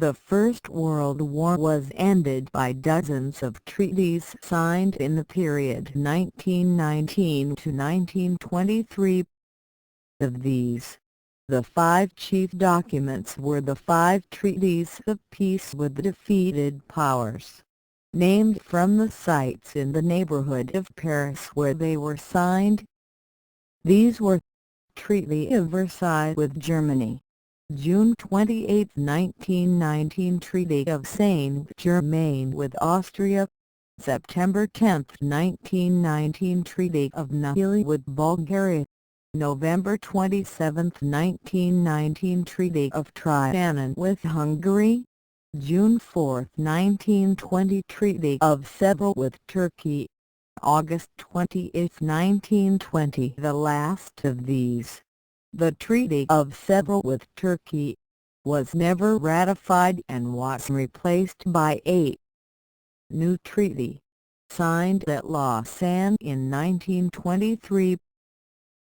The First World War was ended by dozens of treaties signed in the period 1919 to 1923. Of these, the 5 chief documents were the 5 treaties of peace with the defeated powers, named from the sites in the neighborhood of Paris where they were signed. These were: Treaty of Versailles with Germany, June 28, 1919; Treaty of Saint-Germain with Austria, September 10, 1919; Treaty of Nautilus with Bulgaria, November 27, 1919; Treaty of Trianon with Hungary, June 4, 1920; Treaty of Seville with Turkey, August 28, 1920. The last of these, the Treaty of Seville with Turkey, was never ratified and was replaced by a new treaty, signed at Lausanne in 1923.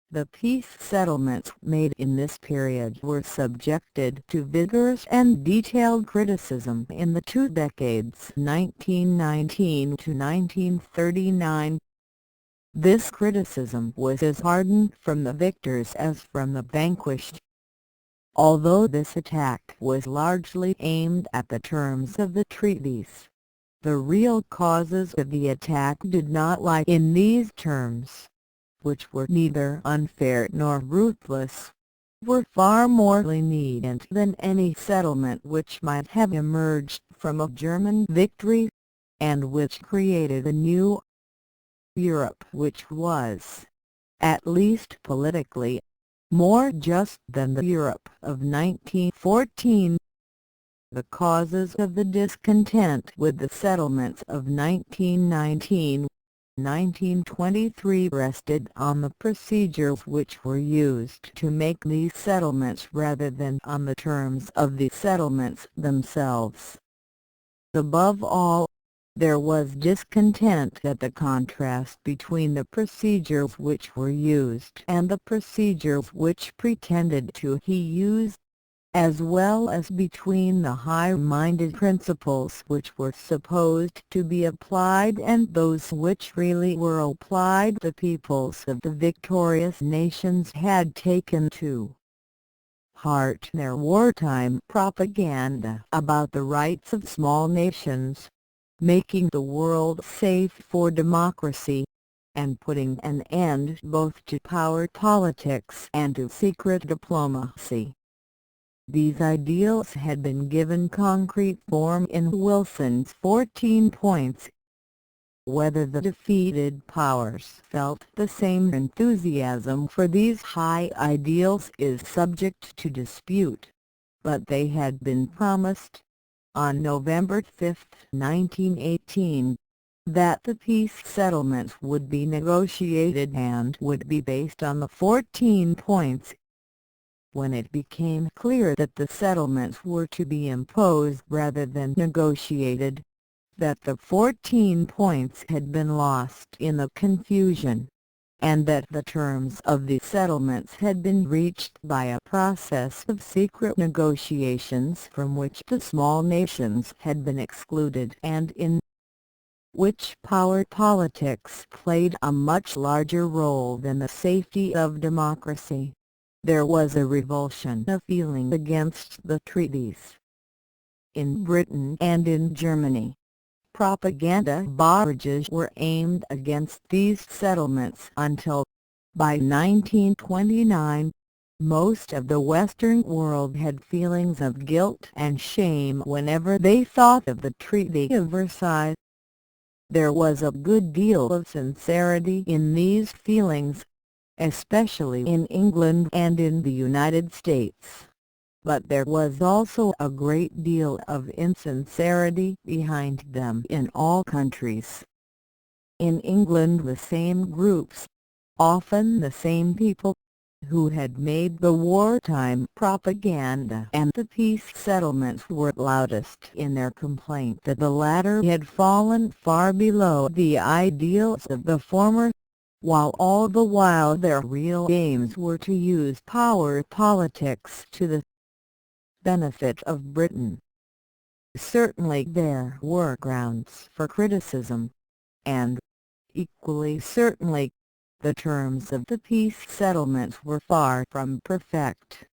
The peace settlements made in this period were subjected to vigorous and detailed criticism in the 2 decades 1919 to 1939. This criticism was as ardent from the victors as from the vanquished. Although this attack was largely aimed at the terms of the treaties, the real causes of the attack did not lie in these terms, which were neither unfair nor ruthless, were far more lenient than any settlement which might have emerged from a German victory, and which created a new Europe which was, at least politically, more just than the Europe of 1914. The causes of the discontent with the settlements of 1919-1923 rested on the procedures which were used to make these settlements rather than on the terms of the settlements themselves. Above all, there was discontent at the contrast between the procedures which were used and the procedures which pretended to be used, as well as between the high-minded principles which were supposed to be applied and those which really were applied. The peoples of the victorious nations had taken to heart their wartime propaganda about the rights of small nations, making the world safe for democracy, and putting an end both to power politics and to secret diplomacy. These ideals had been given concrete form in Wilson's 14 points. Whether the defeated powers felt the same enthusiasm for these high ideals is subject to dispute, but they had been promised, on November 5, 1918, that the peace settlements would be negotiated and would be based on the 14 points. When it became clear that the settlements were to be imposed rather than negotiated, that the 14 points had been lost in the confusion, and that the terms of the settlements had been reached by a process of secret negotiations from which the small nations had been excluded and in which power politics played a much larger role than the safety of democracy, there was a revulsion of feeling against the treaties. In Britain and in Germany, propaganda barrages were aimed against these settlements until, by 1929, most of the Western world had feelings of guilt and shame whenever they thought of the Treaty of Versailles. There was a good deal of sincerity in these feelings, especially in England and in the United States. But there was also a great deal of insincerity behind them in all countries. In England the same groups, often the same people, who had made the wartime propaganda and the peace settlements were loudest in their complaint that the latter had fallen far below the ideals of the former, while all the while their real aims were to use power politics to the benefit of Britain. Certainly there were grounds for criticism, and, equally certainly, the terms of the peace settlements were far from perfect.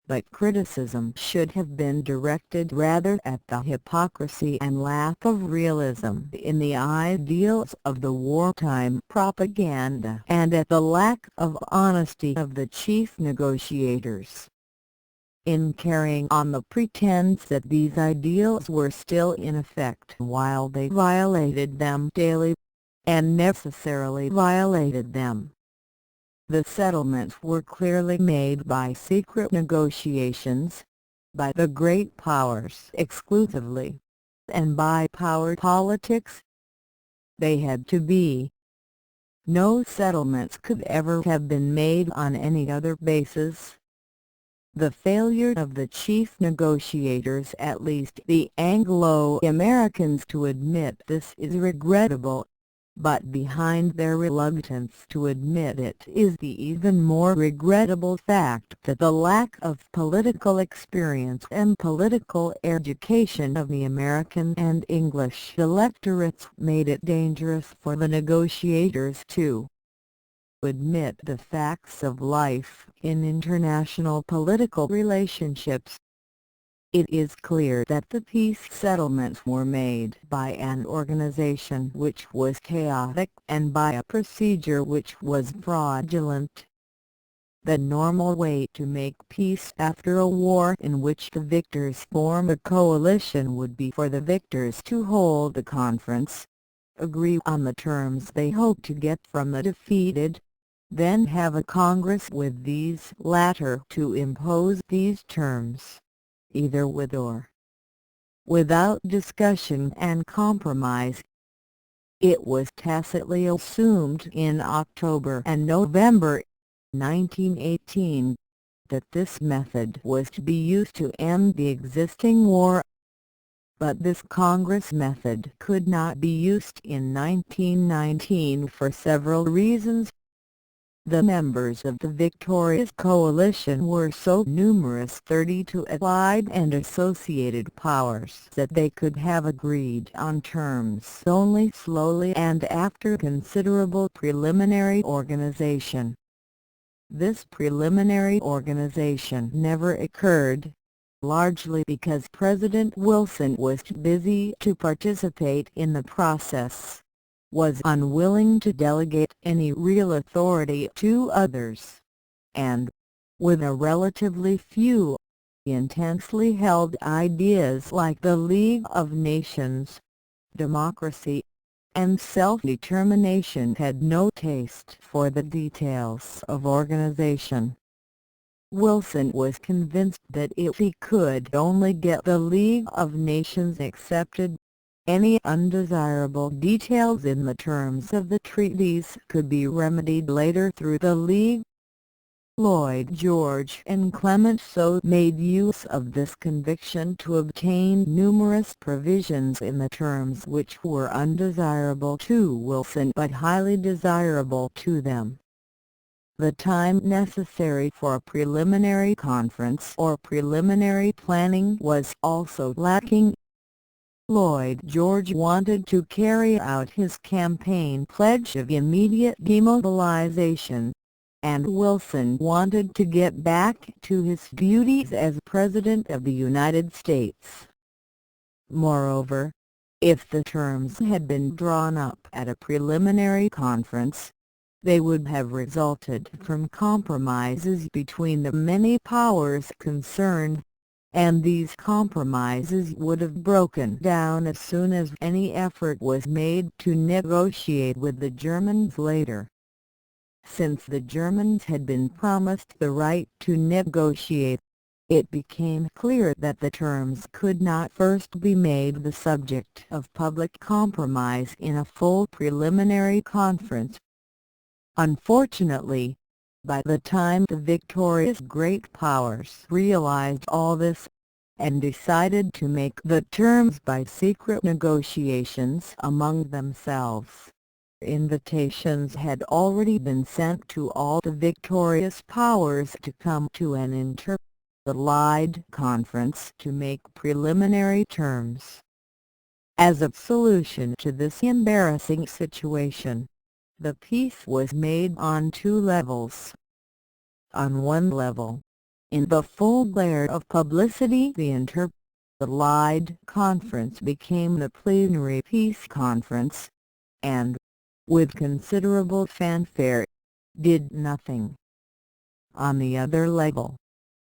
But criticism should have been directed rather at the hypocrisy and lack of realism in the ideals of the wartime propaganda and at the lack of honesty of the chief negotiators. In carrying on the pretense that these ideals were still in effect while they violated them daily, and necessarily violated them. The settlements were clearly made by secret negotiations, by the great powers exclusively, and by power politics. They had to be. No settlements could ever have been made on any other basis. The failure of the chief negotiators, at least the Anglo-Americans, to admit this is regrettable, but behind their reluctance to admit it is the even more regrettable fact that the lack of political experience and political education of the American and English electorates made it dangerous for the negotiators to admit the facts of life in international political relationships. It is clear that the peace settlements were made by an organization which was chaotic and by a procedure which was fraudulent. The normal way to make peace after a war in which the victors form a coalition would be for the victors to hold a conference, agree on the terms they hope to get from the defeated, then have a congress with these latter to impose these terms, either with or without discussion and compromise. It was tacitly assumed in October and November 1918 that this method was to be used to end the existing war. But this Congress method could not be used in 1919 for several reasons. The members of the victorious coalition were so numerous, 32 allied and associated powers, that they could have agreed on terms only slowly and after considerable preliminary organization. This preliminary organization never occurred, largely because President Wilson was too busy to participate in the process, was unwilling to delegate any real authority to others, and, with a relatively few, intensely held ideas like the League of Nations, democracy, and self-determination, had no taste for the details of organization. Wilson was convinced that if he could only get the League of Nations accepted, any undesirable details in the terms of the treaties could be remedied later through the League. Lloyd George and Clemenceau made use of this conviction to obtain numerous provisions in the terms which were undesirable to Wilson but highly desirable to them. The time necessary for a preliminary conference or preliminary planning was also lacking. Lloyd George wanted to carry out his campaign pledge of immediate demobilization, and Wilson wanted to get back to his duties as President of the United States. Moreover, if the terms had been drawn up at a preliminary conference, they would have resulted from compromises between the many powers concerned, and these compromises would have broken down as soon as any effort was made to negotiate with the Germans later. Since the Germans had been promised the right to negotiate, it became clear that the terms could not first be made the subject of public compromise in a full preliminary conference. Unfortunately, by the time the victorious great powers realized all this, and decided to make the terms by secret negotiations among themselves, invitations had already been sent to all the victorious powers to come to an Allied Conference to make preliminary terms. As a solution to this embarrassing situation, the peace was made on two levels. On one level, in the full glare of publicity, the Allied Conference became the Plenary Peace Conference, and, with considerable fanfare, did nothing. On the other level,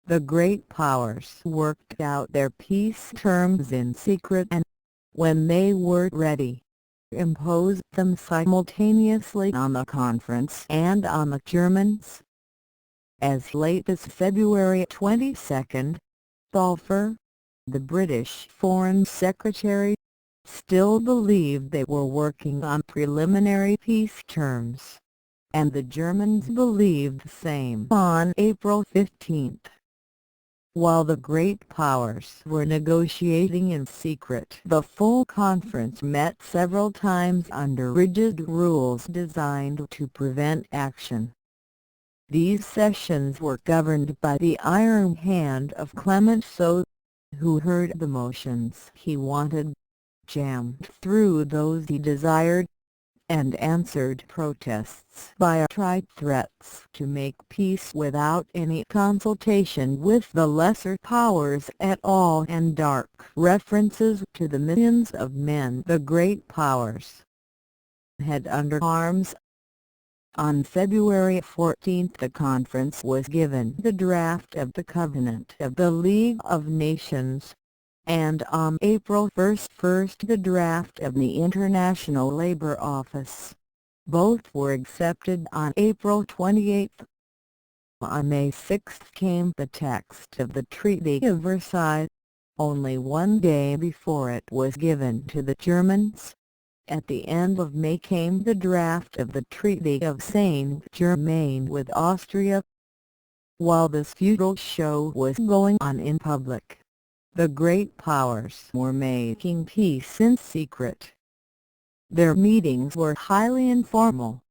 the great powers worked out their peace terms in secret and, when they were ready, imposed them simultaneously on the conference and on the Germans. As late as February 22, Balfour, the British Foreign Secretary, still believed they were working on preliminary peace terms, and the Germans believed the same on April 15. While the great powers were negotiating in secret, the full conference met several times under rigid rules designed to prevent action. These sessions were governed by the iron hand of Clemenceau, who heard the motions he wanted, jammed through those he desired, and answered protests by trite threats to make peace without any consultation with the lesser powers at all, and dark references to the millions of men the great powers had under arms. On February 14 the conference was given the draft of the Covenant of the League of Nations, and on April 1 the draft of the International Labour Office. Both were accepted on April 28. On May 6 came the text of the Treaty of Versailles, only one day before it was given to the Germans. At the end of May came the draft of the Treaty of Saint-Germain with Austria. While this futile show was going on in public, the great powers were making peace in secret. Their meetings were highly informal.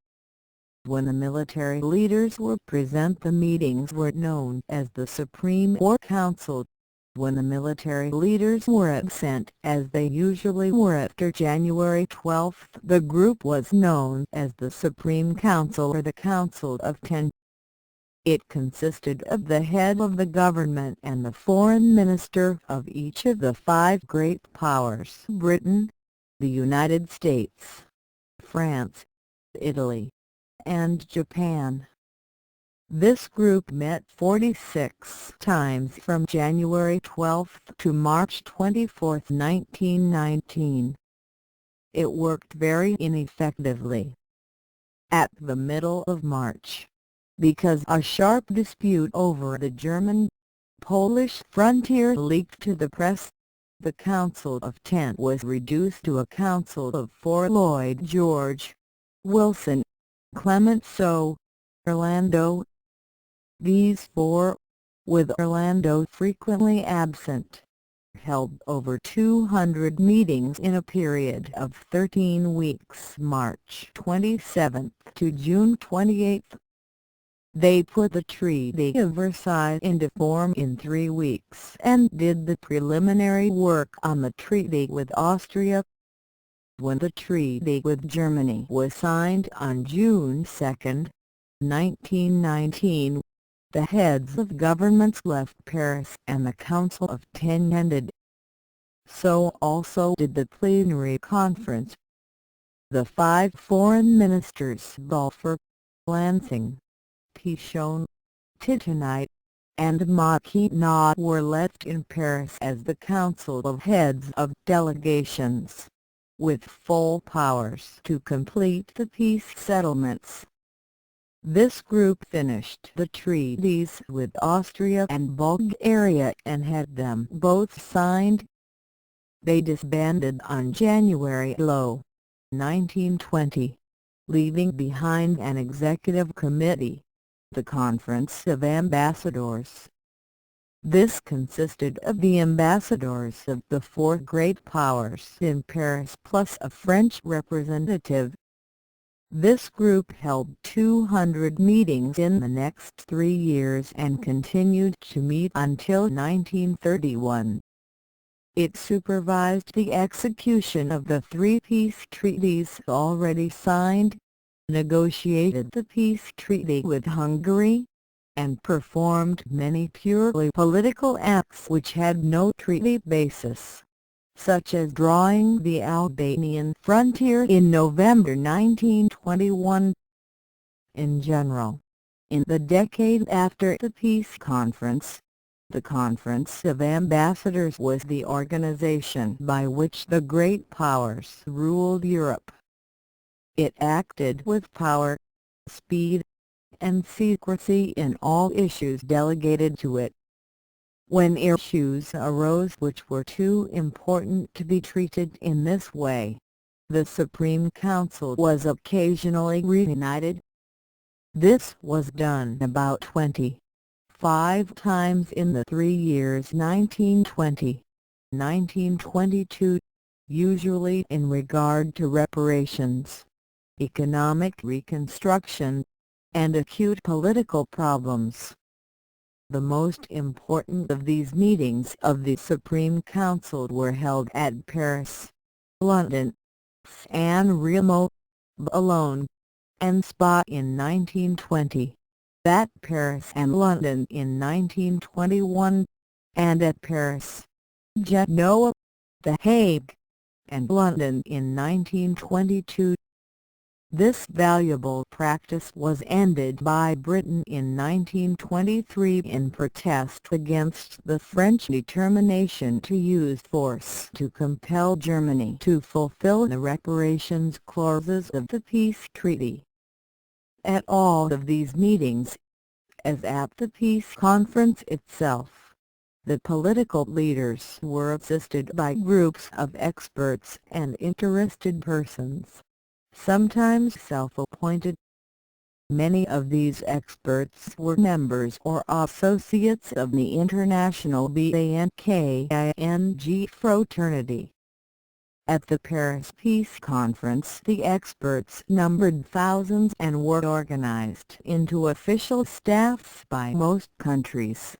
When the military leaders were present, the meetings were known as the Supreme War Council. When the military leaders were absent, as they usually were after January 12, the group was known as the Supreme Council or the Council of Ten. It consisted of the head of the government and the foreign minister of each of the five great powers: Britain, the United States, France, Italy, and Japan. This group met 46 times from January 12 to March 24, 1919. It worked very ineffectively. At the middle of March, because a sharp dispute over the German-Polish frontier leaked to the press, the Council of Ten was reduced to a council of four: Lloyd George, Wilson, Clemenceau, Orlando. These four, with Orlando frequently absent, held over 200 meetings in a period of 13 weeks, March 27 to June 28. They put the Treaty of Versailles into form in 3 weeks and did the preliminary work on the treaty with Austria. When the treaty with Germany was signed on June 2, 1919, the heads of governments left Paris and the Council of Ten ended. So also did the plenary conference. The five foreign ministers Balfour, Lansing, Pichon, Titonite, and Mackinac were left in Paris as the Council of Heads of Delegations, with full powers to complete the peace settlements. This group finished the treaties with Austria and Bulgaria and had them both signed. They disbanded on January 1920, leaving behind an executive committee, the Conference of Ambassadors. This consisted of the ambassadors of the four great powers in Paris plus a French representative. This group held 200 meetings in the next 3 years and continued to meet until 1931. It supervised the execution of the 3 peace treaties already signed, negotiated the peace treaty with Hungary, and performed many purely political acts which had no treaty basis, such as drawing the Albanian frontier in November 1921. In general, in the decade after the peace conference, the Conference of Ambassadors was the organization by which the great powers ruled Europe. It acted with power, speed, and secrecy in all issues delegated to it. When issues arose which were too important to be treated in this way, the Supreme Council was occasionally reunited. This was done about 25 times in the 3 years 1920, 1922, usually in regard to reparations, economic reconstruction, and acute political problems. The most important of these meetings of the Supreme Council were held at Paris, London, San Remo, Boulogne, and Spa in 1920, at Paris and London in 1921, and at Paris, Genoa, The Hague, and London in 1922. This valuable practice was ended by Britain in 1923 in protest against the French determination to use force to compel Germany to fulfill the reparations clauses of the peace treaty. At all of these meetings, as at the peace conference itself, the political leaders were assisted by groups of experts and interested persons, sometimes self-appointed. Many of these experts were members or associates of the International Banking fraternity. At the Paris Peace Conference, the experts numbered thousands and were organized into official staffs by most countries,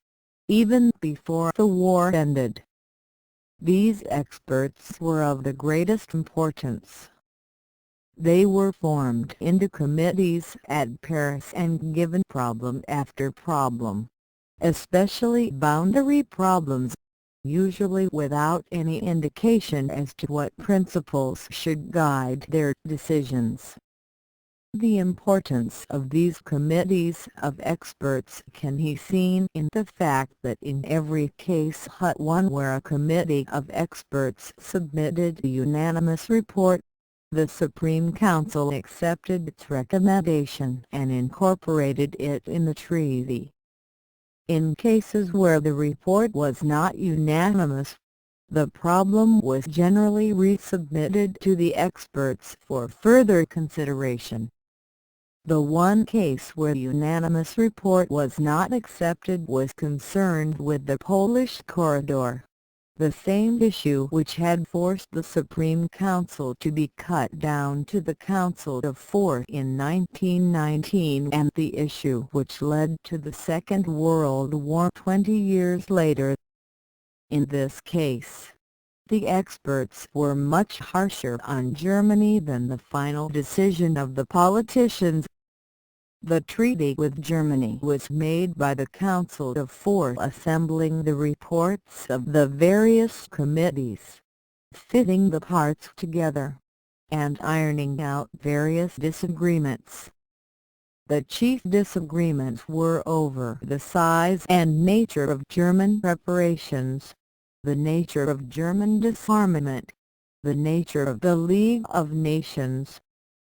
even before the war ended. These experts were of the greatest importance. They were formed into committees at Paris and given problem after problem, especially boundary problems, usually without any indication as to what principles should guide their decisions. The importance of these committees of experts can be seen in the fact that in every case but one where a committee of experts submitted a unanimous report, the Supreme Council accepted its recommendation and incorporated it in the treaty. In cases where the report was not unanimous, the problem was generally resubmitted to the experts for further consideration. The one case where the unanimous report was not accepted was concerned with the Polish corridor, the same issue which had forced the Supreme Council to be cut down to the Council of Four in 1919 and the issue which led to the Second World War 20 years later. In this case, the experts were much harsher on Germany than the final decision of the politicians. The treaty with Germany was made by the Council of Four, assembling the reports of the various committees, fitting the parts together, and ironing out various disagreements. The chief disagreements were over the size and nature of German reparations, the nature of German disarmament, the nature of the League of Nations,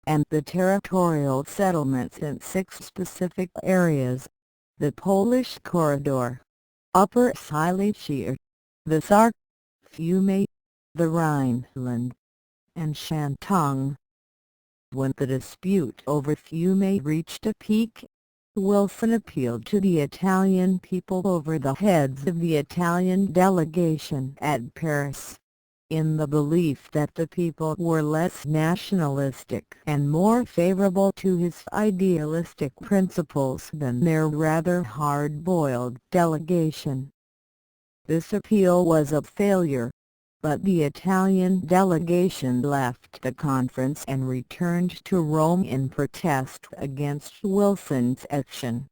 and the territorial settlements in 6 specific areas: the Polish corridor, Upper Silesia, the Sark, Fiume, the Rhineland, and Shantung. When the dispute over Fiume reached a peak, Wilson appealed to the Italian people over the heads of the Italian delegation at Paris. in the belief that the people were less nationalistic and more favorable to his idealistic principles than their rather hard-boiled delegation. This appeal was a failure, but the Italian delegation left the conference and returned to Rome in protest against Wilson's action.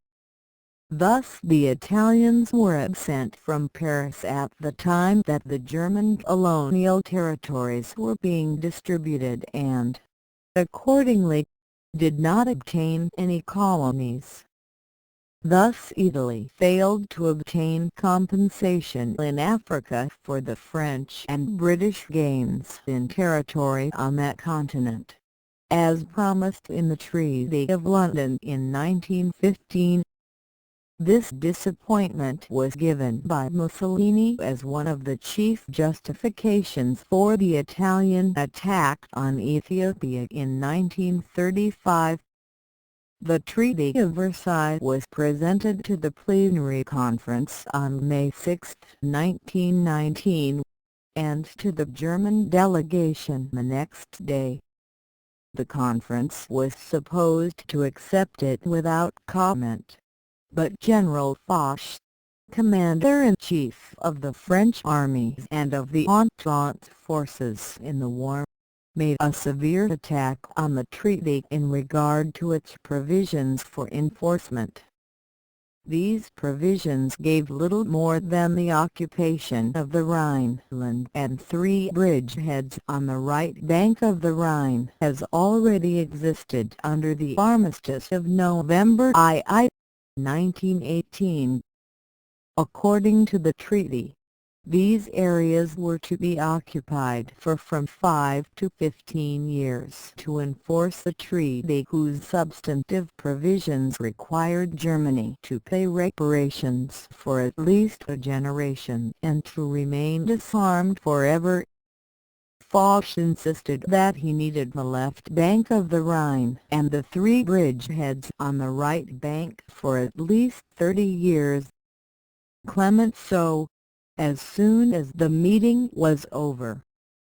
Thus the Italians were absent from Paris at the time that the German colonial territories were being distributed and, accordingly, did not obtain any colonies. Thus Italy failed to obtain compensation in Africa for the French and British gains in territory on that continent, as promised in the Treaty of London in 1915. This disappointment was given by Mussolini as one of the chief justifications for the Italian attack on Ethiopia in 1935. The Treaty of Versailles was presented to the plenary conference on May 6, 1919, and to the German delegation the next day. The conference was supposed to accept it without comment, but General Foch, Commander-in-Chief of the French armies and of the Entente forces in the war, made a severe attack on the treaty in regard to its provisions for enforcement. These provisions gave little more than the occupation of the Rhineland and 3 bridgeheads on the right bank of the Rhine as already existed under the Armistice of November 1918. According to the treaty, these areas were to be occupied for from 5 to 15 years to enforce the treaty, whose substantive provisions required Germany to pay reparations for at least a generation and to remain disarmed forever. Foch insisted that he needed the left bank of the Rhine and the 3 bridgeheads on the right bank for at least 30 years. Clemenceau, as soon as the meeting was over,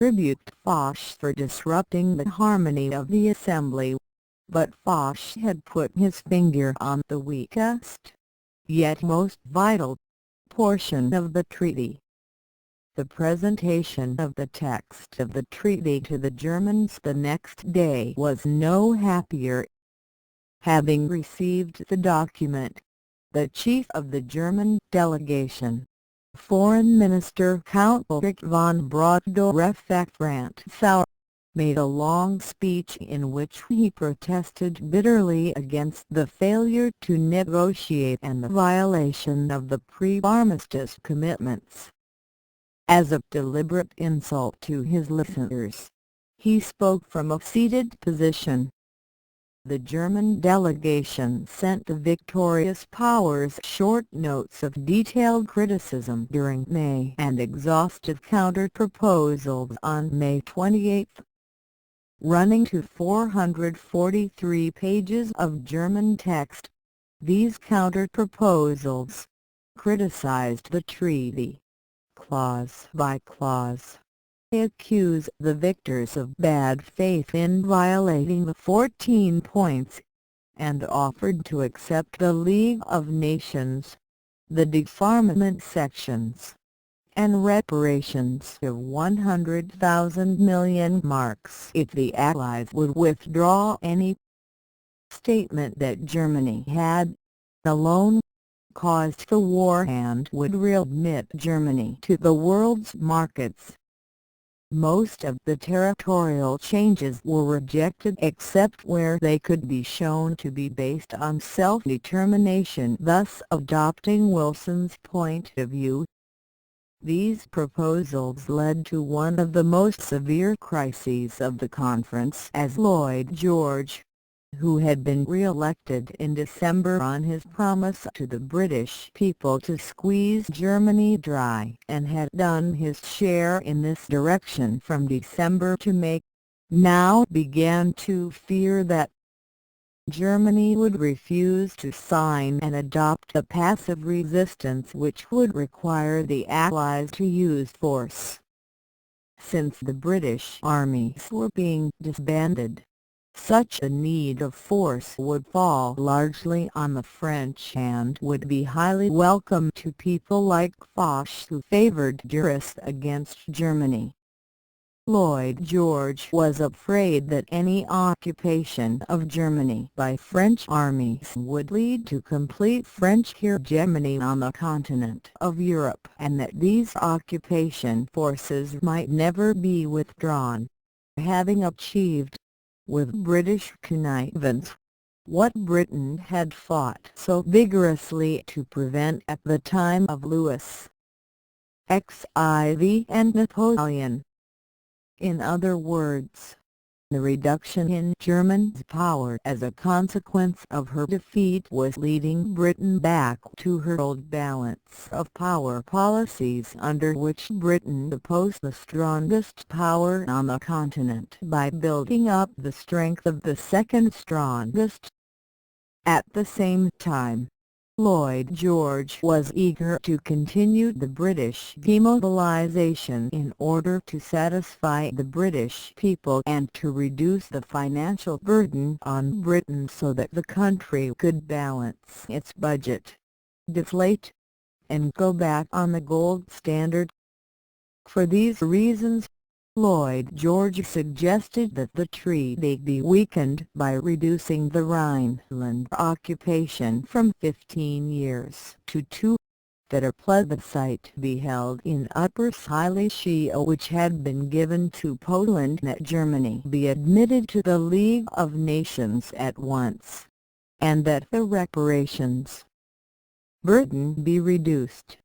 rebuked Foch for disrupting the harmony of the assembly, but Foch had put his finger on the weakest, yet most vital, portion of the treaty. The presentation of the text of the treaty to the Germans the next day was no happier. Having received the document, the chief of the German delegation, Foreign Minister Count Ulrich von Brockdorff-Rantzau, made a long speech in which he protested bitterly against the failure to negotiate and the violation of the pre-armistice commitments. As a deliberate insult to his listeners, he spoke from a seated position. The German delegation sent the victorious powers short notes of detailed criticism during May and exhaustive counter-proposals on May 28. Running to 443 pages of German text, these counter-proposals criticized the treaty, clause by clause. They accused the victors of bad faith in violating the 14 points, and offered to accept the League of Nations, the disarmament sections, and reparations of 100,000 million marks if the Allies would withdraw any statement that Germany had, alone, caused the war and would readmit Germany to the world's markets. Most of the territorial changes were rejected except where they could be shown to be based on self-determination, thus adopting Wilson's point of view. These proposals led to one of the most severe crises of the conference, as Lloyd George, who had been re-elected in December on his promise to the British people to squeeze Germany dry and had done his share in this direction from December to May, now began to fear that Germany would refuse to sign and adopt a passive resistance which would require the Allies to use force. since the British armies were being disbanded. Such a need of force would fall largely on the French and would be highly welcome to people like Foch, who favoured jurists against Germany. Lloyd George was afraid that any occupation of Germany by French armies would lead to complete French hegemony on the continent of Europe, and that these occupation forces might never be withdrawn, having achieved, with British connivance, what Britain had fought so vigorously to prevent at the time of Louis XIV and Napoleon. In other words, the reduction in Germany's power as a consequence of her defeat was leading Britain back to her old balance of power policies, under which Britain opposed the strongest power on the continent by building up the strength of the second strongest. At the same time, Lloyd George was eager to continue the British demobilisation in order to satisfy the British people and to reduce the financial burden on Britain so that the country could balance its budget, deflate, and go back on the gold standard. For these reasons, Lloyd George suggested that the treaty be weakened by reducing the Rhineland occupation from 15 years to 2, that a plebiscite be held in Upper Silesia which had been given to Poland, that Germany be admitted to the League of Nations at once, and that the reparations burden be reduced.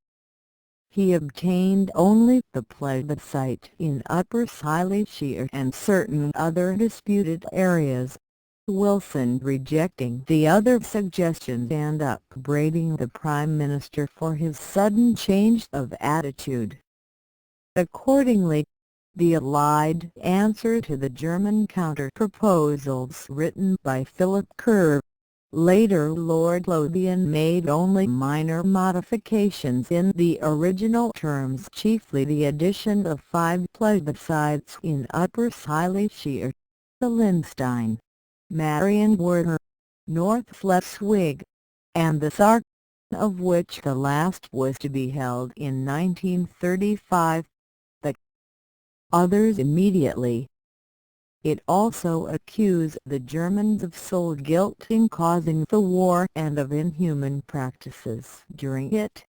He obtained only the plebiscite in Upper Silesia and certain other disputed areas, Wilson rejecting the other suggestions and upbraiding the Prime Minister for his sudden change of attitude. Accordingly, the Allied answer to the German counter-proposals written by Philip Kerr, later Lord Lothian, made only minor modifications in the original terms, chiefly the addition of 5 plebiscites in Upper Silesia, the Linstein, Marienwerder, North Schleswig, and the Sark, of which the last was to be held in 1935, the others immediately. It also accused the Germans of sole guilt in causing the war and of inhuman practices during it,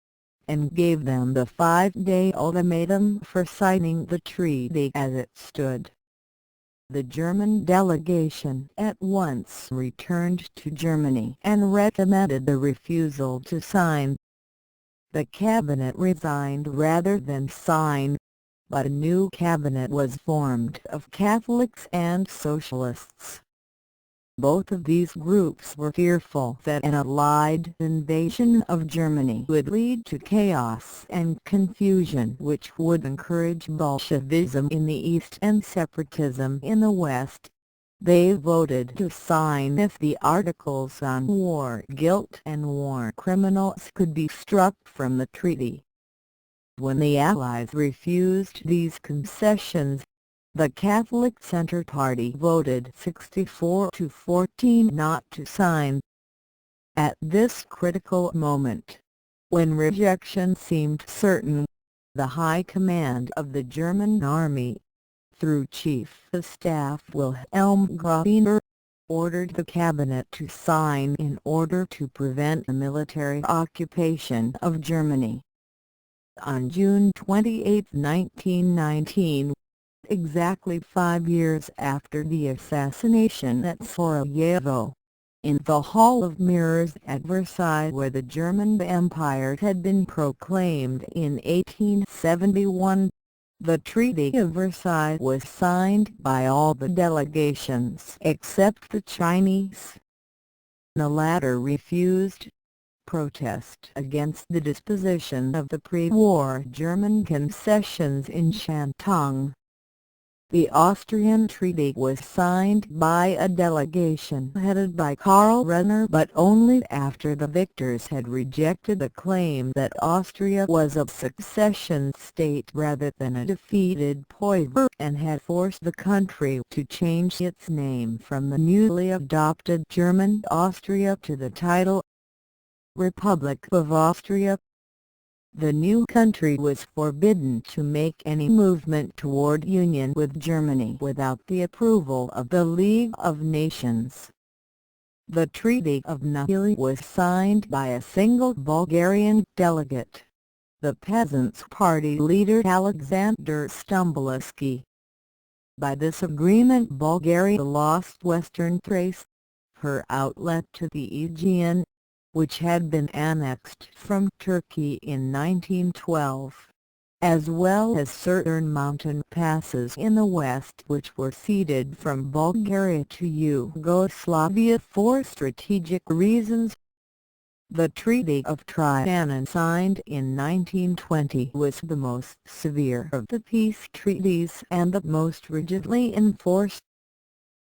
and gave them the 5-day ultimatum for signing the treaty as it stood. The German delegation at once returned to Germany and recommended the refusal to sign. The cabinet resigned rather than sign, but a new cabinet was formed of Catholics and Socialists. Both of these groups were fearful that an Allied invasion of Germany would lead to chaos and confusion, which would encourage Bolshevism in the East and separatism in the West. They voted to sign if the articles on war guilt and war criminals could be struck from the treaty. When the Allies refused these concessions, the Catholic Centre Party voted 64-14 not to sign. At this critical moment, when rejection seemed certain, the High Command of the German Army, through Chief of Staff Wilhelm Grabiner, ordered the cabinet to sign in order to prevent the military occupation of Germany. On June 28, 1919, exactly 5 years after the assassination at Sarajevo, in the Hall of Mirrors at Versailles, where the German Empire had been proclaimed in 1871, the Treaty of Versailles was signed by all the delegations except the Chinese. The latter refused protest against the disposition of the pre-war German concessions in Shantung. The Austrian treaty was signed by a delegation headed by Karl Renner, but only after the victors had rejected the claim that Austria was a succession state rather than a defeated poiver, and had forced the country to change its name from the newly adopted German Austria to the title Republic of Austria. The new country was forbidden to make any movement toward union with Germany without the approval of the League of Nations. The Treaty of Nahili was signed by a single Bulgarian delegate, the Peasants' Party leader Alexander Stambolski. By this agreement Bulgaria lost Western Thrace, her outlet to the Aegean, which had been annexed from Turkey in 1912, as well as certain mountain passes in the west which were ceded from Bulgaria to Yugoslavia for strategic reasons. The Treaty of Trianon, signed in 1920, was the most severe of the peace treaties and the most rigidly enforced.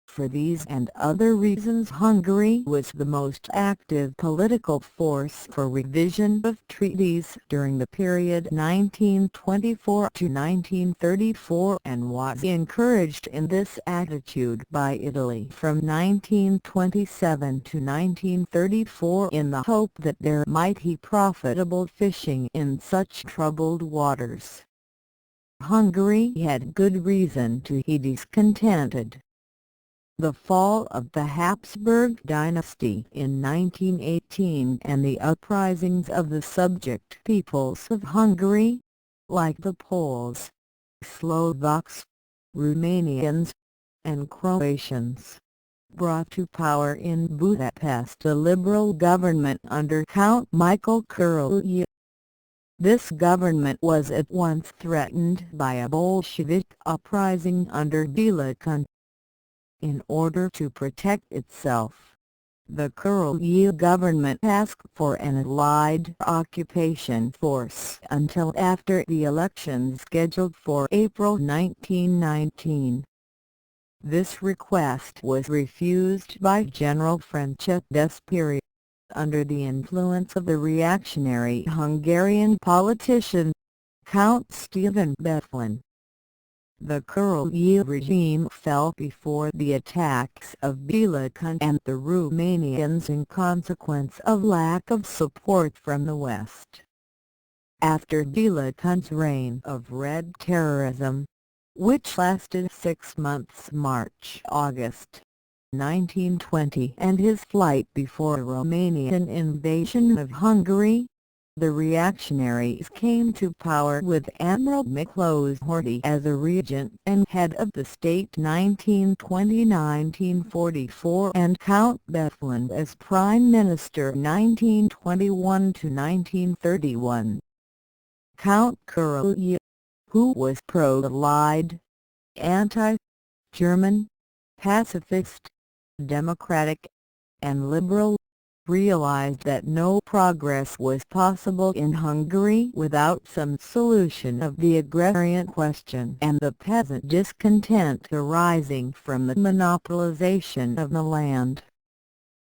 For these and other reasons Hungary was the most active political force for revision of treaties during the period 1924 to 1934, and was encouraged in this attitude by Italy from 1927 to 1934 in the hope that there might be profitable fishing in such troubled waters. Hungary had good reason to be discontented. The fall of the Habsburg dynasty in 1918 and the uprisings of the subject peoples of Hungary, like the Poles, Slovaks, Romanians, and Croatians, brought to power in Budapest a liberal government under Count Michael Quigley. This government was at once threatened by a Bolshevik uprising under Bela Kun. In order to protect itself, the Quigley government asked for an Allied occupation force until after the elections scheduled for April 1919. This request was refused by General Francesco Desperi, under the influence of the reactionary Hungarian politician, Count Stephen Bethlen. The Quigley regime fell before the attacks of Bela Kun and the Romanians in consequence of lack of support from the West. After Bela Kun's reign of Red Terrorism, which lasted 6 months, March-August 1920, and his flight before a Romanian invasion of Hungary, the reactionaries came to power with Admiral Miklós Horthy as a regent and head of the state 1920–1944, and Count Bethlen as prime minister 1921–1931. Count Quigley, who was pro-Allied, anti-German, pacifist, democratic, and liberal, realized that no progress was possible in Hungary without some solution of the agrarian question and the peasant discontent arising from the monopolization of the land.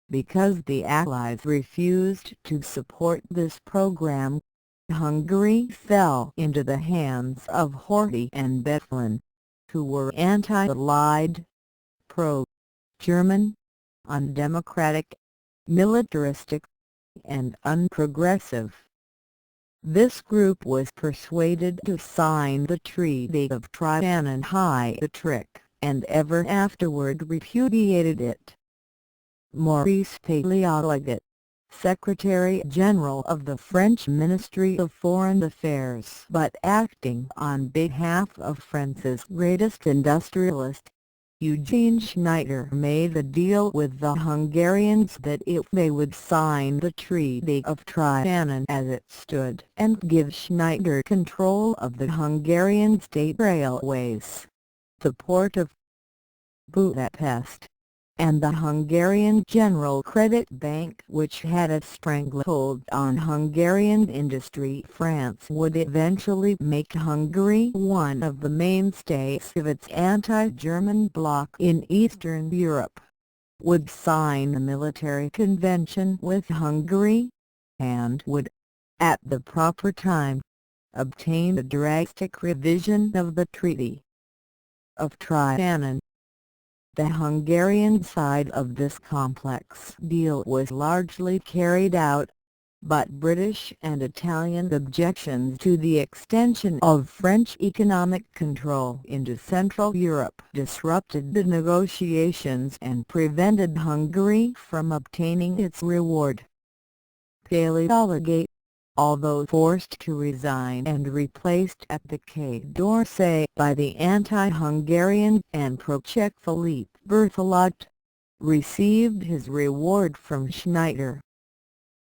Because the Allies refused to support this program, Hungary fell into the hands of Horthy and Bethlen, who were anti-Allied, pro-German, undemocratic, militaristic, and unprogressive. This group was persuaded to sign the Treaty of Trianon the trick, and ever afterward repudiated it. Maurice Paléologat, Secretary-General of the French Ministry of Foreign Affairs but acting on behalf of France's greatest industrialist, Eugene Schneider, made a deal with the Hungarians that if they would sign the Treaty of Trianon as it stood and give Schneider control of the Hungarian state railways, the port of Budapest, and the Hungarian General Credit Bank, which had a stranglehold on Hungarian industry. France would eventually make Hungary one of the mainstays of its anti-German bloc in Eastern Europe, would sign a military convention with Hungary, and would, at the proper time, obtain a drastic revision of the Treaty of Trianon. The Hungarian side of this complex deal was largely carried out, but British and Italian objections to the extension of French economic control into Central Europe disrupted the negotiations and prevented Hungary from obtaining its reward. Palaiologate, although forced to resign and replaced at the Quai d'Orsay by the anti-Hungarian and pro-Czech Philippe Berthelot, received his reward from Schneider.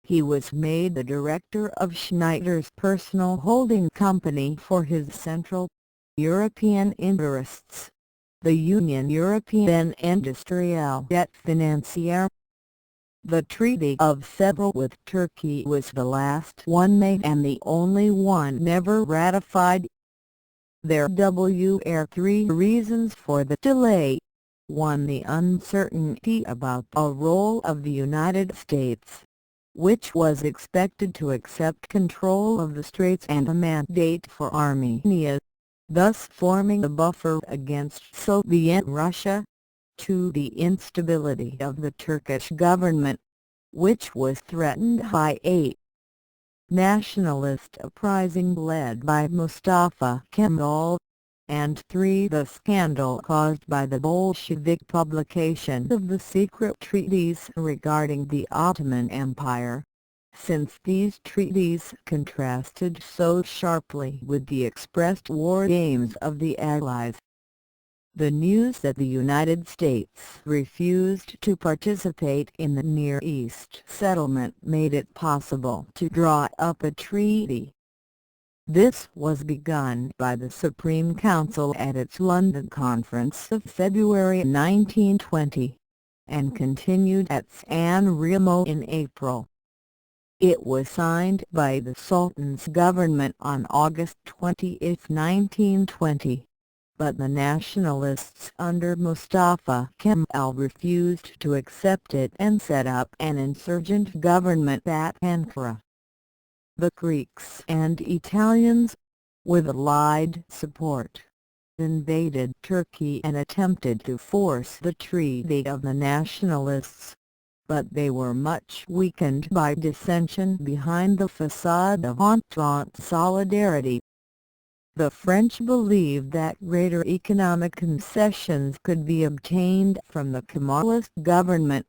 He was made the director of Schneider's personal holding company for his Central European interests, the Union Européenne Industrielle et Financière. The Treaty of Sevres with Turkey was the last one made and the only one never ratified. There were three reasons for the delay. 1. The uncertainty about the role of the United States, which was expected to accept control of the Straits and a mandate for Armenia, thus forming a buffer against Soviet Russia. 2. The instability of the Turkish government, which was threatened by a nationalist uprising led by Mustafa Kemal. And 3. The scandal caused by the Bolshevik publication of the secret treaties regarding the Ottoman Empire, since these treaties contrasted so sharply with the expressed war aims of the Allies. The news that the United States refused to participate in the Near East settlement made it possible to draw up a treaty. This was begun by the Supreme Council at its London Conference of February 1920, and continued at San Remo in April. It was signed by the Sultan's government on August 20, 1920. But the nationalists under Mustafa Kemal refused to accept it and set up an insurgent government at Ankara. The Greeks and Italians, with Allied support, invaded Turkey and attempted to force the Treaty of the Nationalists, but they were much weakened by dissension behind the facade of Entente solidarity. The French believed that greater economic concessions could be obtained from the Kemalist government,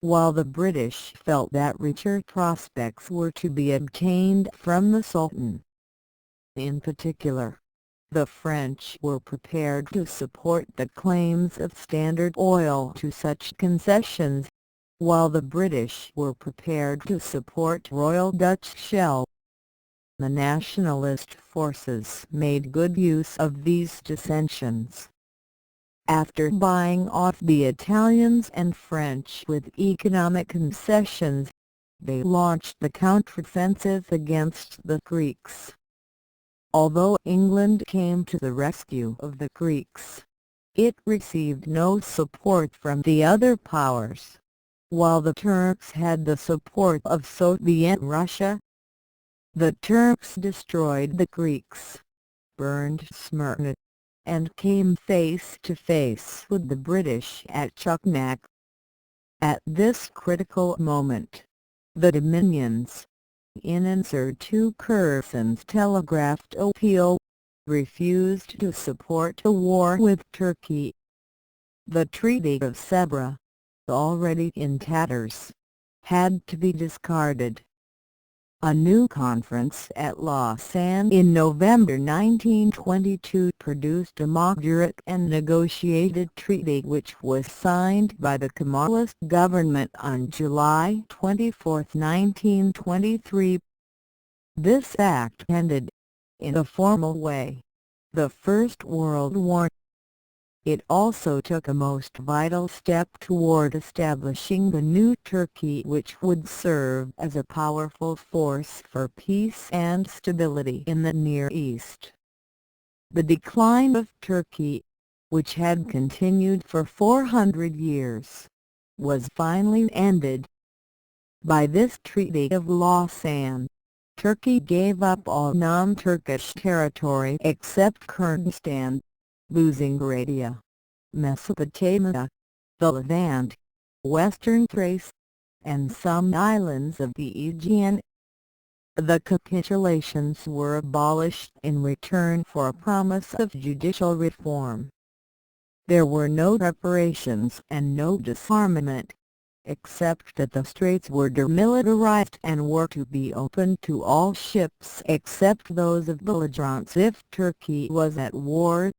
while the British felt that richer prospects were to be obtained from the Sultan. In particular, the French were prepared to support the claims of Standard Oil to such concessions, while the British were prepared to support Royal Dutch Shell. The nationalist forces made good use of these dissensions. After buying off the Italians and French with economic concessions, they launched the counteroffensive against the Greeks. Although England came to the rescue of the Greeks, it received no support from the other powers, while the Turks had the support of Soviet Russia. The Turks destroyed the Greeks, burned Smyrna, and came face to face with the British at Chukmak. At this critical moment, the Dominions, in answer to Curzon's telegraphed appeal, refused to support a war with Turkey. The Treaty of Sevres, already in tatters, had to be discarded. A new conference at Lausanne in November 1922 produced a moderate and negotiated treaty which was signed by the Kemalist government on July 24, 1923. This act ended, in a formal way, the First World War. It also took a most vital step toward establishing the new Turkey, which would serve as a powerful force for peace and stability in the Near East. The decline of Turkey, which had continued for 400 years, was finally ended. By this Treaty of Lausanne, Turkey gave up all non-Turkish territory except Kurdistan, losing Arabia, Mesopotamia, the Levant, Western Thrace, and some islands of the Aegean. The capitulations were abolished in return for a promise of judicial reform. There were no reparations and no disarmament, except that the straits were demilitarized and were to be opened to all ships except those of belligerents if Turkey was at war.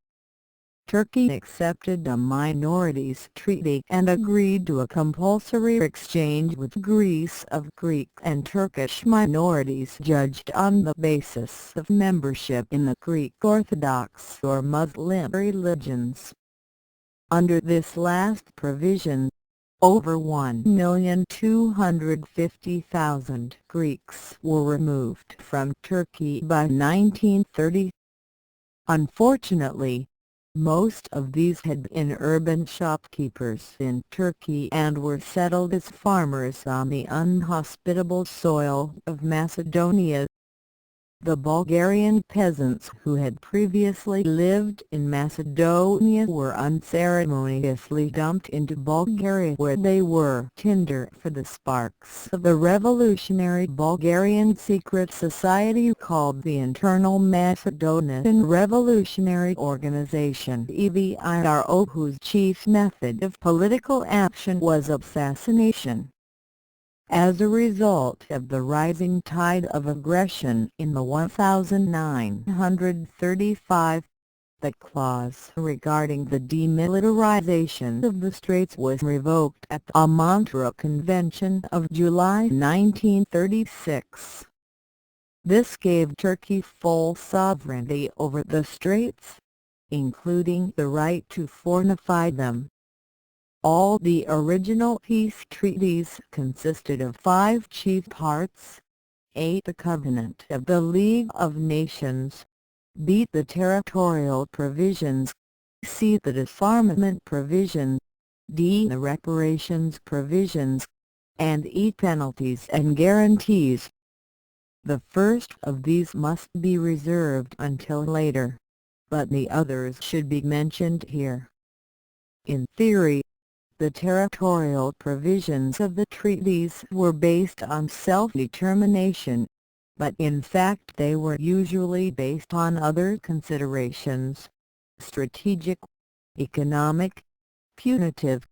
Turkey accepted a minorities treaty and agreed to a compulsory exchange with Greece of Greek and Turkish minorities judged on the basis of membership in the Greek Orthodox or Muslim religions. Under this last provision, over 1,250,000 Greeks were removed from Turkey by 1930. Unfortunately, most of these had been urban shopkeepers in Turkey and were settled as farmers on the unhospitable soil of Macedonia. The Bulgarian peasants who had previously lived in Macedonia were unceremoniously dumped into Bulgaria, where they were tinder for the sparks of the revolutionary Bulgarian secret society called the Internal Macedonian Revolutionary Organization (EVIRO), whose chief method of political action was assassination. As a result of the rising tide of aggression in the 1935, the clause regarding the demilitarization of the Straits was revoked at the Montreux Convention of July 1936. This gave Turkey full sovereignty over the Straits, including the right to fortify them. All the original peace treaties consisted of 5 chief parts. A. The Covenant of the League of Nations. B. The territorial provisions. C. The disarmament provision. D. The reparations provisions. And E. Penalties and guarantees. The first of these must be reserved until later, but the others should be mentioned here. In theory, the territorial provisions of the treaties were based on self-determination, but in fact they were usually based on other considerations: strategic, economic, punitive,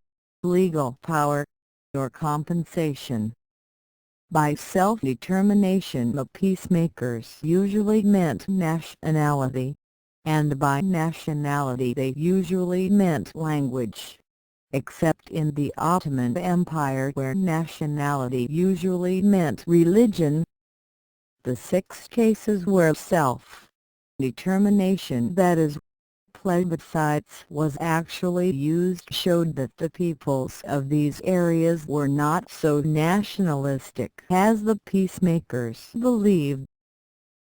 legal power, or compensation. By self-determination the peacemakers usually meant nationality, and by nationality they usually meant language, except in the Ottoman Empire where nationality usually meant religion. The 6 cases where self-determination, that is, plebiscites, was actually used showed that the peoples of these areas were not so nationalistic as the peacemakers believed.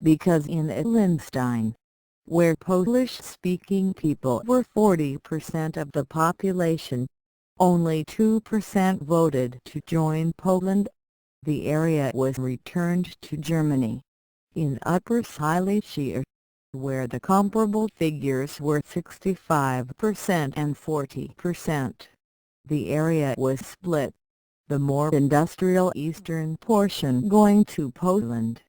Because in Ellenstein, where Polish-speaking people were 40% of the population, only 2% voted to join Poland, the area was returned to Germany. In Upper Silesia, where the comparable figures were 65% and 40%, the area was split, the more industrial eastern portion going to Poland,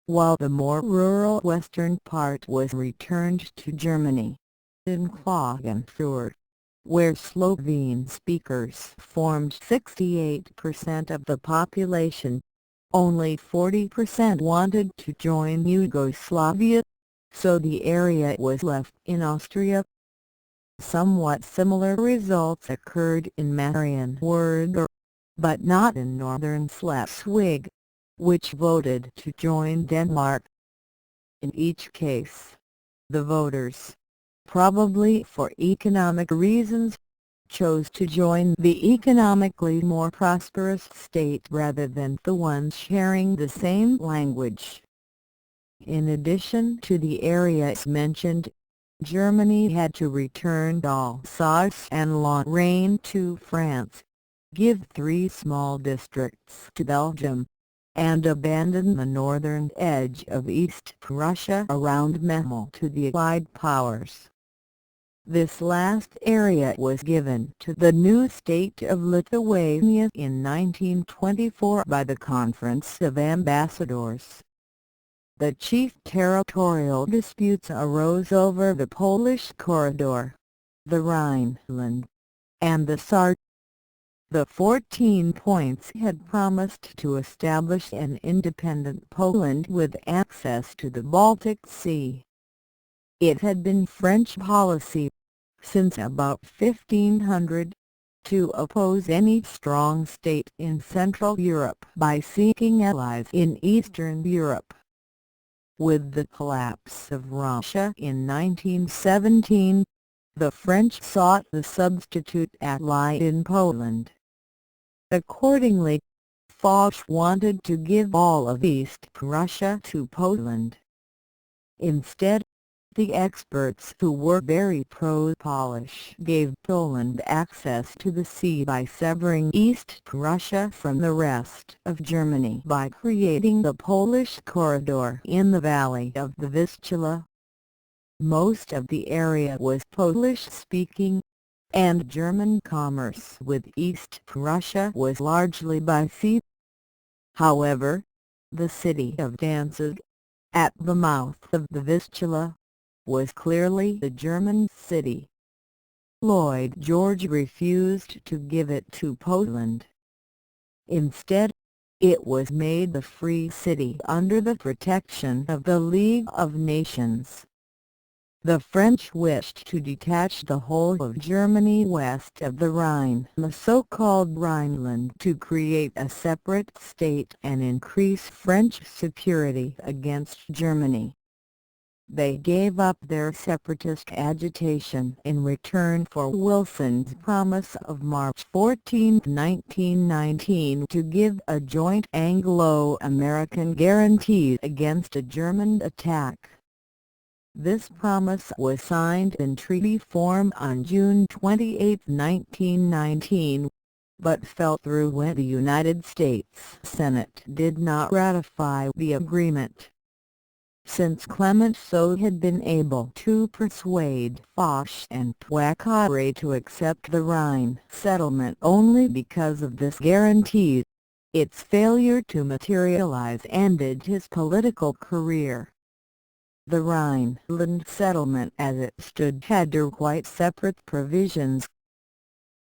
while the more rural western part was returned to Germany. In Klagenfurt, where Slovene speakers formed 68% of the population, only 40% wanted to join Yugoslavia, so the area was left in Austria. Somewhat similar results occurred in Marienwerder, but not in northern Schleswig, which voted to join Denmark. In each case, the voters, probably for economic reasons, chose to join the economically more prosperous state rather than the ones sharing the same language. In addition to the areas mentioned, Germany had to return Alsace and Lorraine to France, give 3 small districts to Belgium, and abandon the northern edge of East Prussia around Memel to the Allied powers. This last area was given to the new state of Lithuania in 1924 by the Conference of Ambassadors. The chief territorial disputes arose over the Polish corridor, the Rhineland, and the Sarre. The 14 points had promised to establish an independent Poland with access to the Baltic Sea. It had been French policy, since about 1500, to oppose any strong state in Central Europe by seeking allies in Eastern Europe. With the collapse of Russia in 1917, the French sought the substitute ally in Poland. Accordingly, Foch wanted to give all of East Prussia to Poland. Instead, the experts who were very pro-Polish gave Poland access to the sea by severing East Prussia from the rest of Germany by creating the Polish corridor in the valley of the Vistula. Most of the area was Polish-speaking, and German commerce with East Prussia was largely by sea. However, the city of Danzig, at the mouth of the Vistula, was clearly a German city. Lloyd George refused to give it to Poland. Instead, it was made the Free City under the protection of the League of Nations. The French wished to detach the whole of Germany west of the Rhine, the so-called Rhineland, to create a separate state and increase French security against Germany. They gave up their separatist agitation in return for Wilson's promise of March 14, 1919 to give a joint Anglo-American guarantee against a German attack. This promise was signed in treaty form on June 28, 1919, but fell through when the United States Senate did not ratify the agreement. Since Clemenceau had been able to persuade Foch and Poincaré to accept the Rhine settlement only because of this guarantee, its failure to materialize ended his political career. The Rhineland settlement as it stood had two quite separate provisions.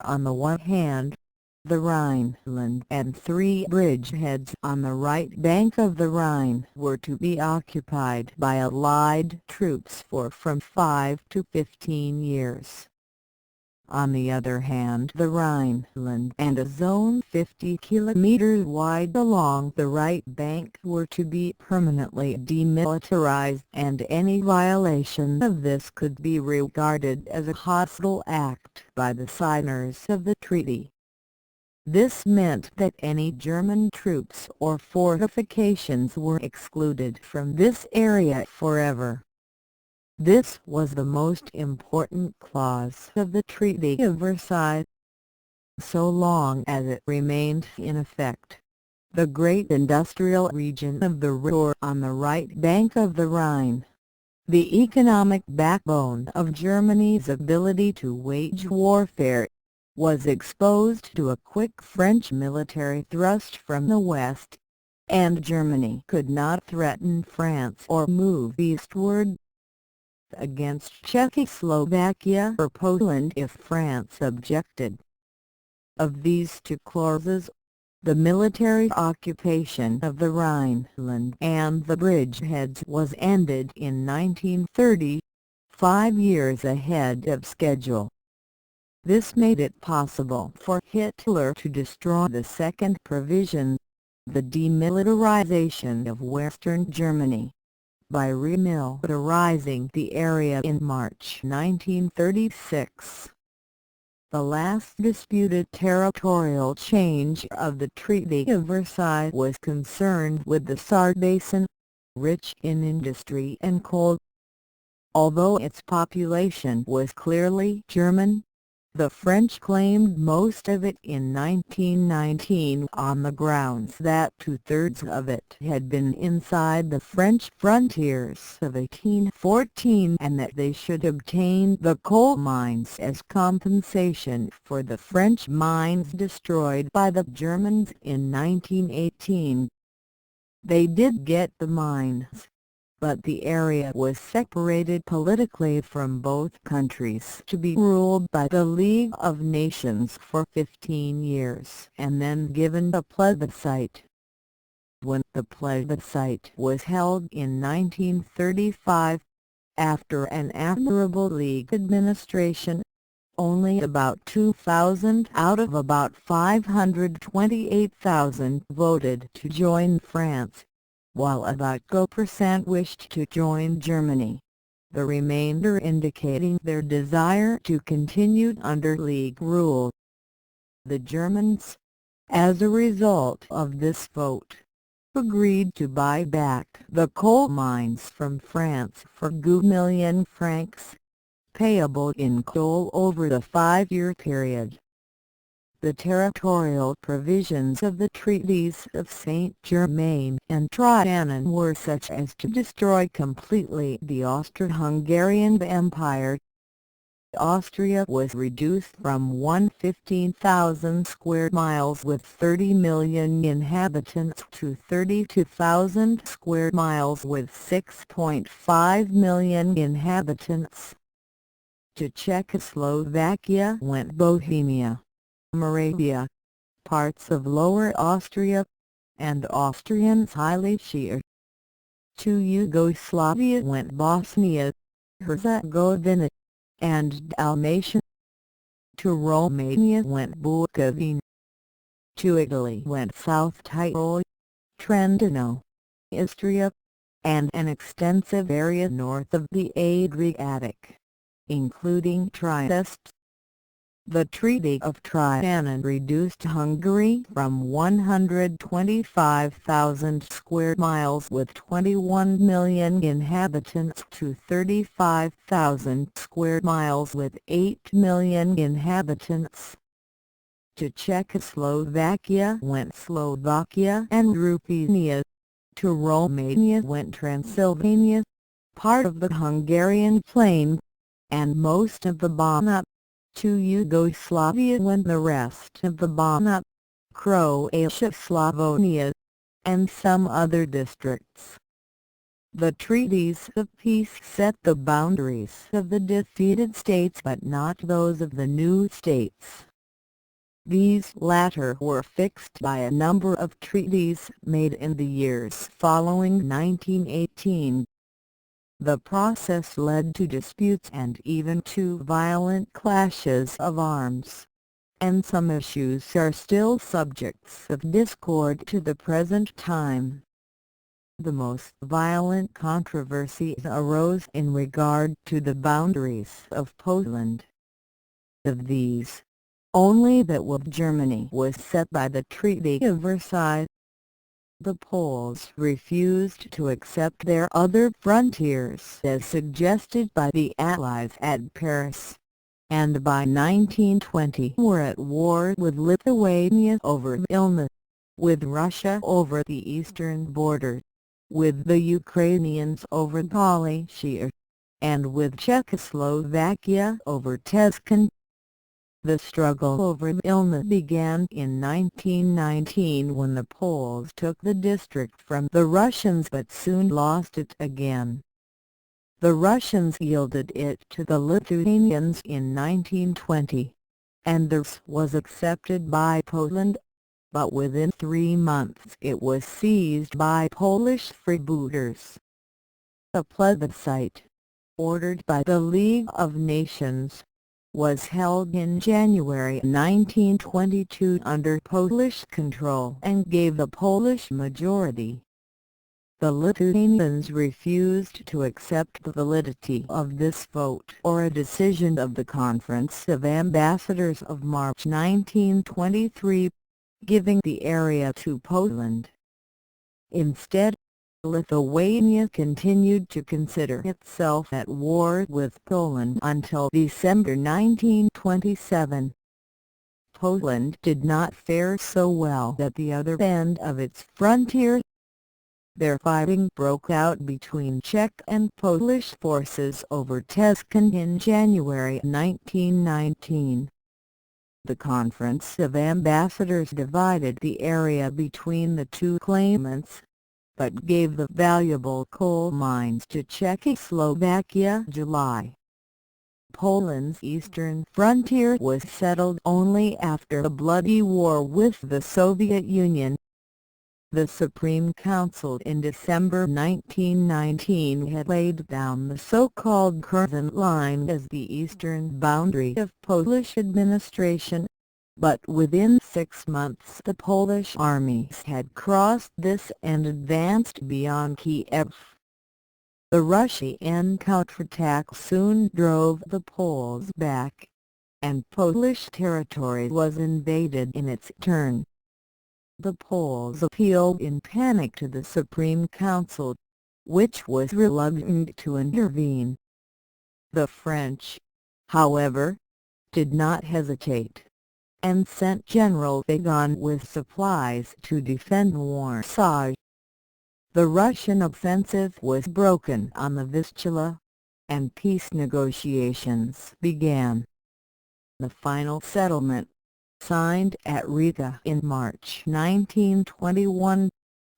On the one hand, the Rhineland and 3 bridgeheads on the right bank of the Rhine were to be occupied by Allied troops for from 5 to 15 years. On the other hand, the Rhineland and a zone 50 kilometers wide along the right bank were to be permanently demilitarized, and any violation of this could be regarded as a hostile act by the signers of the treaty. This meant that any German troops or fortifications were excluded from this area forever. This was the most important clause of the Treaty of Versailles. So long as it remained in effect, the great industrial region of the Ruhr on the right bank of the Rhine, the economic backbone of Germany's ability to wage warfare, was exposed to a quick French military thrust from the west, and Germany could not threaten France or move eastward against Czechoslovakia or Poland if France objected. Of these 2 clauses, the military occupation of the Rhineland and the bridgeheads was ended in 1930, 5 years ahead of schedule. This made it possible for Hitler to destroy the second provision, the demilitarization of Western Germany. by remilitarizing the area in March 1936. The last disputed territorial change of the Treaty of Versailles was concerned with the Sarthe Basin, rich in industry and coal. Although its population was clearly German, the French claimed most of it in 1919 on the grounds that two-thirds of it had been inside the French frontiers of 1814 and that they should obtain the coal mines as compensation for the French mines destroyed by the Germans in 1918. They did get the mines, but the area was separated politically from both countries to be ruled by the League of Nations for 15 years and then given a plebiscite. When the plebiscite was held in 1935, after an admirable League administration, only about 2,000 out of about 528,000 voted to join France, while about 2% wished to join Germany, the remainder indicating their desire to continue under League rule. The Germans, as a result of this vote, agreed to buy back the coal mines from France for £2,000,000, payable in coal over the 5-year period. The territorial provisions of the treaties of Saint-Germain and Trianon were such as to destroy completely the Austro-Hungarian Empire. Austria was reduced from 115,000 square miles with 30 million inhabitants to 32,000 square miles with 6.5 million inhabitants. To Czechoslovakia went Bohemia, Moravia, parts of Lower Austria, and Austrian Silesia. To Yugoslavia went Bosnia, Herzegovina, and Dalmatia. To Romania went Bukovina. To Italy went South Tyrol, Trentino, Istria, and an extensive area north of the Adriatic, including Trieste. The Treaty of Trianon reduced Hungary from 125,000 square miles with 21 million inhabitants to 35,000 square miles with 8 million inhabitants. To Czechoslovakia went Slovakia and Rupenia. To Romania went Transylvania, part of the Hungarian plain, and most of the Banat. To Yugoslavia went the rest of the Banat, Croatia, Slavonia, and some other districts. The treaties of peace set the boundaries of the defeated states but not those of the new states. These latter were fixed by a number of treaties made in the years following 1918. The process led to disputes and even to violent clashes of arms, and some issues are still subjects of discord to the present time. The most violent controversies arose in regard to the boundaries of Poland. Of these, only that with Germany was set by the Treaty of Versailles. The Poles refused to accept their other frontiers as suggested by the Allies at Paris, and by 1920 were at war with Lithuania over Vilna, with Russia over the eastern border, with the Ukrainians over Galicia, and with Czechoslovakia over Tezcan. The struggle over Vilna began in 1919 when the Poles took the district from the Russians but soon lost it again. The Russians yielded it to the Lithuanians in 1920, and theirs was accepted by Poland, but within 3 months it was seized by Polish freebooters. A plebiscite, ordered by the League of Nations, was held in January 1922 under Polish control and gave the Polish majority. The Lithuanians refused to accept the validity of this vote or a decision of the Conference of Ambassadors of March 1923, giving the area to Poland. Instead, Lithuania continued to consider itself at war with Poland until December 1927. Poland did not fare so well at the other end of its frontier. Their fighting broke out between Czech and Polish forces over Teschen in January 1919. The Conference of Ambassadors divided the area between the two claimants, but gave the valuable coal mines to Czechoslovakia in July. Poland's eastern frontier was settled only after a bloody war with the Soviet Union. The Supreme Council in December 1919 had laid down the so-called Curzon Line as the eastern boundary of Polish administration, but within 6 months the Polish armies had crossed this and advanced beyond Kiev. The Russian counterattack soon drove the Poles back, and Polish territory was invaded in its turn. The Poles appealed in panic to the Supreme Council, which was reluctant to intervene. The French, however, did not hesitate, and sent General Fagon with supplies to defend Warsaw. The Russian offensive was broken on the Vistula, and peace negotiations began. The final settlement, signed at Riga in March 1921,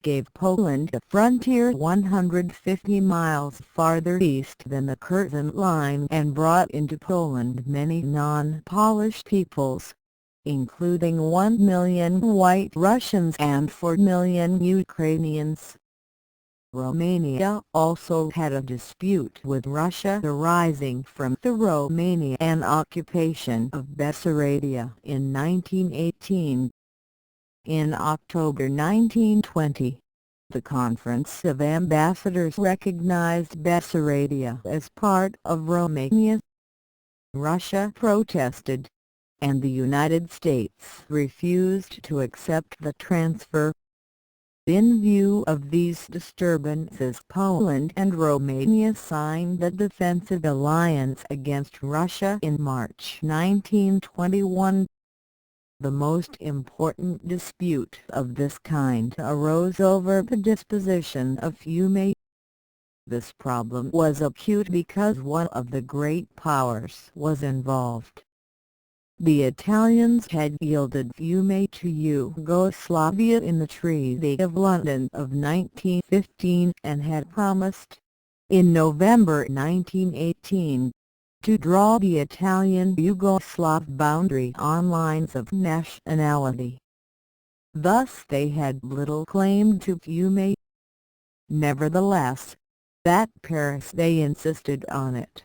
gave Poland a frontier 150 miles farther east than the Curzon Line and brought into Poland many non-Polish peoples, including 1 million White Russians and 4 million Ukrainians. Romania also had a dispute with Russia arising from the Romanian occupation of Bessarabia in 1918. In October 1920, the Conference of Ambassadors recognized Bessarabia as part of Romania. Russia protested, and the United States refused to accept the transfer. In view of these disturbances, Poland and Romania signed the defensive alliance against Russia in March 1921. The most important dispute of this kind arose over the disposition of Fiume. This problem was acute because one of the great powers was involved. The Italians had yielded Fiume to Yugoslavia in the Treaty of London of 1915 and had promised, in November 1918, to draw the Italian-Yugoslav boundary on lines of nationality. Thus they had little claim to Fiume. Nevertheless, at Paris they insisted on it,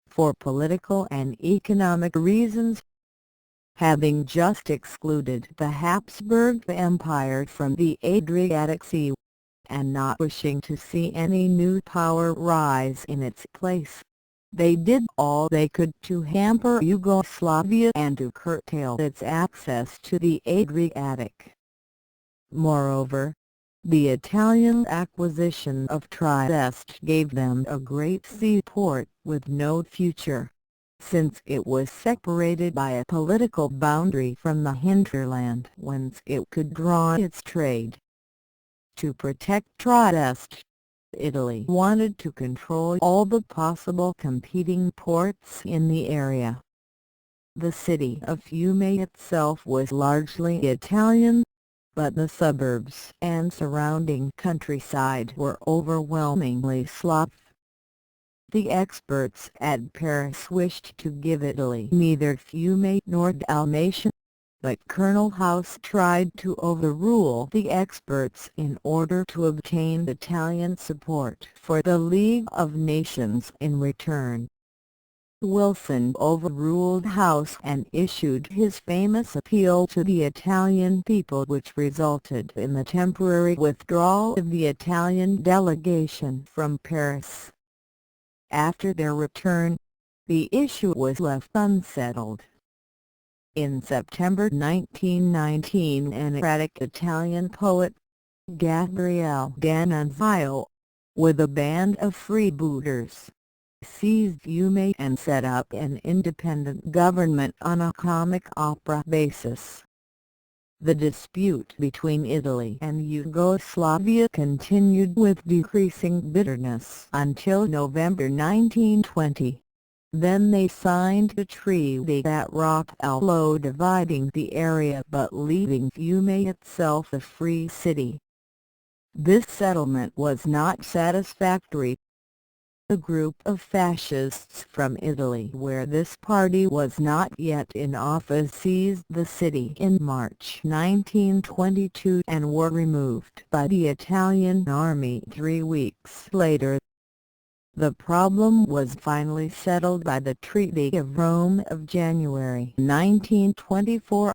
for political and economic reasons. Having just excluded the Habsburg Empire from the Adriatic Sea, and not wishing to see any new power rise in its place, they did all they could to hamper Yugoslavia and to curtail its access to the Adriatic. Moreover, the Italian acquisition of Trieste gave them a great seaport with no future, since it was separated by a political boundary from the hinterland whence it could draw its trade. To protect Trieste, Italy wanted to control all the possible competing ports in the area. The city of Fiume itself was largely Italian, but the suburbs and surrounding countryside were overwhelmingly Slav. The experts at Paris wished to give Italy neither Fiume nor Dalmatia, but Colonel House tried to overrule the experts in order to obtain Italian support for the League of Nations in return. Wilson overruled House and issued his famous appeal to the Italian people, which resulted in the temporary withdrawal of the Italian delegation from Paris. After their return, the issue was left unsettled. In September 1919, an erratic Italian poet, Gabriele D'Annunzio, with a band of freebooters, seized Fiume and set up an independent government on a comic opera basis. The dispute between Italy and Yugoslavia continued with decreasing bitterness until November 1920. Then they signed a treaty that rocked Allo, dividing the area but leaving Fiume itself a free city. This settlement was not satisfactory. A group of fascists from Italy, where this party was not yet in office, seized the city in March 1922 and were removed by the Italian army 3 weeks later. The problem was finally settled by the Treaty of Rome of January 1924,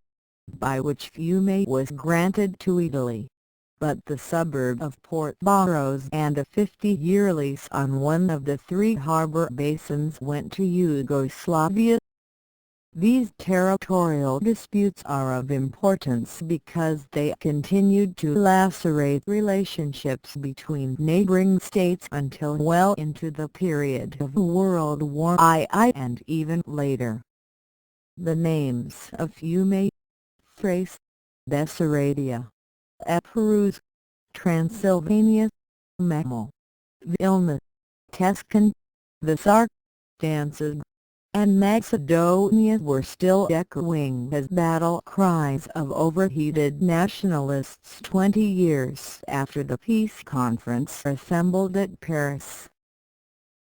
by which Fiume was granted to Italy, but the suburb of Port Barros and a 50-year lease on one of the 3 harbour basins went to Yugoslavia. These territorial disputes are of importance because they continued to lacerate relationships between neighbouring states until well into the period of World War I and even later. The names of Fiume, Thrace, Bessarabia, Epirus, Transylvania, Memel, Vilna, Tuscan, the Sark, Danzig, and Macedonia were still echoing as battle cries of overheated nationalists 20 years after the peace conference assembled at Paris.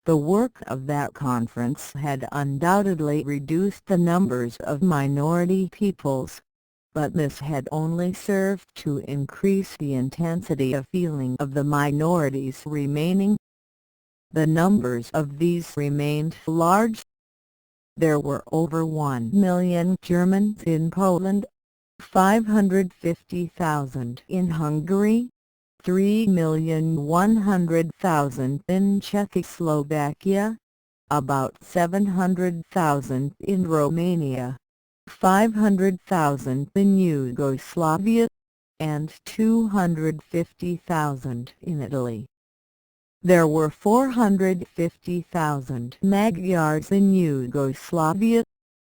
The work of that conference had undoubtedly reduced the numbers of minority peoples, but this had only served to increase the intensity of feeling of the minorities remaining. The numbers of these remained large. There were over 1 million Germans in Poland, 550,000 in Hungary, 3,100,000 in Czechoslovakia, about 700,000 in Romania, 500,000 in Yugoslavia, and 250,000 in Italy. There were 450,000 Magyars in Yugoslavia,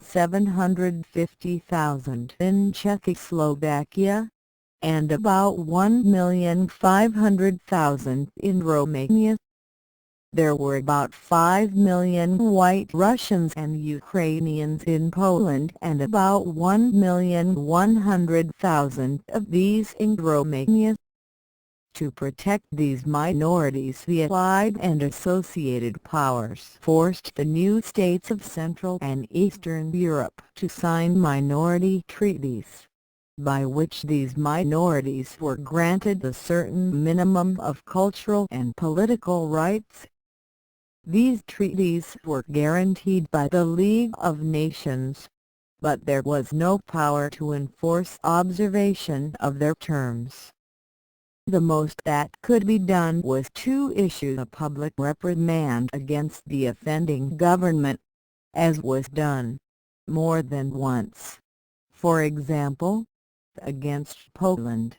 750,000 in Czechoslovakia, and about 1,500,000 in Romania. There were about 5 million White Russians and Ukrainians in Poland and about 1,100,000 of these in Romania. To protect these minorities, the Allied and associated powers forced the new states of Central and Eastern Europe to sign minority treaties, by which these minorities were granted a certain minimum of cultural and political rights. These treaties were guaranteed by the League of Nations, but there was no power to enforce observation of their terms. The most that could be done was to issue a public reprimand against the offending government, as was done more than once, for example, against Poland.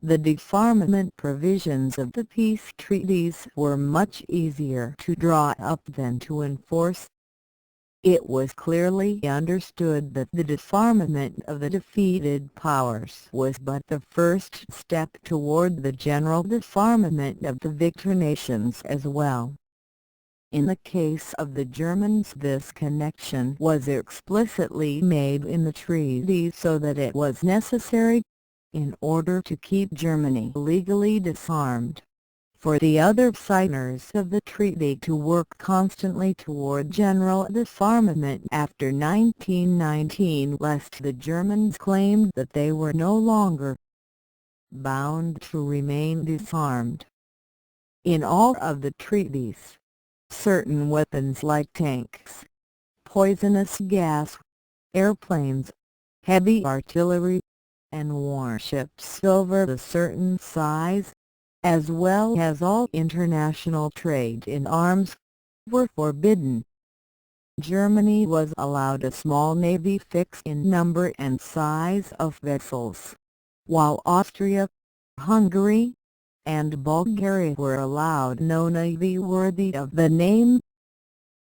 The disarmament provisions of the peace treaties were much easier to draw up than to enforce. It was clearly understood that the disarmament of the defeated powers was but the first step toward the general disarmament of the victor nations as well. In the case of the Germans, this connection was explicitly made in the treaty so that it was necessary, in order to keep Germany legally disarmed, for the other signers of the treaty to work constantly toward general disarmament after 1919, lest the Germans claimed that they were no longer bound to remain disarmed. In all of the treaties, certain weapons like tanks, poisonous gas, airplanes, heavy artillery, and warships over a certain size, as well as all international trade in arms, were forbidden. Germany was allowed a small navy fixed in number and size of vessels, while Austria, Hungary, and Bulgaria were allowed no navy worthy of the name.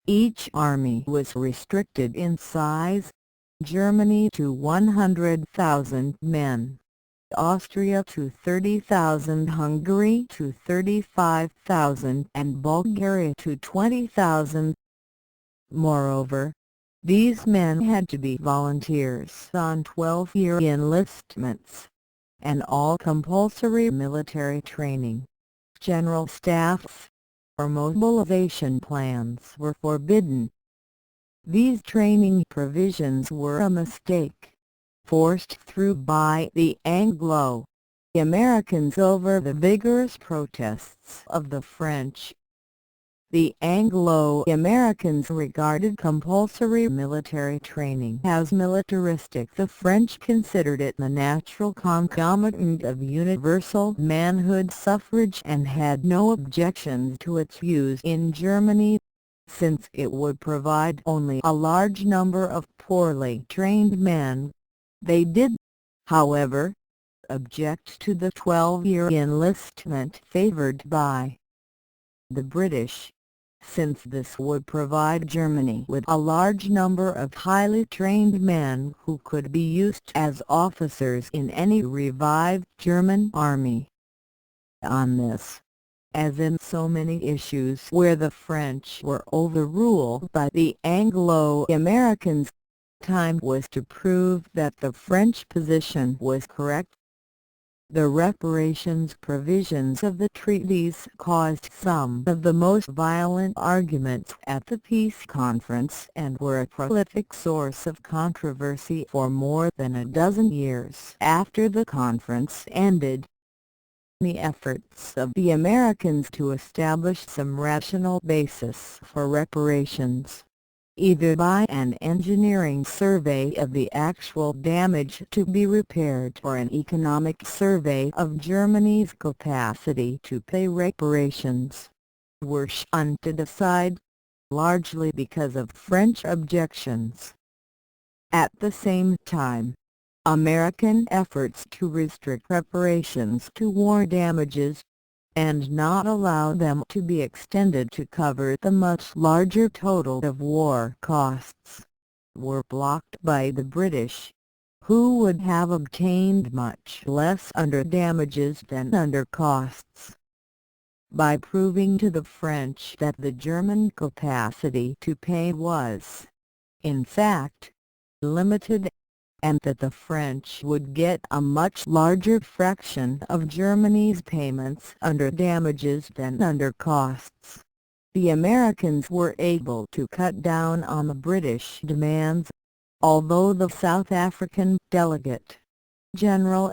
Each army was restricted in size, Germany to 100,000 men, Austria to 30,000, Hungary to 35,000 and Bulgaria to 20,000. Moreover, these men had to be volunteers on 12-year enlistments, and all compulsory military training, general staffs, or mobilization plans were forbidden. These training provisions were a mistake, forced through by the Anglo-Americans over the vigorous protests of the French. The Anglo-Americans regarded compulsory military training as militaristic. The French considered it the natural concomitant of universal manhood suffrage and had no objections to its use in Germany, since it would provide only a large number of poorly trained men. They did, however, object to the 12-year enlistment favoured by the British, since this would provide Germany with a large number of highly trained men who could be used as officers in any revived German army. On this, as in so many issues where the French were overruled by the Anglo-Americans, time was to prove that the French position was correct. The reparations provisions of the treaties caused some of the most violent arguments at the peace conference and were a prolific source of controversy for more than a dozen years after the conference ended. The efforts of the Americans to establish some rational basis for reparations, either by an engineering survey of the actual damage to be repaired or an economic survey of Germany's capacity to pay reparations, were shunted aside, largely because of French objections. At the same time, American efforts to restrict reparations to war damages, and not allow them to be extended to cover the much larger total of war costs, were blocked by the British, who would have obtained much less under damages than under costs. By proving to the French that the German capacity to pay was, in fact, limited, and that the French would get a much larger fraction of Germany's payments under damages than under costs, the Americans were able to cut down on the British demands, although the South African delegate, General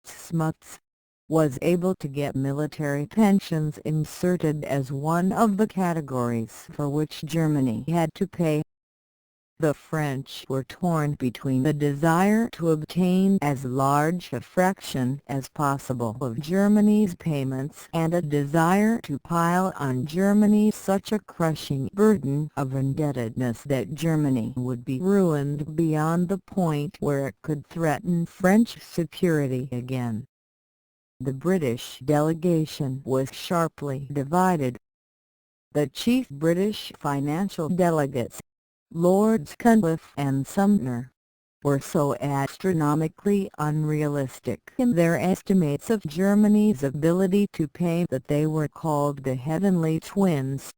Smuts, was able to get military pensions inserted as one of the categories for which Germany had to pay. The French were torn between the desire to obtain as large a fraction as possible of Germany's payments and a desire to pile on Germany such a crushing burden of indebtedness that Germany would be ruined beyond the point where it could threaten French security again. The British delegation was sharply divided. The chief British financial delegates, Lords Cunliffe and Sumner, were so astronomically unrealistic in their estimates of Germany's ability to pay that they were called the Heavenly Twins,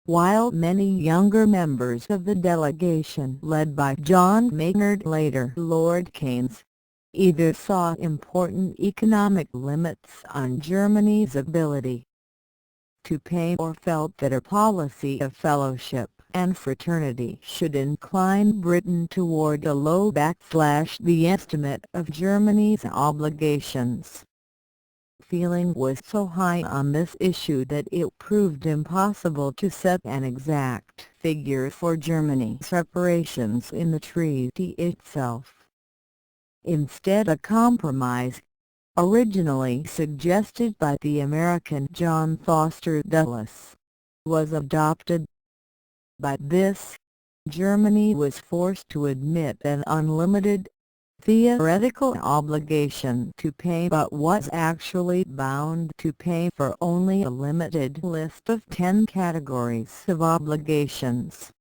while many younger members of the delegation led by John Maynard, later Lord Keynes, either saw important economic limits on Germany's ability to pay or felt that a policy of fellowship and fraternity should incline Britain toward a low / the estimate of Germany's obligations. feeling was so high on this issue that it proved impossible to set an exact figure for Germany's reparations in the treaty itself. Instead, a compromise, originally suggested by the American John Foster Dulles, was adopted. By this, Germany was forced to admit an unlimited, theoretical obligation to pay, but was actually bound to pay for only a limited list of 10 categories of obligations.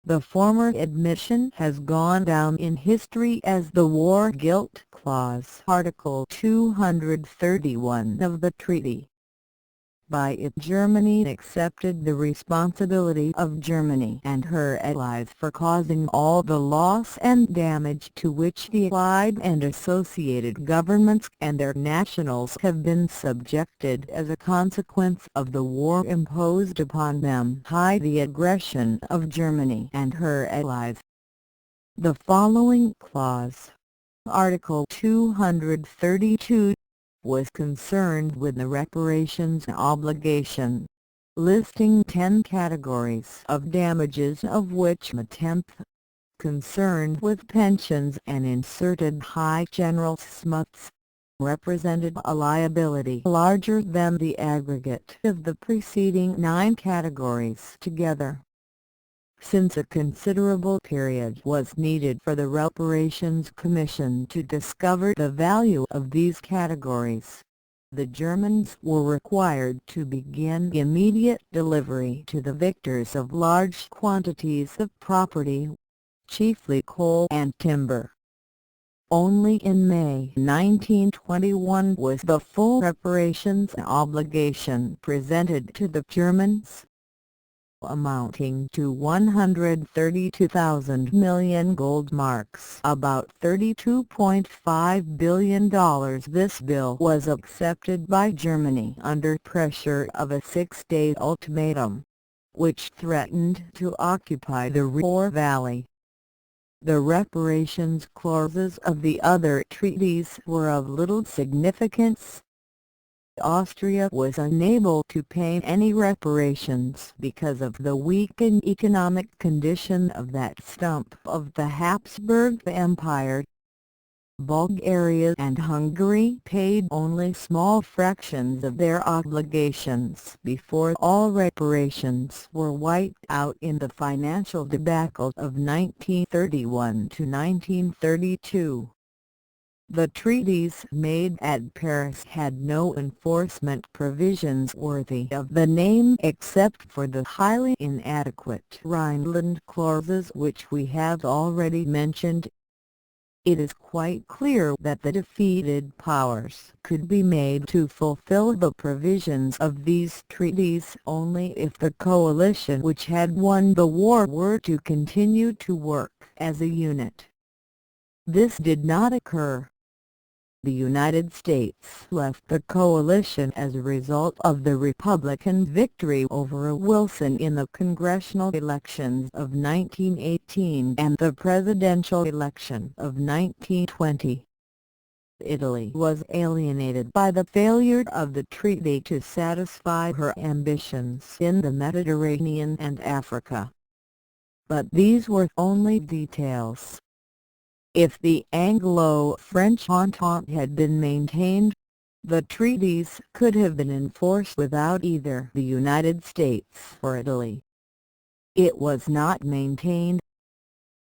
The former admission has gone down in history as the War Guilt Clause, Article 231 of the treaty. By it, Germany accepted the responsibility of Germany and her allies for causing all the loss and damage to which the Allied and associated governments and their nationals have been subjected as a consequence of the war imposed upon them by the aggression of Germany and her allies. The following clause, Article 232, was concerned with the reparations obligation, listing 10 categories of damages, of which the 10th concerned with pensions and inserted high general smuts, represented a liability larger than the aggregate of the preceding 9 categories together. Since a considerable period was needed for the Reparations Commission to discover the value of these categories, the Germans were required to begin immediate delivery to the victors of large quantities of property, chiefly coal and timber. Only in May 1921 was the full reparations obligation presented to the Germans, amounting to 132,000 million gold marks, about $32.5 billion. This bill was accepted by Germany under pressure of a 6-day ultimatum, which threatened to occupy the Ruhr Valley. The reparations clauses of the other treaties were of little significance. Austria was unable to pay any reparations because of the weakened economic condition of that stump of the Habsburg Empire. Bulgaria and Hungary paid only small fractions of their obligations before all reparations were wiped out in the financial debacle of 1931 to 1932. The treaties made at Paris had no enforcement provisions worthy of the name except for the highly inadequate Rhineland clauses which we have already mentioned. It is quite clear that the defeated powers could be made to fulfill the provisions of these treaties only if the coalition which had won the war were to continue to work as a unit. This did not occur. The United States left the coalition as a result of the Republican victory over Wilson in the congressional elections of 1918 and the presidential election of 1920. Italy was alienated by the failure of the treaty to satisfy her ambitions in the Mediterranean and Africa. But these were only details. If the Anglo-French Entente had been maintained, the treaties could have been enforced without either the United States or Italy. It was not maintained.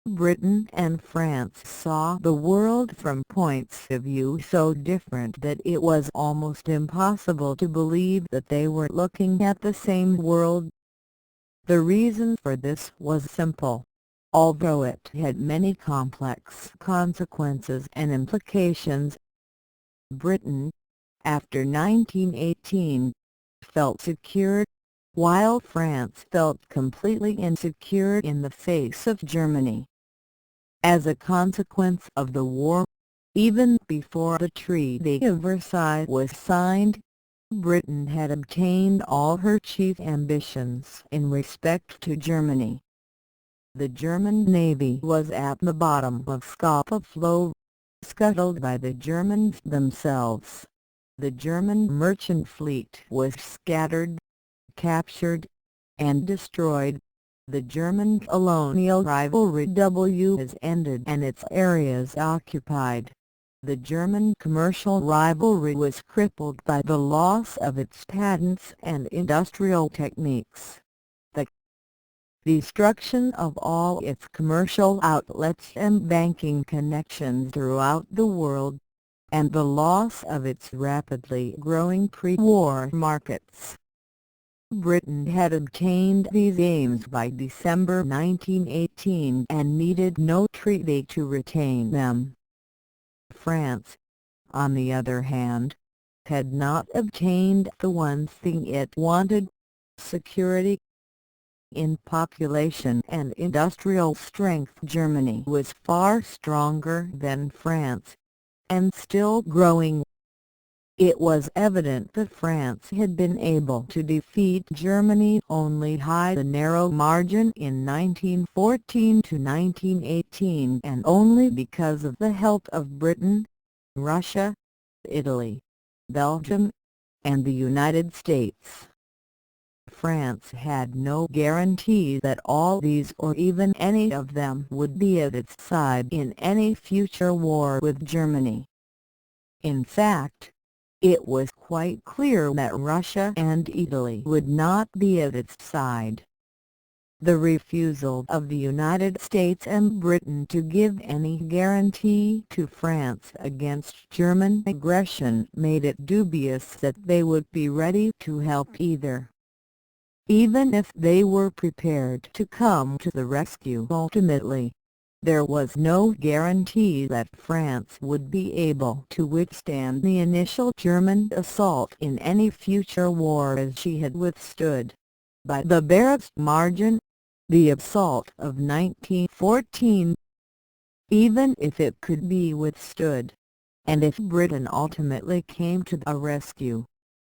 Britain and France saw the world from points of view so different that it was almost impossible to believe that they were looking at the same world. The reason for this was simple. Although it had many complex consequences and implications, Britain, after 1918, felt secure, while France felt completely insecure in the face of Germany. As a consequence of the war, even before the Treaty of Versailles was signed, Britain had obtained all her chief ambitions in respect to Germany. The German navy was at the bottom of Scapa Flow, scuttled by the Germans themselves. the German merchant fleet was scattered, captured, and destroyed. The German colonial rivalry has ended and its areas occupied. The German commercial rivalry was crippled by the loss of its patents and industrial techniques. The destruction of all its commercial outlets and banking connections throughout the world, and the loss of its rapidly growing pre-war markets. Britain had obtained these aims by December 1918 and needed no treaty to retain them. France, on the other hand, had not obtained the one thing it wanted: security. In population and industrial strength, Germany was far stronger than France, and still growing. It was evident that France had been able to defeat Germany only by the narrow margin in 1914 to 1918, and only because of the help of Britain, Russia, Italy, Belgium, and the United States. France had no guarantee that all these or even any of them would be at its side in any future war with Germany. In fact, it was quite clear that Russia and Italy would not be at its side. The refusal of the United States and Britain to give any guarantee to France against German aggression made it dubious that they would be ready to help either. Even if they were prepared to come to the rescue ultimately, there was no guarantee that France would be able to withstand the initial German assault in any future war as she had withstood, by the barest margin, the assault of 1914. Even if it could be withstood, and if Britain ultimately came to a rescue,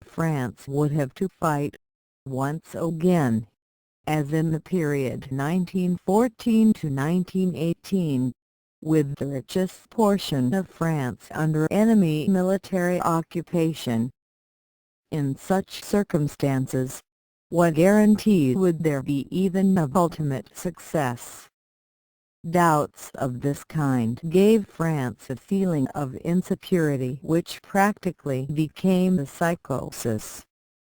France would have to fight, once again, as in the period 1914 to 1918, with the richest portion of France under enemy military occupation. In such circumstances, what guarantee would there be even of ultimate success? Doubts of this kind gave France a feeling of insecurity which practically became a psychosis,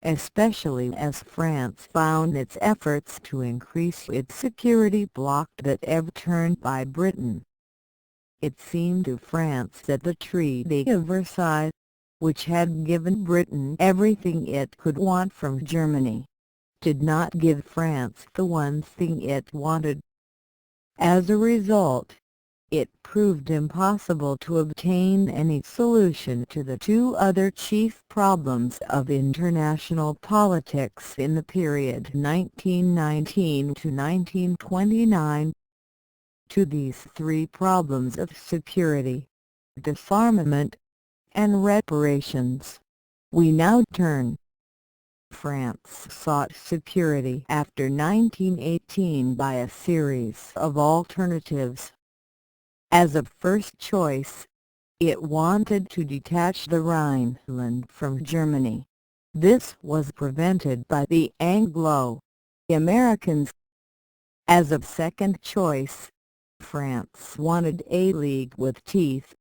especially as France found its efforts to increase its security blocked at every turn by Britain. It seemed to France that the Treaty of Versailles, which had given Britain everything it could want from Germany, did not give France the one thing it wanted. As a result, it proved impossible to obtain any solution to the two other chief problems of international politics in the period 1919 to 1929. To these three problems of security, disarmament, and reparations, we now turn. France sought security after 1918 by a series of alternatives. As a first choice, it wanted to detach the Rhineland from Germany. This was prevented by the Anglo-Americans. As a second choice, France wanted a league with teeth,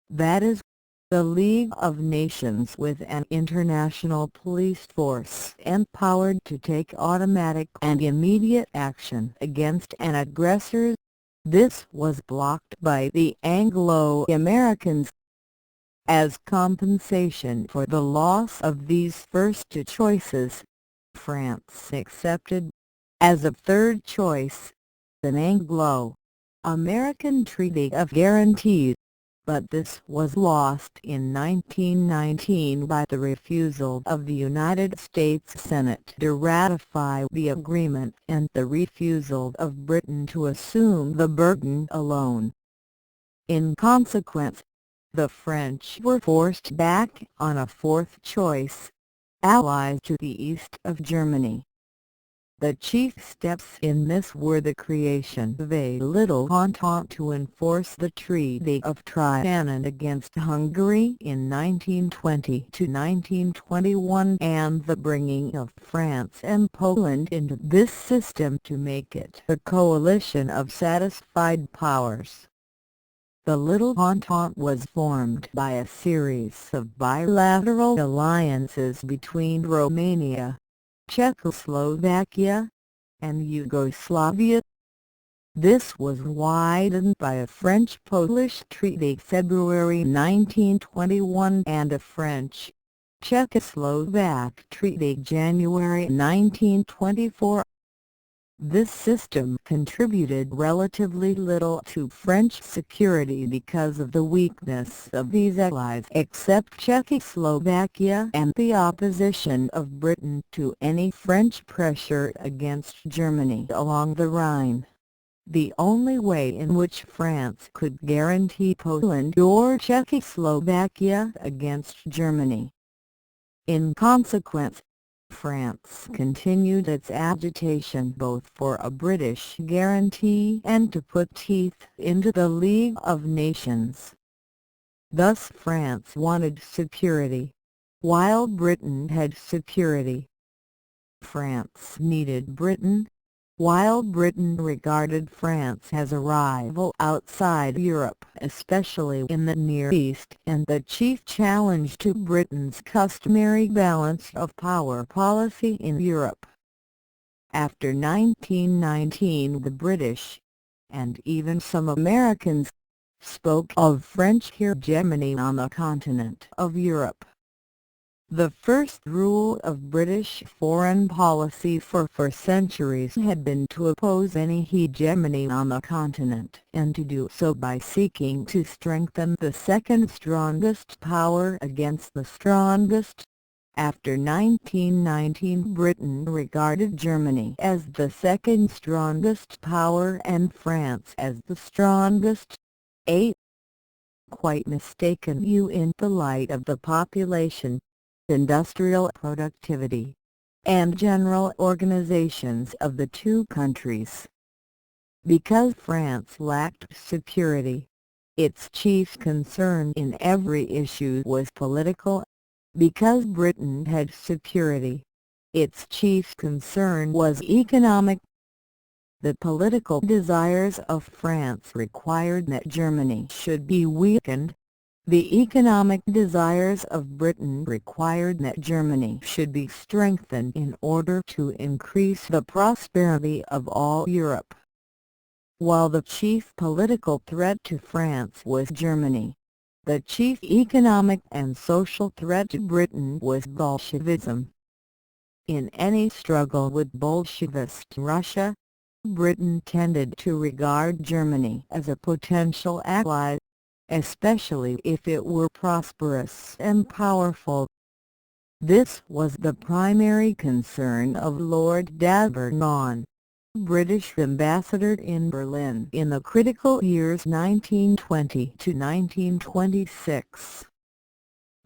that is, the League of Nations with an international police force empowered to take automatic and immediate action against an aggressor. This was blocked by the Anglo-Americans. As compensation for the loss of these first two choices, France accepted, as a third choice, an Anglo-American Treaty of Guarantees. But this was lost in 1919 by the refusal of the United States Senate to ratify the agreement and the refusal of Britain to assume the burden alone. In consequence, the French were forced back on a fourth choice: allies to the east of Germany. The chief steps in this were the creation of a little entente to enforce the Treaty of Trianon against Hungary in 1920–1921 and the bringing of France and Poland into this system to make it a coalition of satisfied powers. The Little Entente was formed by a series of bilateral alliances between Romania, Czechoslovakia, and Yugoslavia. This was widened by a French-Polish treaty February 1921 and a French-Czechoslovak treaty January 1924. This system contributed relatively little to French security because of the weakness of these allies except Czechoslovakia and the opposition of Britain to any French pressure against Germany along the Rhine. The only way in which France could guarantee Poland or Czechoslovakia against Germany. In consequence, France continued its agitation both for a British guarantee and to put teeth into the League of Nations. Thus France wanted security, while Britain had security. France needed Britain, while Britain regarded France as a rival outside Europe, especially in the Near East, and the chief challenge to Britain's customary balance of power policy in Europe. After 1919 the British, and even some Americans, spoke of French hegemony on the continent of Europe. The first rule of British foreign policy for centuries had been to oppose any hegemony on the continent and to do so by seeking to strengthen the second strongest power against the strongest. After 1919 Britain regarded Germany as the second strongest power and France as the strongest. 8. Quite mistaken you in the light of the population, industrial productivity, and general organizations of the two countries. Because France lacked security, its chief concern in every issue was political. Because Britain had security, its chief concern was economic. The political desires of France required that Germany should be weakened. The economic desires of Britain required that Germany should be strengthened in order to increase the prosperity of all Europe. While the chief political threat to France was Germany, the chief economic and social threat to Britain was Bolshevism. In any struggle with Bolshevist Russia, Britain tended to regard Germany as a potential ally, especially if it were prosperous and powerful. This was the primary concern of Lord d'Abernon, British ambassador in Berlin in the critical years 1920 to 1926.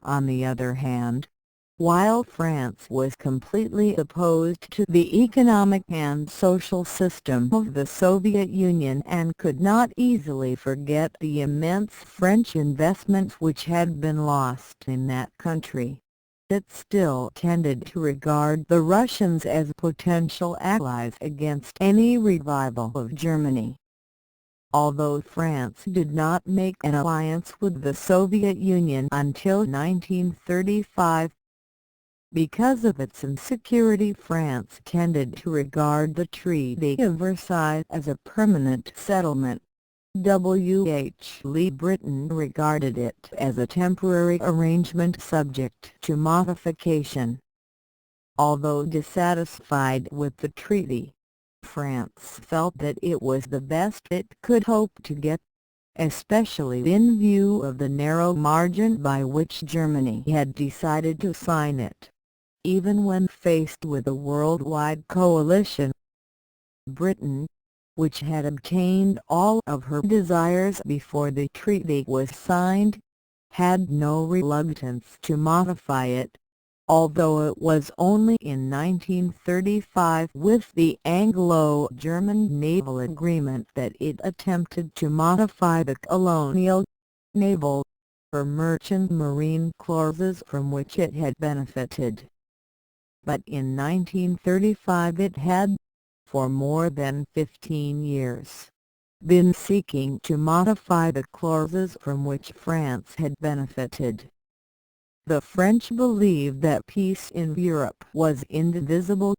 On the other hand, while France was completely opposed to the economic and social system of the Soviet Union and could not easily forget the immense French investments which had been lost in that country, it still tended to regard the Russians as potential allies against any revival of Germany. Although France did not make an alliance with the Soviet Union until 1935, because of its insecurity France tended to regard the Treaty of Versailles as a permanent settlement. W.H. Lee Britain regarded it as a temporary arrangement subject to modification. Although dissatisfied with the treaty, France felt that it was the best it could hope to get, especially in view of the narrow margin by which Germany had decided to sign it. Even when faced with a worldwide coalition, Britain, which had obtained all of her desires before the treaty was signed, had no reluctance to modify it. although it was only in 1935 with the Anglo-German naval agreement that it attempted to modify the colonial, naval, or merchant marine clauses from which it had benefited. But in 1935 it had, for more than 15 years, been seeking to modify the clauses from which France had benefited. The French believed that peace in Europe was indivisible,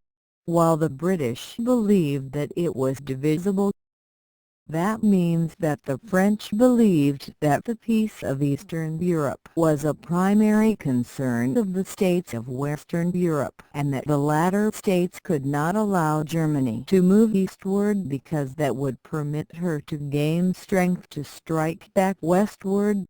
while the British believed that it was divisible. That means that the French believed that the peace of Eastern Europe was a primary concern of the states of Western Europe, and that the latter states could not allow Germany to move eastward because that would permit her to gain strength to strike back westward.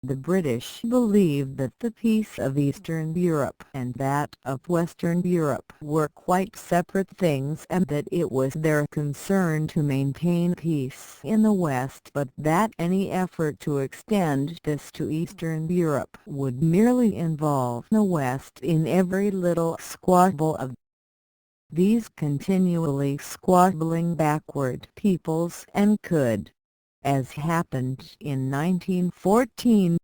The British believed that the peace of Eastern Europe and that of Western Europe were quite separate things, and that it was their concern to maintain peace in the West, but that any effort to extend this to Eastern Europe would merely involve the West in every little squabble of these continually squabbling backward peoples, and could, as happened in 1914,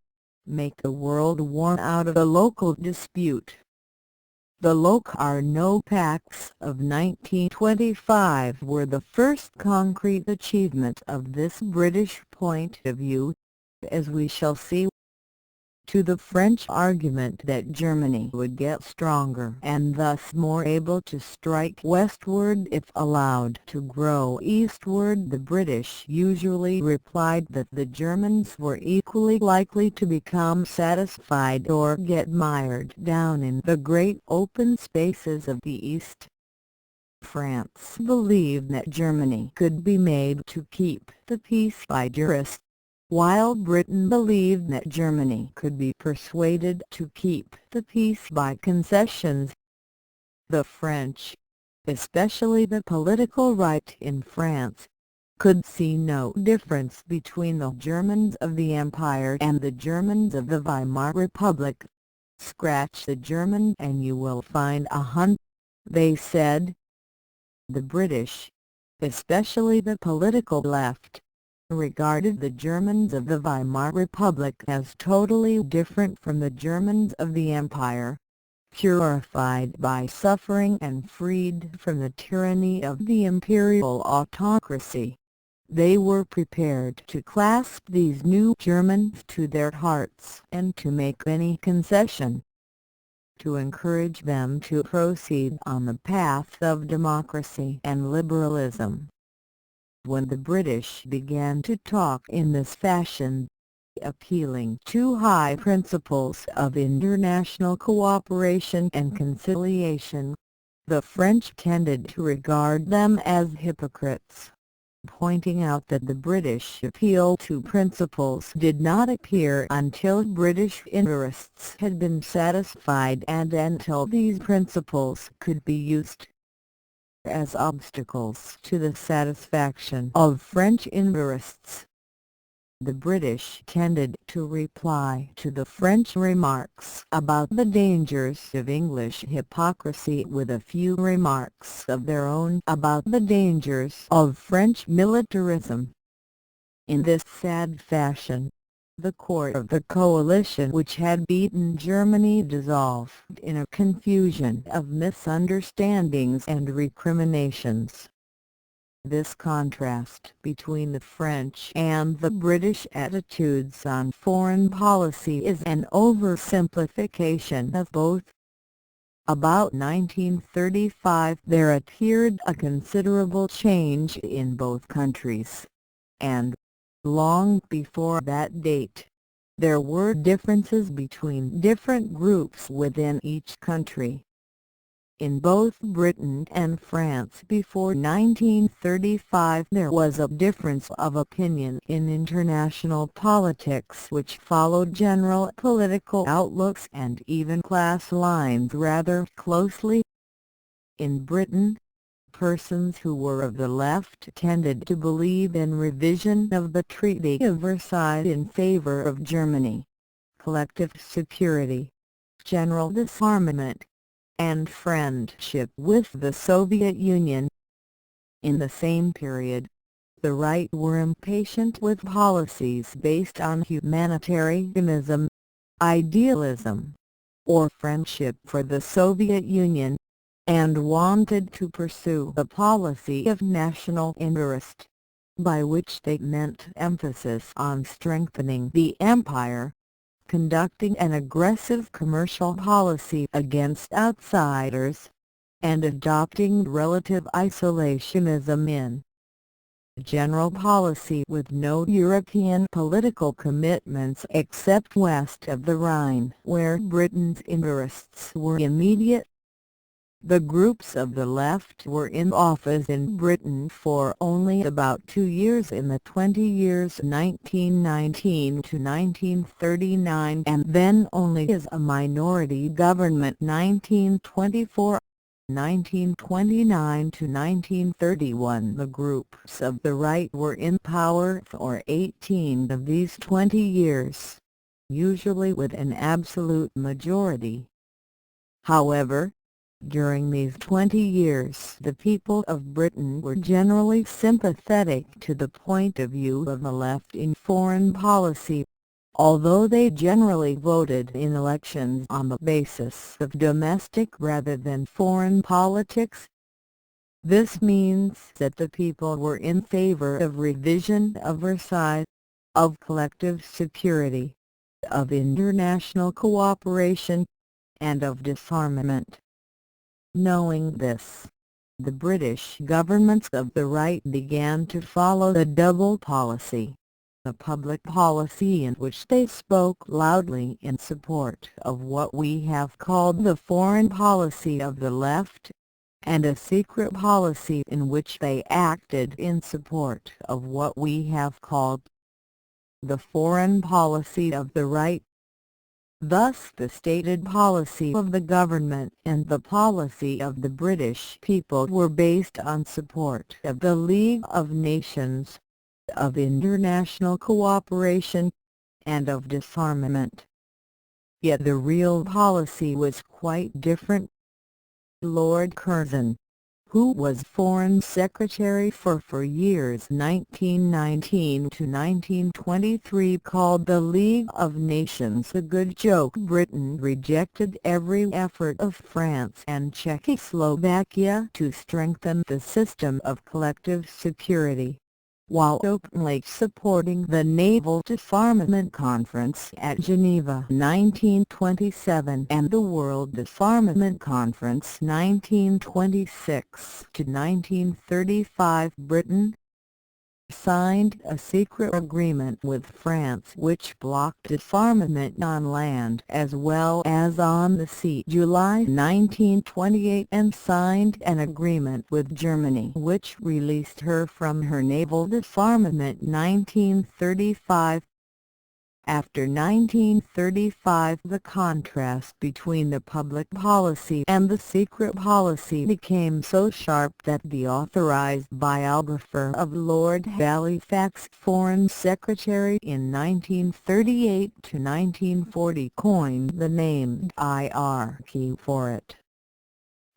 make a world war out of a local dispute. The Locarno Pacts of 1925 were the first concrete achievement of this British point of view, as we shall see. To the French argument that Germany would get stronger and thus more able to strike westward if allowed to grow eastward, the British usually replied that the Germans were equally likely to become satisfied or get mired down in the great open spaces of the East. France believed that Germany could be made to keep the peace by duress, while Britain believed that Germany could be persuaded to keep the peace by concessions. The French, especially the political right in France, could see no difference between the Germans of the Empire and the Germans of the Weimar Republic. "Scratch the German and you will find a Hun," they said. The British, especially the political left, regarded the Germans of the Weimar Republic as totally different from the Germans of the Empire, purified by suffering and freed from the tyranny of the imperial autocracy. They were prepared to clasp these new Germans to their hearts and to make any concession, to encourage them to proceed on the path of democracy and liberalism. When the British began to talk in this fashion, appealing to high principles of international cooperation and conciliation, the French tended to regard them as hypocrites, pointing out that the British appeal to principles did not appear until British interests had been satisfied and until these principles could be used as obstacles to the satisfaction of French interests. The British tended to reply to the French remarks about the dangers of English hypocrisy with a few remarks of their own about the dangers of French militarism. In this sad fashion, the court of the coalition which had beaten Germany dissolved in a confusion of misunderstandings and recriminations. This contrast between the French and the British attitudes on foreign policy is an oversimplification of both. About 1935 there appeared a considerable change in both countries, and, long before that date, there were differences between different groups within each country. In both Britain and France before 1935 there was a difference of opinion in international politics which followed general political outlooks and even class lines rather closely. In Britain, persons who were of the left tended to believe in revision of the Treaty of Versailles in favor of Germany, collective security, general disarmament, and friendship with the Soviet Union. In the same period, the right were impatient with policies based on humanitarianism, idealism, or friendship for the Soviet Union, and wanted to pursue a policy of national interest, by which they meant emphasis on strengthening the empire, conducting an aggressive commercial policy against outsiders, and adopting relative isolationism in general policy with no European political commitments except west of the Rhine, where Britain's interests were immediate. The groups of the left were in office in Britain for only about 2 years in the 20 years 1919 to 1939, and then only as a minority government 1924. 1929 to 1931. The groups of the right were in power for 18 of these 20 years, usually with an absolute majority. However, during these 20 years the people of Britain were generally sympathetic to the point of view of the left in foreign policy, although they generally voted in elections on the basis of domestic rather than foreign politics. This means that the people were in favor of revision of Versailles, of collective security, of international cooperation, and of disarmament. Knowing this, the British governments of the right began to follow the double policy, a public policy in which they spoke loudly in support of what we have called the foreign policy of the left, and a secret policy in which they acted in support of what we have called the foreign policy of the right. Thus the stated policy of the government and the policy of the British people were based on support of the League of Nations, of international cooperation, and of disarmament. Yet the real policy was quite different. Lord Curzon, who was Foreign Secretary for years 1919 to 1923, called the League of Nations a good joke. Britain rejected every effort of France and Czechoslovakia to strengthen the system of collective security, while openly supporting the Naval Disarmament Conference at Geneva 1927 and the World Disarmament Conference 1926 to 1935. Britain signed a secret agreement with France which blocked disarmament on land as well as on the sea July 1928, and signed an agreement with Germany which released her from her naval disarmament 1935. After 1935, the contrast between the public policy and the secret policy became so sharp that the authorized biographer of Lord Halifax, Foreign Secretary in 1938 to 1940, coined the name hierarchy for it.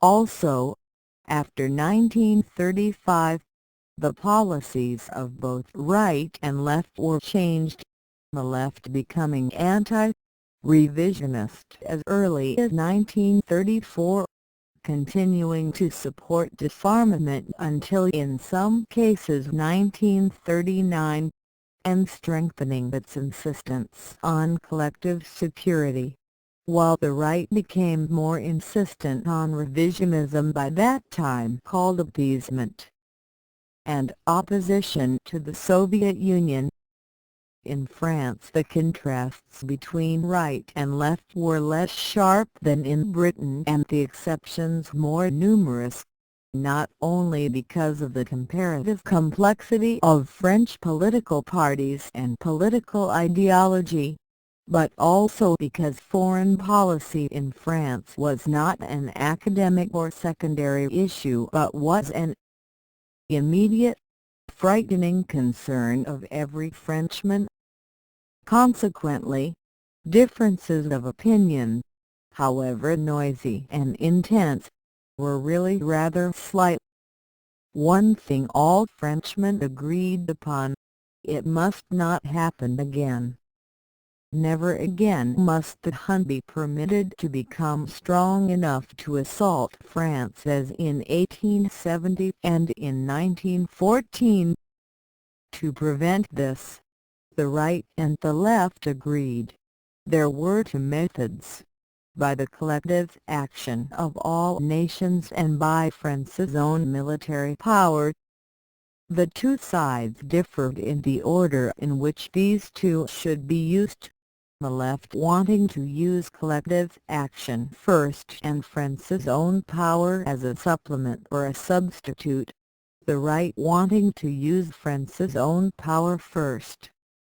Also, after 1935, the policies of both right and left were changed, the left becoming anti-revisionist as early as 1934, continuing to support disarmament until in some cases 1939, and strengthening its insistence on collective security, while the right became more insistent on revisionism, by that time called appeasement, and opposition to the Soviet Union. In France the contrasts between right and left were less sharp than in Britain, and the exceptions more numerous, not only because of the comparative complexity of French political parties and political ideology, but also because foreign policy in France was not an academic or secondary issue but was an immediate, frightening concern of every Frenchman. Consequently, differences of opinion, however noisy and intense, were really rather slight. One thing all Frenchmen agreed upon: it must not happen again. Never again must the Hun be permitted to become strong enough to assault France as in 1870 and in 1914. To prevent this, the right and the left agreed. There were two methods: by the collective action of all nations and by France's own military power. The two sides differed in the order in which these two should be used, the left wanting to use collective action first and France's own power as a supplement or a substitute, the right wanting to use France's own power first,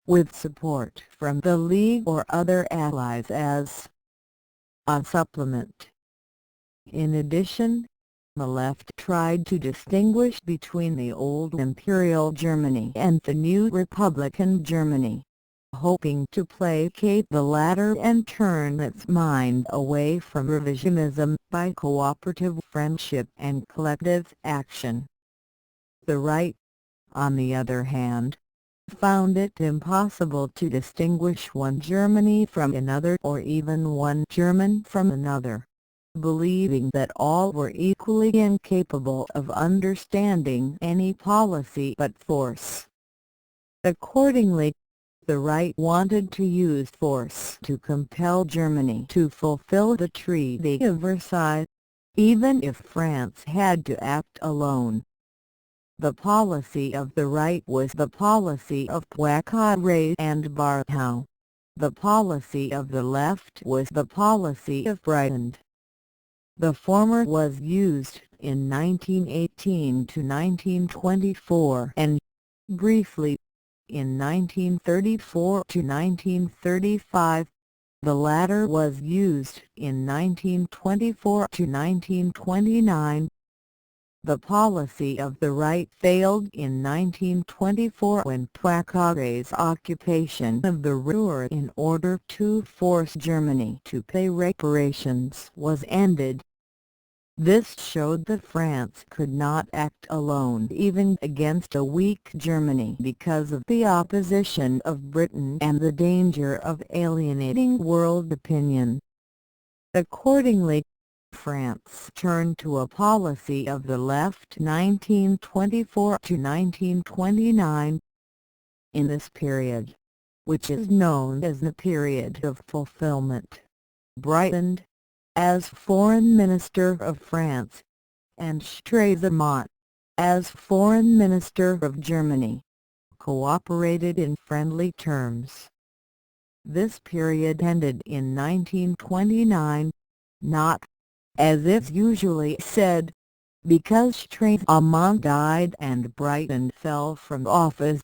with support from the League or other allies as a supplement. In addition, the left tried to distinguish between the old Imperial Germany and the new Republican Germany, hoping to placate the latter and turn its mind away from revisionism by cooperative friendship and collective action. The right, on the other hand, found it impossible to distinguish one Germany from another or even one German from another, believing that all were equally incapable of understanding any policy but force. Accordingly, the right wanted to use force to compel Germany to fulfill the Treaty of Versailles, even if France had to act alone. The policy of the right was the policy of Poincaré and Barthou. The policy of the left was the policy of Briand. The former was used in 1918 to 1924 and, briefly, in 1934 to 1935, the latter was used in 1924 to 1929. The policy of the right failed in 1924 when Poincaré's occupation of the Ruhr in order to force Germany to pay reparations was ended. This showed that France could not act alone even against a weak Germany because of the opposition of Britain and the danger of alienating world opinion. Accordingly, France turned to a policy of the left 1924 to 1929. In this period, which is known as the period of fulfillment, Briand, as Foreign Minister of France, and Stresemann, as Foreign Minister of Germany, cooperated in friendly terms. This period ended in 1929, not, as is usually said, because Stresemann died and Briand fell from office,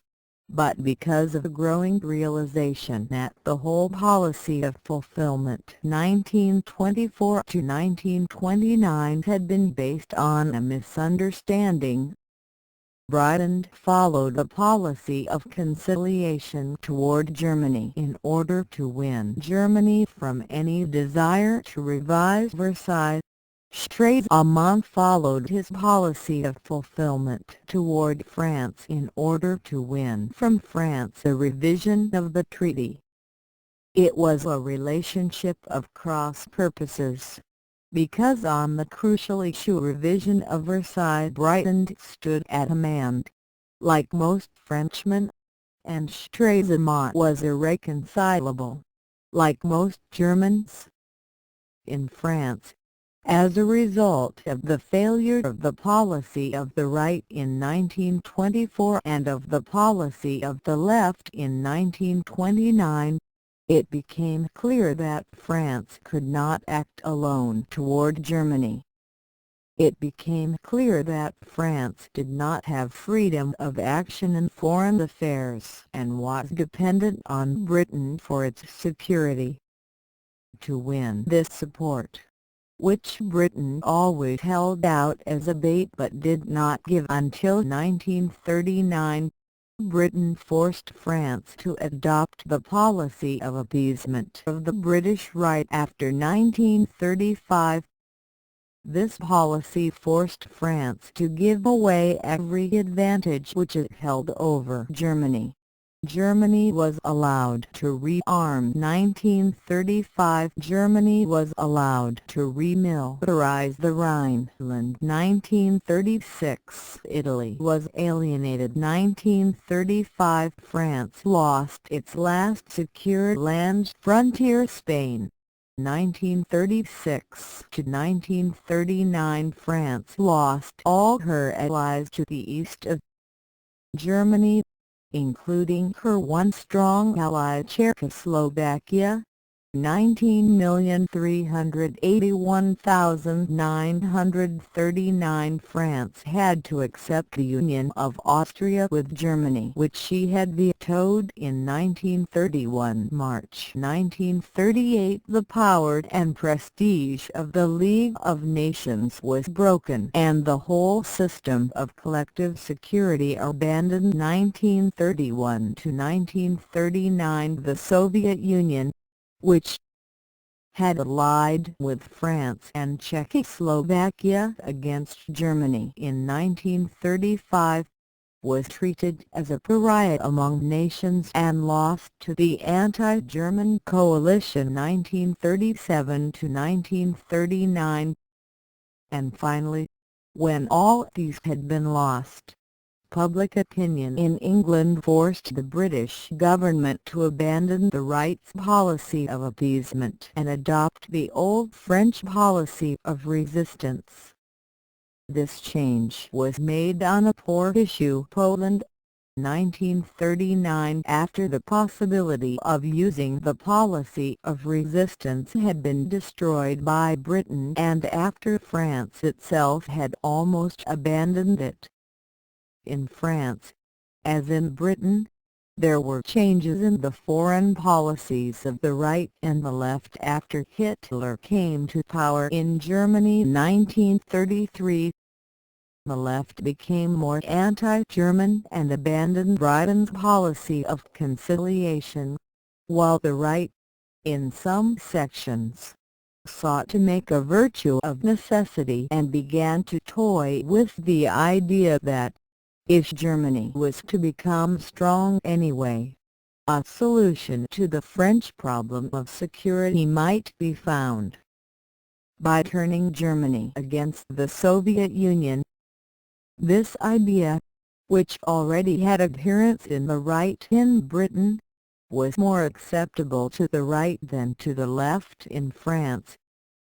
but because of a growing realization that the whole policy of fulfillment 1924 to 1929 had been based on a misunderstanding. Briand followed a policy of conciliation toward Germany in order to win Germany from any desire to revise Versailles. Stresemann followed his policy of fulfillment toward France in order to win from France a revision of the treaty. It was a relationship of cross purposes, because on the crucial issue revision of Versailles Briand stood at command, like most Frenchmen, and Stresemann was irreconcilable, like most Germans. In France, as a result of the failure of the policy of the right in 1924 and of the policy of the left in 1929, it became clear that France could not act alone toward Germany. It became clear that France did not have freedom of action in foreign affairs and was dependent on Britain for its security. To win this support, which Britain always held out as a bait but did not give until 1939, Britain forced France to adopt the policy of appeasement of the British right after 1935. This policy forced France to give away every advantage which it held over Germany. Germany was allowed to rearm 1935. Germany was allowed to remilitarize the Rhineland 1936. Italy was alienated 1935. France lost its last secure land frontier. Spain 1936 to 1939. France lost all her allies to the east of Germany, including her once strong ally Czechoslovakia. 19,381,939. France had to accept the union of Austria with Germany, which she had vetoed in 1931. March 1938. The power and prestige of the League of Nations was broken and the whole system of collective security abandoned. 1931 to 1939. The Soviet Union, which had allied with France and Czechoslovakia against Germany in 1935, was treated as a pariah among nations and lost to the anti-German coalition 1937 to 1939. And finally, when all these had been lost, public opinion in England forced the British government to abandon the right's policy of appeasement and adopt the old French policy of resistance. This change was made on a poor issue: Poland. 1939. After the possibility of using the policy of resistance had been destroyed by Britain and after France itself had almost abandoned it. In France, as in Britain, there were changes in the foreign policies of the right and the left after Hitler came to power in Germany 1933. The left became more anti-German and abandoned Britain's policy of conciliation, while the right, in some sections, sought to make a virtue of necessity and began to toy with the idea that, if Germany was to become strong anyway, a solution to the French problem of security might be found by turning Germany against the Soviet Union. This idea, which already had adherents in the right in Britain, was more acceptable to the right than to the left in France,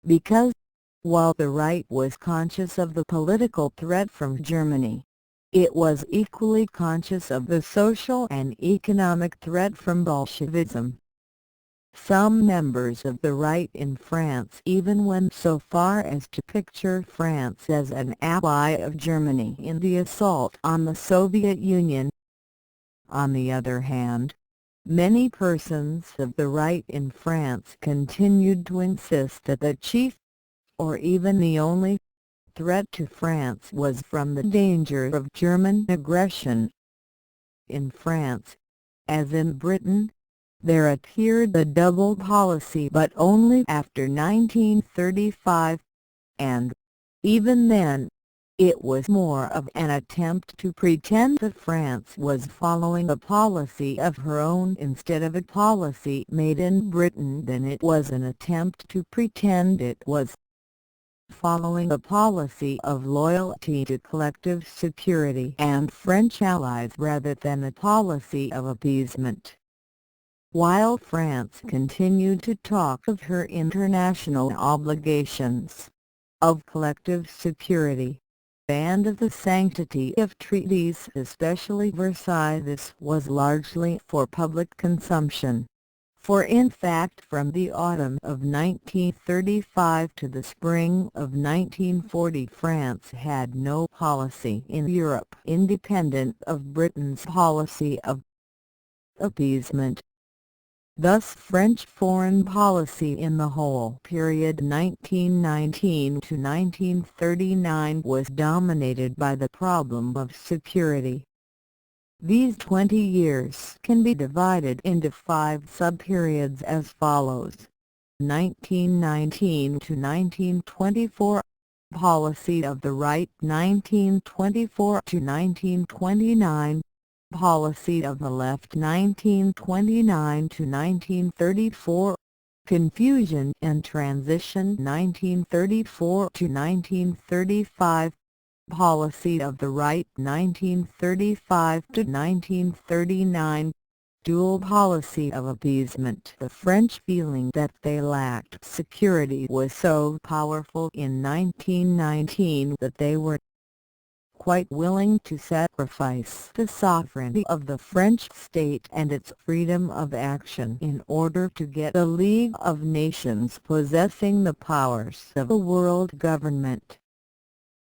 because, while the right was conscious of the political threat from Germany, it was equally conscious of the social and economic threat from Bolshevism. Some members of the right in France even went so far as to picture France as an ally of Germany in the assault on the Soviet Union. On the other hand, many persons of the right in France continued to insist that the chief, or even the only, threat to France was from the danger of German aggression. In France, as in Britain, there appeared a double policy, but only after 1935, and, even then, it was more of an attempt to pretend that France was following a policy of her own instead of a policy made in Britain than it was an attempt to pretend it was following a policy of loyalty to collective security and French allies rather than a policy of appeasement. While France continued to talk of her international obligations, of collective security, and of the sanctity of treaties, especially Versailles, this was largely for public consumption. For in fact from the autumn of 1935 to the spring of 1940 France had no policy in Europe independent of Britain's policy of appeasement. Thus French foreign policy in the whole period 1919 to 1939 was dominated by the problem of security. These 20 years can be divided into 5 subperiods as follows: 1919 to 1924, Policy of the Right 1924 to 1929, Policy of the Left 1929 to 1934, Confusion and Transition 1934 to 1935, Policy of the Right 1935 to 1939, Dual Policy of Appeasement. The French feeling that they lacked security was so powerful in 1919 that they were quite willing to sacrifice the sovereignty of the French state and its freedom of action in order to get a League of Nations possessing the powers of a world government.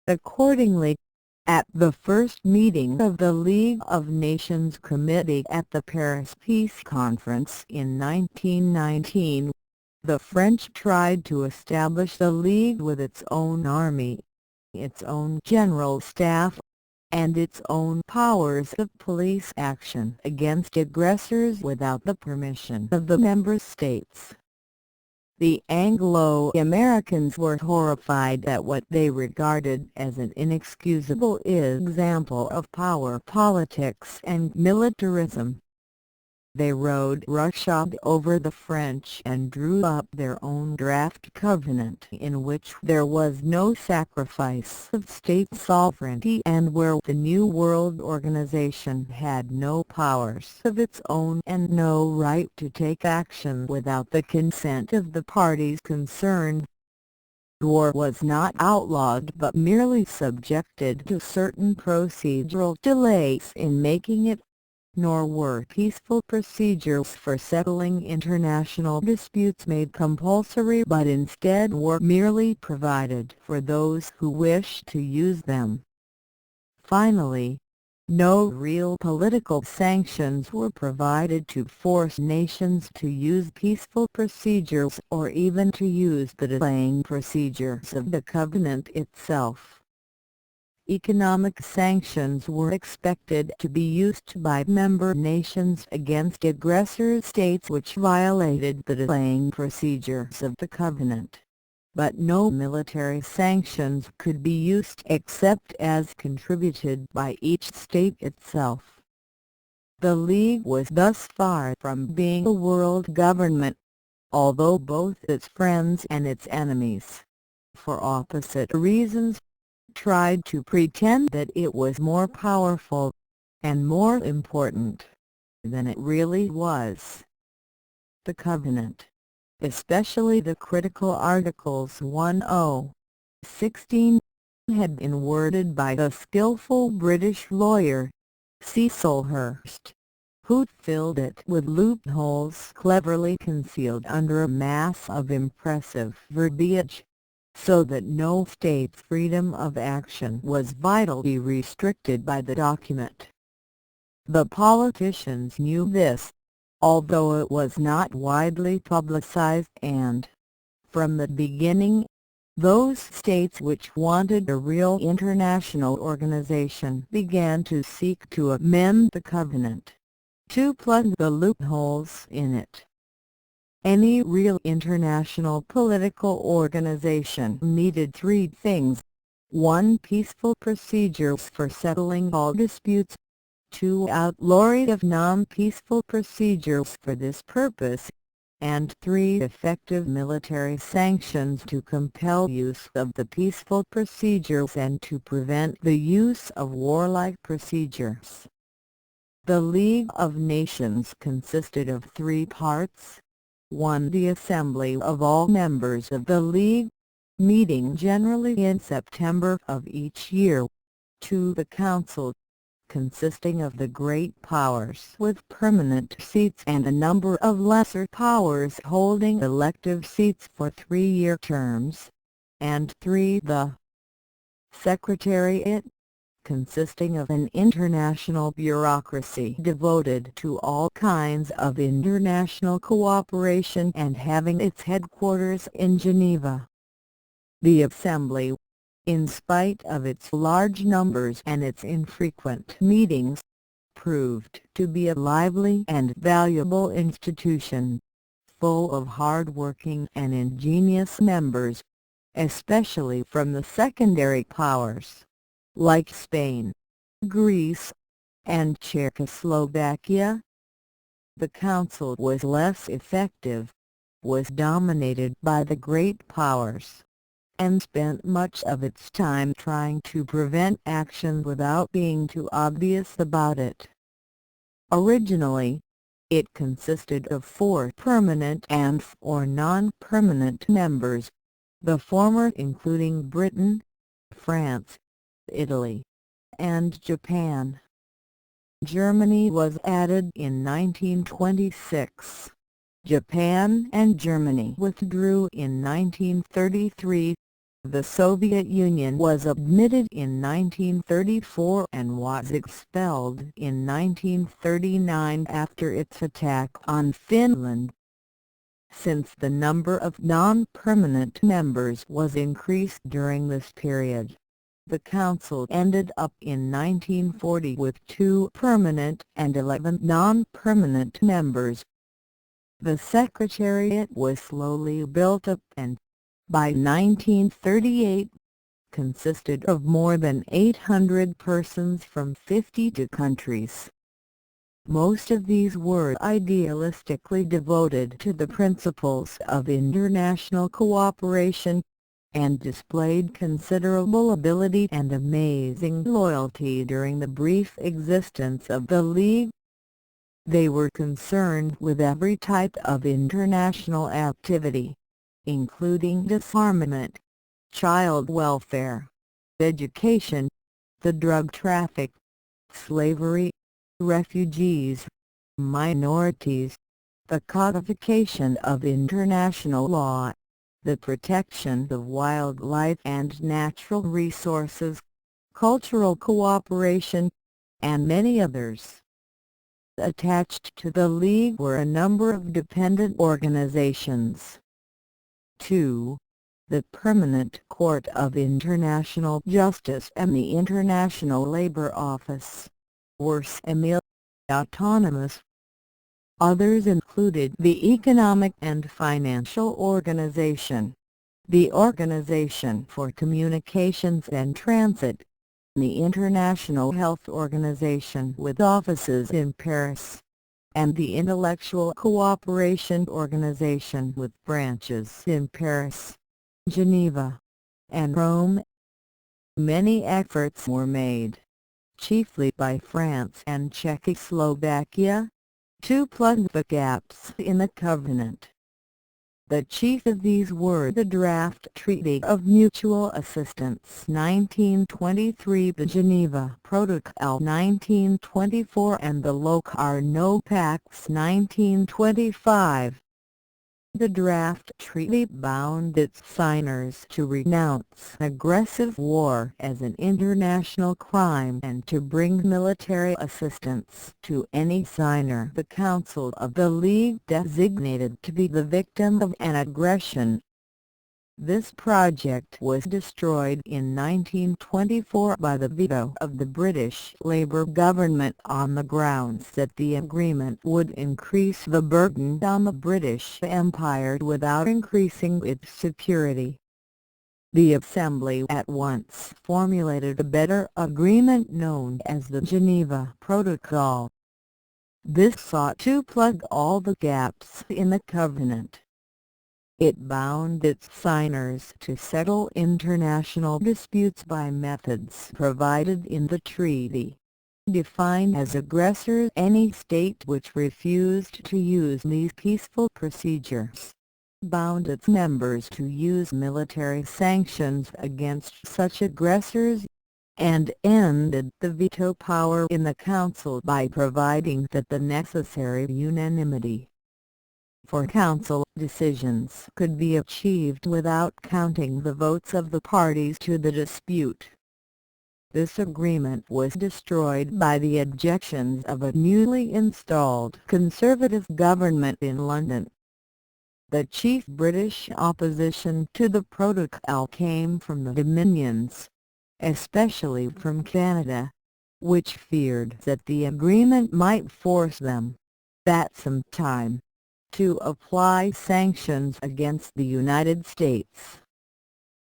Accordingly, at the first meeting of the League of Nations Committee at the Paris Peace Conference in 1919, the French tried to establish the League with its own army, its own general staff, and its own powers of police action against aggressors without the permission of the member states. The Anglo-Americans were horrified at what they regarded as an inexcusable example of power politics and militarism. They rode roughshod over the French and drew up their own draft covenant in which there was no sacrifice of state sovereignty and where the New World Organization had no powers of its own and no right to take action without the consent of the parties concerned. War was not outlawed but merely subjected to certain procedural delays in making it, nor were peaceful procedures for settling international disputes made compulsory but instead were merely provided for those who wished to use them. Finally, no real political sanctions were provided to force nations to use peaceful procedures or even to use the delaying procedures of the Covenant itself. Economic sanctions were expected to be used by member nations against aggressor states which violated the delaying procedures of the Covenant, but no military sanctions could be used except as contributed by each state itself. The League was thus far from being a world government, although both its friends and its enemies, for opposite reasons, tried to pretend that it was more powerful and more important than it really was. The Covenant, especially the critical Articles 1016, had been worded by a skillful British lawyer, Cecil Hurst, who filled it with loopholes cleverly concealed under a mass of impressive verbiage, so that no state's freedom of action was vitally restricted by the document. The politicians knew this, although it was not widely publicized, and, from the beginning, those states which wanted a real international organization began to seek to amend the Covenant, to plug the loopholes in it. Any real international political organization needed 3 things: 1. Peaceful procedures for settling all disputes, 2. Outlawry of non-peaceful procedures for this purpose, and 3. Effective military sanctions to compel use of the peaceful procedures and to prevent the use of warlike procedures. The League of Nations consisted of 3 parts. 1. The Assembly of all members of the League, meeting generally in September of each year. 2. The Council, consisting of the great powers with permanent seats and a number of lesser powers holding elective seats for 3-year terms. And 3. The Secretariat, consisting of an international bureaucracy devoted to all kinds of international cooperation and having its headquarters in Geneva. The Assembly, in spite of its large numbers and its infrequent meetings, proved to be a lively and valuable institution, full of hard-working and ingenious members, especially from the secondary powers, like Spain, Greece, and Czechoslovakia. The council was less effective, was dominated by the great powers, and spent much of its time trying to prevent action without being too obvious about it. Originally, it consisted of 4 permanent and 4 non-permanent members, the former including Britain, France, Italy, and Japan. Germany was added in 1926. Japan and Germany withdrew in 1933. The Soviet Union was admitted in 1934 and was expelled in 1939 after its attack on Finland. Since the number of non-permanent members was increased during this period, the Council ended up in 1940 with 2 permanent and 11 non-permanent members. The Secretariat was slowly built up and, by 1938, consisted of more than 800 persons from 52 countries. Most of these were idealistically devoted to the principles of international cooperation, and displayed considerable ability and amazing loyalty during the brief existence of the League. They were concerned with every type of international activity, including disarmament, child welfare, education, the drug traffic, slavery, refugees, minorities, the codification of international law, the protection of wildlife and natural resources, cultural cooperation, and many others. Attached to the League were a number of dependent organizations. 2. The Permanent Court of International Justice and the International Labour Office were semi-autonomous. Others included the Economic and Financial Organization, the Organization for Communications and Transit, the International Health Organization with offices in Paris, and the Intellectual Cooperation Organization with branches in Paris, Geneva, and Rome. Many efforts were made, chiefly by France and Czechoslovakia, to plug the gaps in the Covenant. The chief of these were the Draft Treaty of Mutual Assistance 1923, the Geneva Protocol 1924, and the Locarno Pacts 1925. The draft treaty bound its signers to renounce aggressive war as an international crime and to bring military assistance to any signer the Council of the League designated to be the victim of an aggression. This project was destroyed in 1924 by the veto of the British Labour government on the grounds that the agreement would increase the burden on the British Empire without increasing its security. The Assembly at once formulated a better agreement known as the Geneva Protocol. This sought to plug all the gaps in the Covenant. It bound its signers to settle international disputes by methods provided in the treaty, defined as aggressors any state which refused to use these peaceful procedures, bound its members to use military sanctions against such aggressors, and ended the veto power in the Council by providing that the necessary unanimity for Council decisions could be achieved without counting the votes of the parties to the dispute. This agreement was destroyed by the objections of a newly installed Conservative government in London. The chief British opposition to the protocol came from the Dominions, especially from Canada. which feared that the agreement might force them, at some time, to apply sanctions against the United States.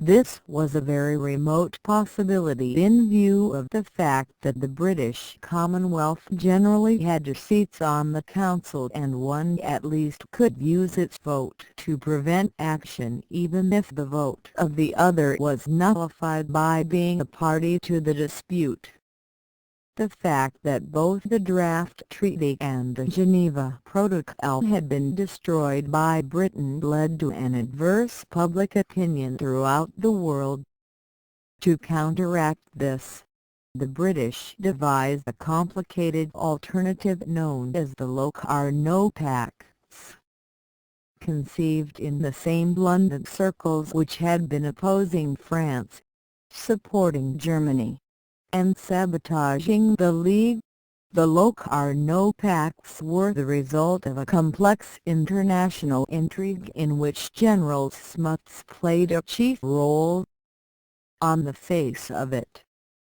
This was a very remote possibility in view of the fact that the British Commonwealth generally had 2 seats on the Council and one at least could use its vote to prevent action even if the vote of the other was nullified by being a party to the dispute. The fact that both the draft treaty and the Geneva Protocol had been destroyed by Britain led to an adverse public opinion throughout the world. To counteract this, the British devised a complicated alternative known as the Locarno Pacts. Conceived in the same London circles which had been opposing France, supporting Germany, and sabotaging the League, the Locarno Pacts were the result of a complex international intrigue in which General Smuts played a chief role. On the face of it,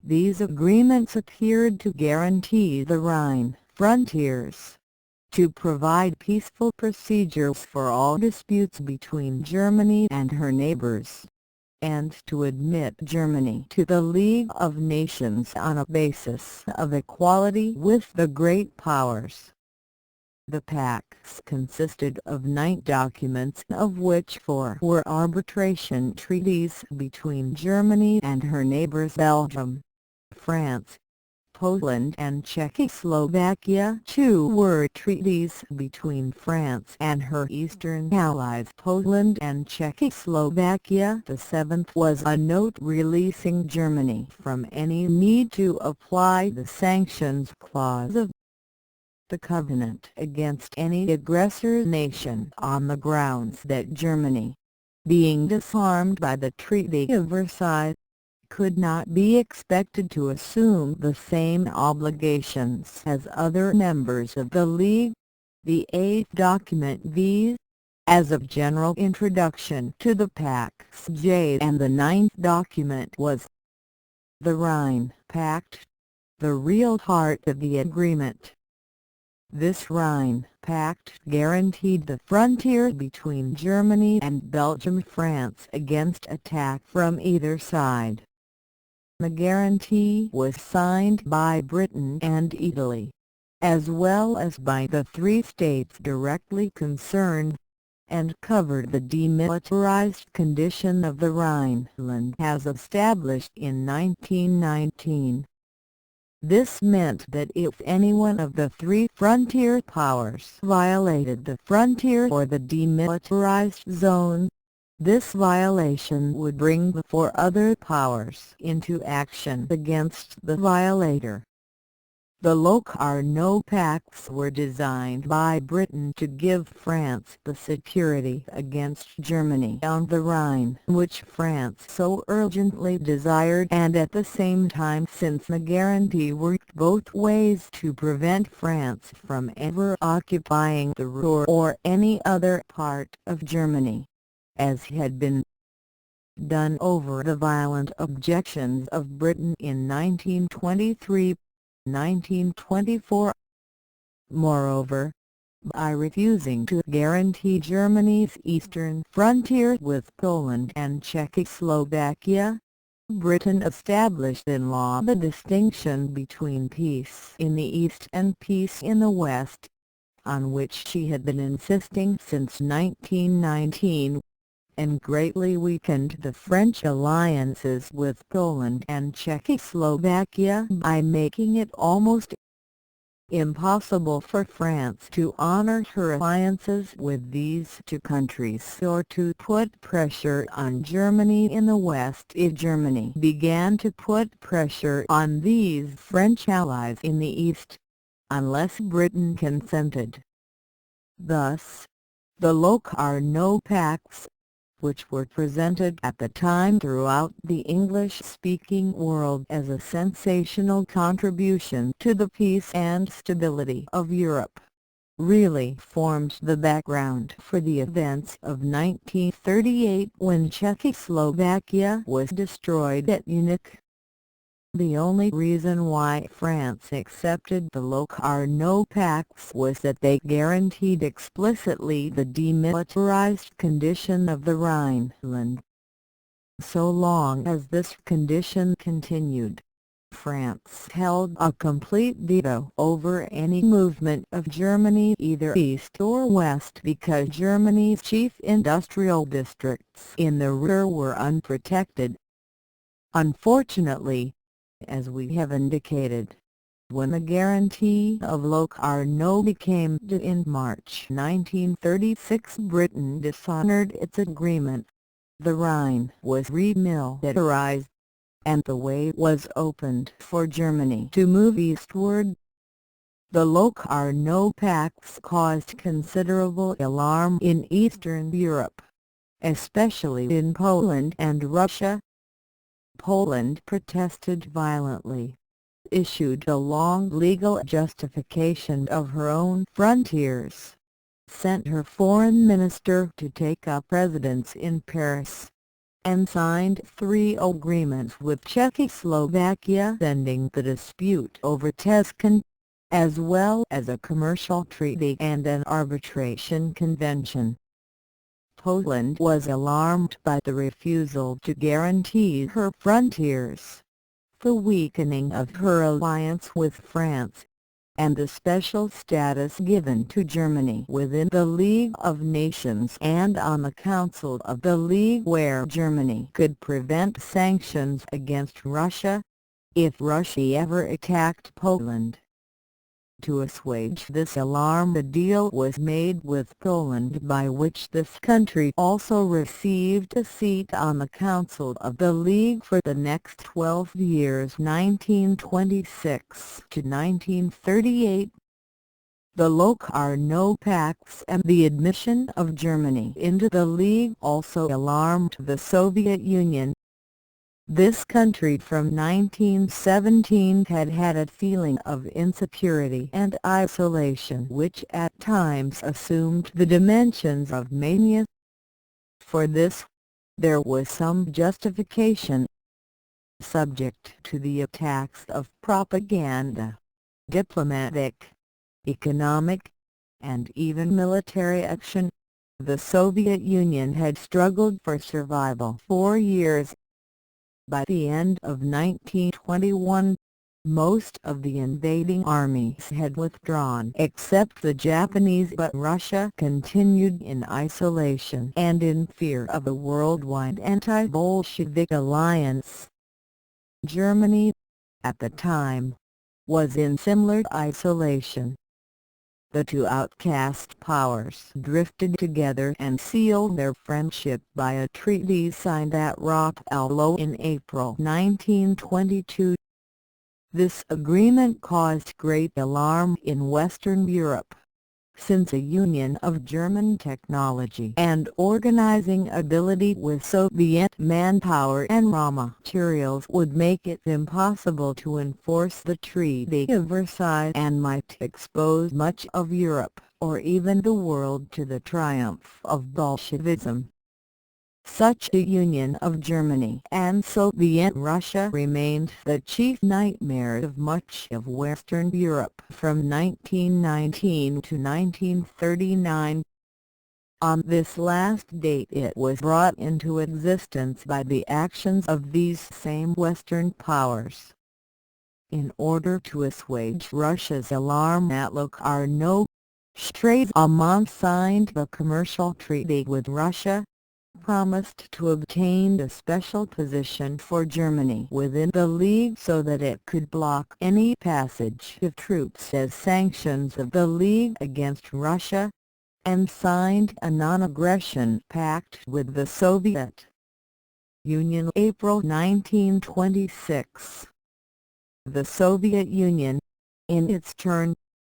these agreements appeared to guarantee the Rhine frontiers, to provide peaceful procedures for all disputes between Germany and her neighbors, and to admit Germany to the League of Nations on a basis of equality with the great powers. The pacts consisted of 9 documents, of which 4 were arbitration treaties between Germany and her neighbors Belgium, France, Poland and Czechoslovakia. 2 were treaties between France and her eastern allies Poland and Czechoslovakia. The 7th was a note releasing Germany from any need to apply the sanctions clause of the covenant against any aggressor nation on the grounds that Germany, being disarmed by the Treaty of Versailles, could not be expected to assume the same obligations as other members of the League. The 8th document viz. As a general introduction to the Pacts J, and the 9th document was the Rhine Pact, the real heart of the agreement. This Rhine Pact guaranteed the frontier between Germany and Belgium-France against attack from either side. The guarantee was signed by Britain and Italy, as well as by the 3 states directly concerned, and covered the demilitarized condition of the Rhineland as established in 1919. This meant that if any one of the 3 frontier powers violated the frontier or the demilitarized zone, this violation would bring the 4 other powers into action against the violator. The Locarno Pacts were designed by Britain to give France the security against Germany on the Rhine which France so urgently desired, and at the same time, since the guarantee worked both ways, to prevent France from ever occupying the Ruhr or any other part of Germany, as had been done over the violent objections of Britain in 1923. 1924. Moreover, by refusing to guarantee Germany's eastern frontier with Poland and Czechoslovakia, Britain established in law the distinction between peace in the East and peace in the West, on which she had been insisting since 1919, and greatly weakened the French alliances with Poland and Czechoslovakia by making it almost impossible for France to honor her alliances with these 2 countries or to put pressure on Germany in the West if Germany began to put pressure on these French allies in the East, unless Britain consented. Thus, the Locarno Pacts, which were presented at the time throughout the English-speaking world as a sensational contribution to the peace and stability of Europe, really formed the background for the events of 1938 when Czechoslovakia was destroyed at Munich. The only reason why France accepted the Locarno Pacts was that they guaranteed explicitly the demilitarized condition of the Rhineland. So long as this condition continued, France held a complete veto over any movement of Germany either east or west, because Germany's chief industrial districts in the Ruhr were unprotected. Unfortunately, as we have indicated, when the guarantee of Locarno became due in March 1936, Britain dishonored its agreement. The Rhine was remilitarized, and the way was opened for Germany to move eastward. The Locarno Pacts caused considerable alarm in Eastern Europe, especially in Poland and Russia. Poland protested violently, issued a long legal justification of her own frontiers, sent her foreign minister to take up residence in Paris, and signed 3 agreements with Czechoslovakia ending the dispute over Tuscan, as well as a commercial treaty and an arbitration convention. Poland was alarmed by the refusal to guarantee her frontiers, the weakening of her alliance with France, and the special status given to Germany within the League of Nations and on the Council of the League, where Germany could prevent sanctions against Russia, if Russia ever attacked Poland. To assuage this alarm, a deal was made with Poland by which this country also received a seat on the Council of the League for the next 12 years, 1926 to 1938. The Locarno Pacts and the admission of Germany into the League also alarmed the Soviet Union. This country from 1917 had had a feeling of insecurity and isolation which at times assumed the dimensions of mania. For this, there was some justification. Subject to the attacks of propaganda, diplomatic, economic, and even military action, the Soviet Union had struggled for survival for years. By the end of 1921, most of the invading armies had withdrawn except the Japanese, but Russia continued in isolation and in fear of a worldwide anti-Bolshevik alliance. Germany, at the time, was in similar isolation. The two outcast powers drifted together and sealed their friendship by a treaty signed at Rapallo in April 1922. This agreement caused great alarm in Western Europe, since a union of German technology and organizing ability with Soviet manpower and raw materials would make it impossible to enforce the Treaty of Versailles and might expose much of Europe, or even the world, to the triumph of Bolshevism. Such a union of Germany and Soviet Russia remained the chief nightmare of much of Western Europe from 1919 to 1939. On this last date it was brought into existence by the actions of these same Western powers. In order to assuage Russia's alarm at Locarno, Stresemann signed a commercial treaty with Russia, promised to obtain a special position for Germany within the League so that it could block any passage of troops as sanctions of the League against Russia, and signed a non-aggression pact with the Soviet Union April 1926. The Soviet Union, in its turn,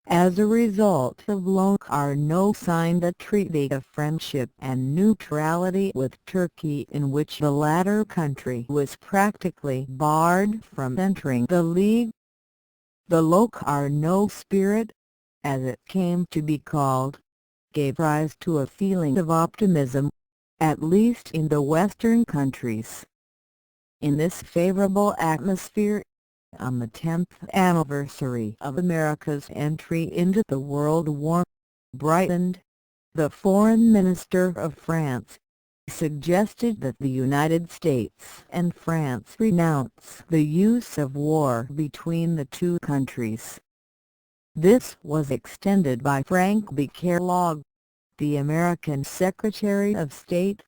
as a result of Locarno, signed a treaty of friendship and neutrality with Turkey, in which the latter country was practically barred from entering the League. The Locarno spirit, as it came to be called, gave rise to a feeling of optimism, at least in the Western countries. In this favorable atmosphere, On the 10th anniversary of America's entry into the World War, Brighton, the Foreign Minister of France, suggested that the United States and France renounce the use of war between the two countries. This was extended by Frank B. Kellogg, the American Secretary of State,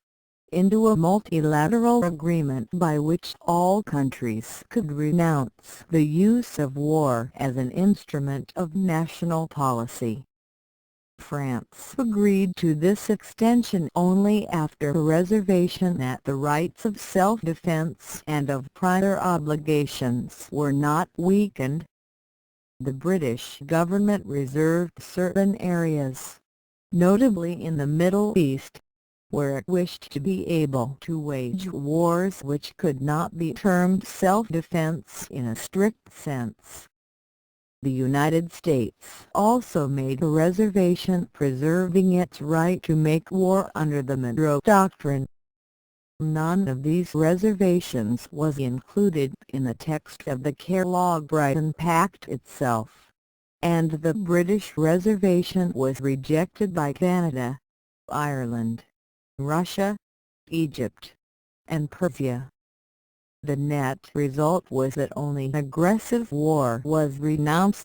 into a multilateral agreement by which all countries could renounce the use of war as an instrument of national policy. France agreed to this extension only after a reservation that the rights of self-defense and of prior obligations were not weakened. The British government reserved certain areas, notably in the Middle East, where it wished to be able to wage wars which could not be termed self-defense in a strict sense. The United States also made a reservation preserving its right to make war under the Monroe Doctrine. None of these reservations was included in the text of the Kellogg-Brighton Pact itself, and the British reservation was rejected by Canada, Ireland, Russia, Egypt, and Persia. The net result was that only aggressive war was renounced.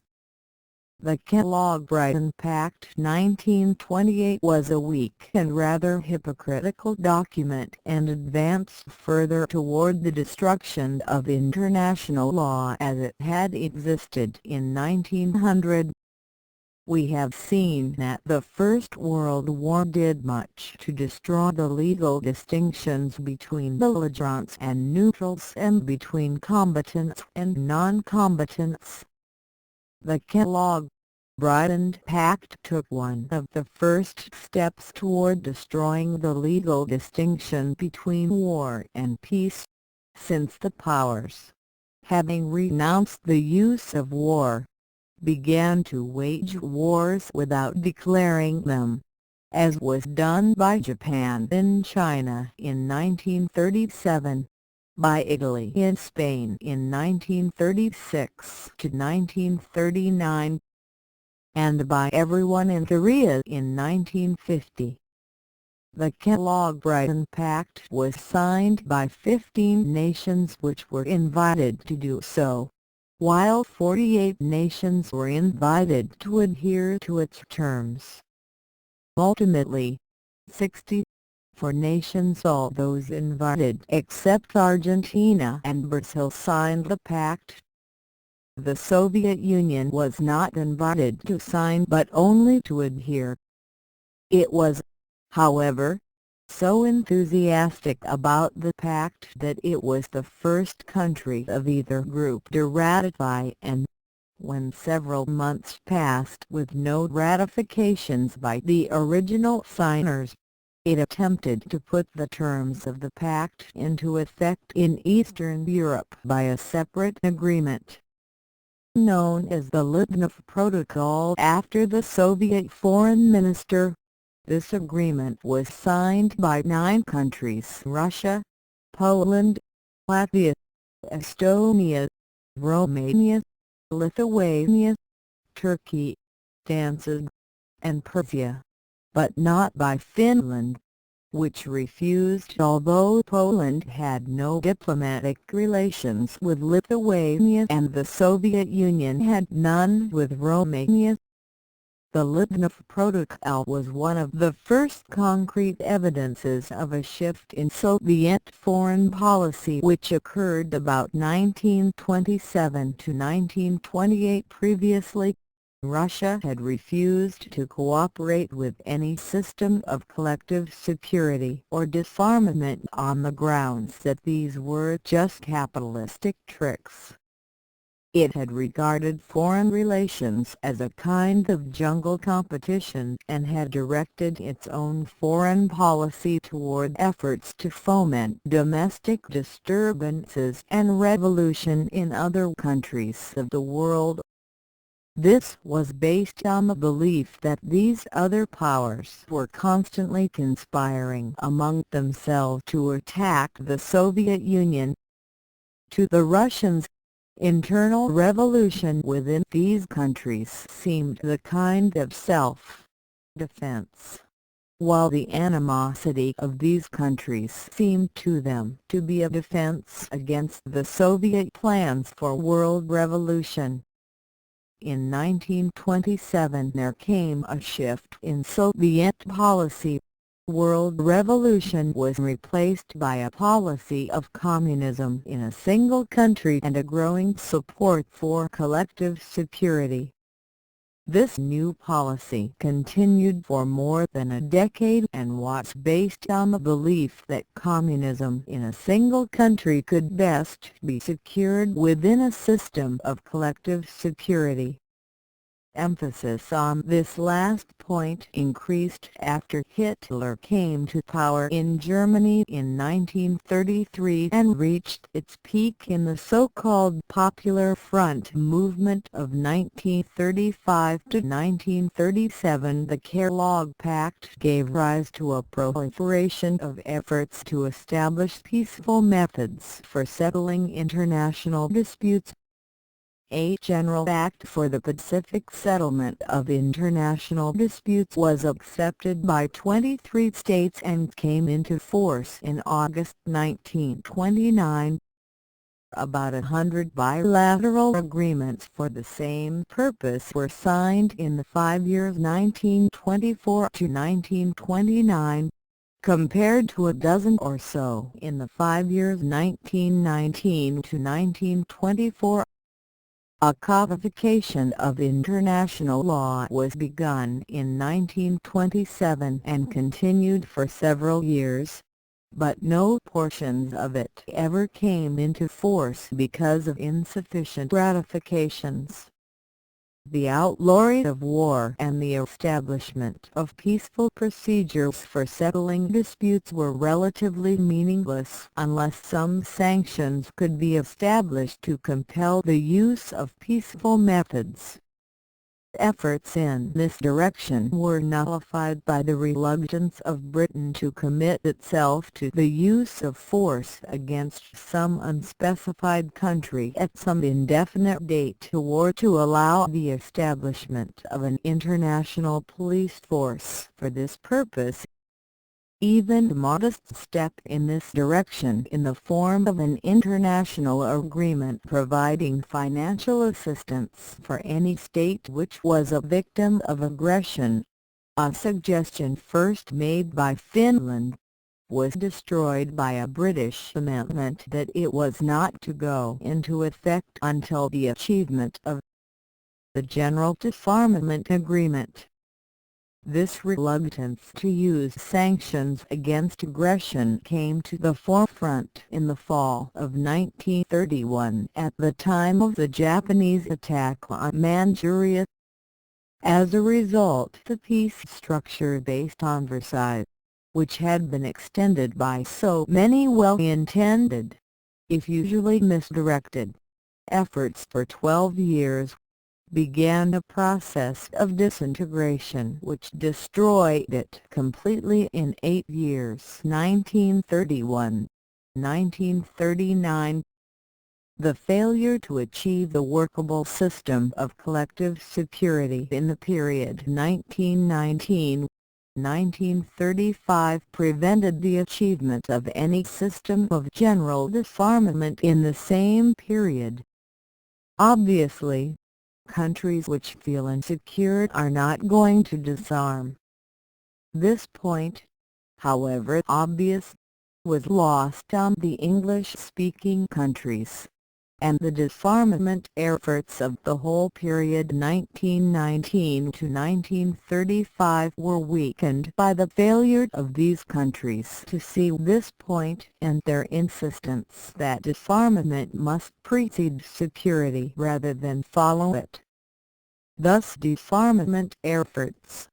The Kellogg-Brighton Pact 1928 was a weak and rather hypocritical document and advanced further toward the destruction of international law as it had existed in 1900. We have seen that the First World War did much to destroy the legal distinctions between belligerents and neutrals and between combatants and non-combatants. The Kellogg-Brighton Pact took one of the first steps toward destroying the legal distinction between war and peace, since the powers, having renounced the use of war, began to wage wars without declaring them, as was done by Japan in China in 1937, by Italy in Spain in 1936 to 1939, and by everyone in Korea in 1950. The Kellogg-Brighton Pact was signed by 15 nations which were invited to do so, while 48 nations were invited to adhere to its terms. Ultimately, 64 nations, all those invited except Argentina and Brazil, signed the pact. The Soviet Union was not invited to sign but only to adhere. It was, however, so enthusiastic about the pact that it was the first country of either group to ratify, and, when several months passed with no ratifications by the original signers, it attempted to put the terms of the pact into effect in Eastern Europe by a separate agreement, known as the Litvinov Protocol after the Soviet foreign minister. This agreement was signed by 9 countries: Russia, Poland, Latvia, Estonia, Romania, Lithuania, Turkey, Danzig, and Persia, but not by Finland, which refused, although Poland had no diplomatic relations with Lithuania and the Soviet Union had none with Romania. The Litvinov Protocol was one of the first concrete evidences of a shift in Soviet foreign policy which occurred about 1927 to 1928. Previously, Russia had refused to cooperate with any system of collective security or disarmament on the grounds that these were just capitalistic tricks. It had regarded foreign relations as a kind of jungle competition and had directed its own foreign policy toward efforts to foment domestic disturbances and revolution in other countries of the world. This was based on the belief that these other powers were constantly conspiring among themselves to attack the Soviet Union. To the Russians, Internal revolution within these countries seemed the kind of self-defense, while the animosity of these countries seemed to them to be a defense against the Soviet plans for world revolution. In 1927 there came a shift in Soviet policy. World revolution was replaced by a policy of communism in a single country and a growing support for collective security. This new policy continued for more than a decade and was based on the belief that communism in a single country could best be secured within a system of collective security. Emphasis on this last point increased after Hitler came to power in Germany in 1933 and reached its peak in the so-called Popular Front movement of 1935 to 1937. The Kellogg Pact gave rise to a proliferation of efforts to establish peaceful methods for settling international disputes. A General Act for the Pacific Settlement of International Disputes was accepted by 23 states and came into force in August 1929. About 100 bilateral agreements for the same purpose were signed in the 5 years 1924 to 1929, compared to a dozen or so in the 5 years 1919 to 1924. A codification of international law was begun in 1927 and continued for several years, but no portions of it ever came into force because of insufficient ratifications. The outlawry of war and the establishment of peaceful procedures for settling disputes were relatively meaningless unless some sanctions could be established to compel the use of peaceful methods. Efforts in this direction were nullified by the reluctance of Britain to commit itself to the use of force against some unspecified country at some indefinite date or to allow the establishment of an international police force for this purpose. Even a modest step in this direction in the form of an international agreement providing financial assistance for any state which was a victim of aggression, a suggestion first made by Finland, was destroyed by a British amendment that it was not to go into effect until the achievement of the General Disarmament Agreement. This reluctance to use sanctions against aggression came to the forefront in the fall of 1931 at the time of the Japanese attack on Manchuria. As a result, the peace structure based on Versailles, which had been extended by so many well-intended, if usually misdirected, efforts for 12 years, began a process of disintegration which destroyed it completely in 8 years. 1931, 1939. The failure to achieve a workable system of collective security in the period 1919-1935 prevented the achievement of any system of general disarmament in the same period. Obviously, countries which feel insecure are not going to disarm. This point, however obvious, was lost on the English-speaking countries, and the disarmament efforts of the whole period 1919 to 1935 were weakened by the failure of these countries to see this point and their insistence that disarmament must precede security rather than follow it. Thus disarmament efforts,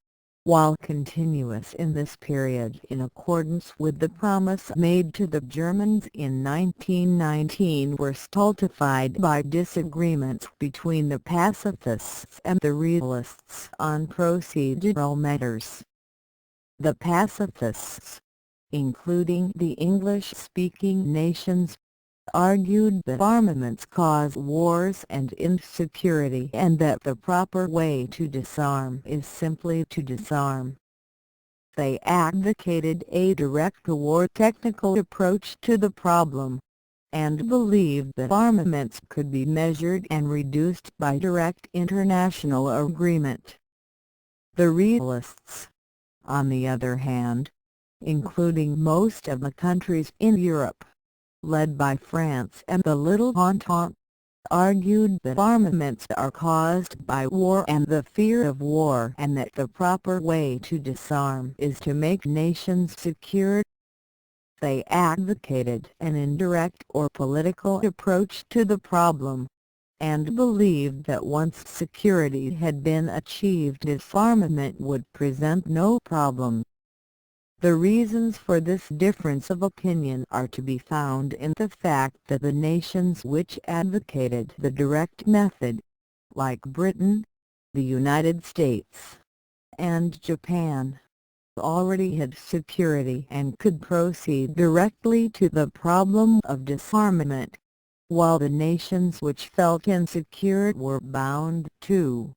while continuous in this period in accordance with the promise made to the Germans in 1919, were stultified by disagreements between the pacifists and the realists on procedural matters. The pacifists, including the English-speaking nations, argued that armaments cause wars and insecurity and that the proper way to disarm is simply to disarm. They advocated a direct-to-war technical approach to the problem, and believed that armaments could be measured and reduced by direct international agreement. The realists, on the other hand, including most of the countries in Europe, led by France and the Little Entente, argued that armaments are caused by war and the fear of war and that the proper way to disarm is to make nations secure. They advocated an indirect or political approach to the problem, and believed that once security had been achieved disarmament would present no problem. The reasons for this difference of opinion are to be found in the fact that the nations which advocated the direct method, like Britain, the United States, and Japan, already had security and could proceed directly to the problem of disarmament, while the nations which felt insecure were bound to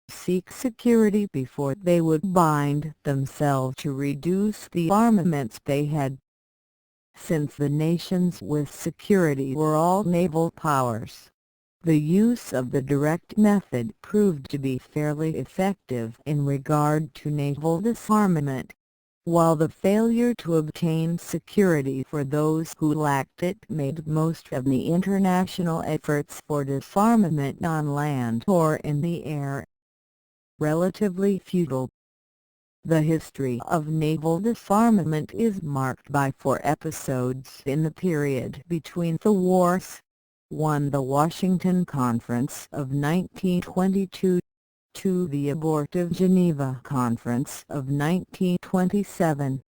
seek security before they would bind themselves to reduce the armaments they had. Since the nations with security were all naval powers, the use of the direct method proved to be fairly effective in regard to naval disarmament, while the failure to obtain security for those who lacked it made most of the international efforts for disarmament on land or in the air relatively futile. The history of naval disarmament is marked by 4 episodes in the period between the wars: 1. The Washington Conference of 1922, 2. The abortive Geneva Conference of 1927,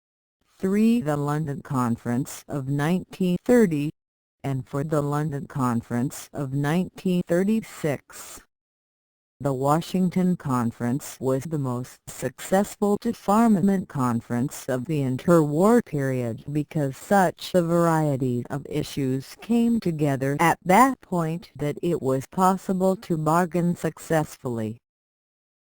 3. The London Conference of 1930, and 4. The London Conference of 1936. The Washington Conference was the most successful disarmament conference of the interwar period because such a variety of issues came together at that point that it was possible to bargain successfully.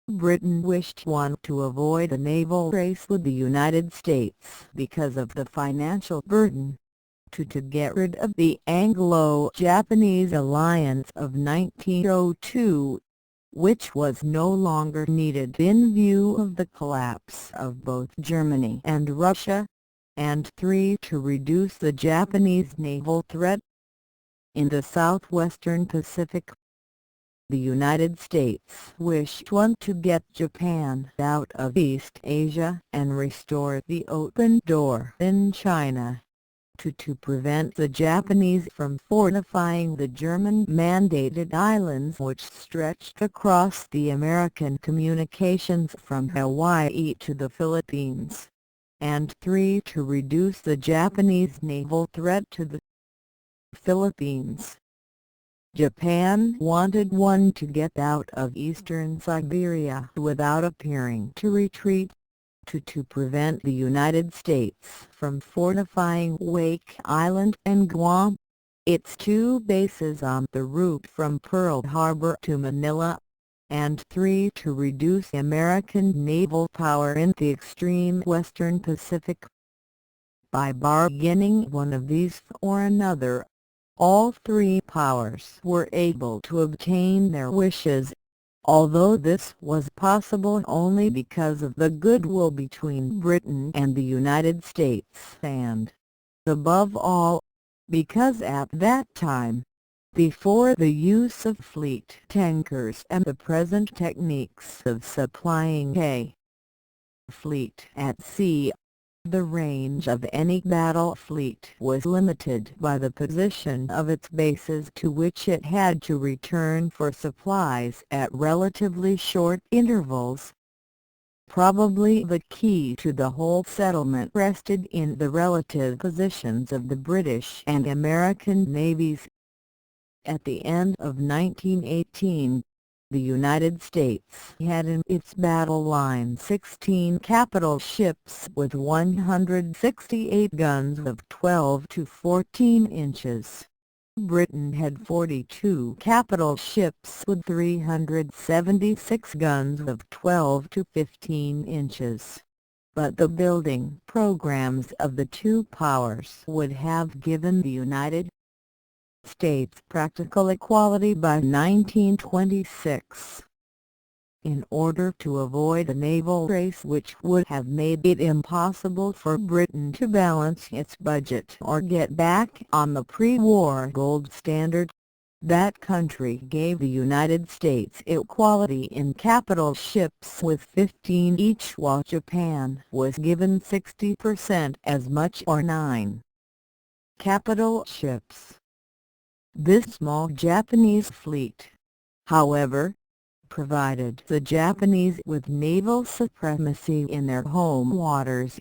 Britain wished to avoid a naval race with the United States because of the financial burden, to get rid of the Anglo-Japanese alliance of 1902, which was no longer needed in view of the collapse of both Germany and Russia, and 3. To reduce the Japanese naval threat. In the southwestern Pacific, the United States wished to get Japan out of East Asia and restore the open door in China, to prevent the Japanese from fortifying the German-mandated islands which stretched across the American communications from Hawaii to the Philippines, and 3. To reduce the Japanese naval threat to the Philippines. Japan wanted to get out of eastern Siberia without appearing to retreat, to prevent the United States from fortifying Wake Island and Guam, its 2 bases on the route from Pearl Harbor to Manila, and 3. To reduce American naval power in the extreme western Pacific. By bargaining one of these or another, all 3 powers were able to obtain their wishes, although this was possible only because of the goodwill between Britain and the United States and, above all, because at that time, before the use of fleet tankers and the present techniques of supplying a fleet at sea, the range of any battle fleet was limited by the position of its bases to which it had to return for supplies at relatively short intervals. Probably the key to the whole settlement rested in the relative positions of the British and American navies. At the end of 1918, The United States had in its battle line 16 capital ships with 168 guns of 12 to 14 inches. Britain had 42 capital ships with 376 guns of 12 to 15 inches. But the building programs of the two powers would have given the United States practical equality by 1926. In order to avoid a naval race which would have made it impossible for Britain to balance its budget or get back on the pre-war gold standard, that country gave the United States equality in capital ships with 15 each, while Japan was given 60% as much, or 9 capital ships. This small Japanese fleet, however, provided the Japanese with naval supremacy in their home waters,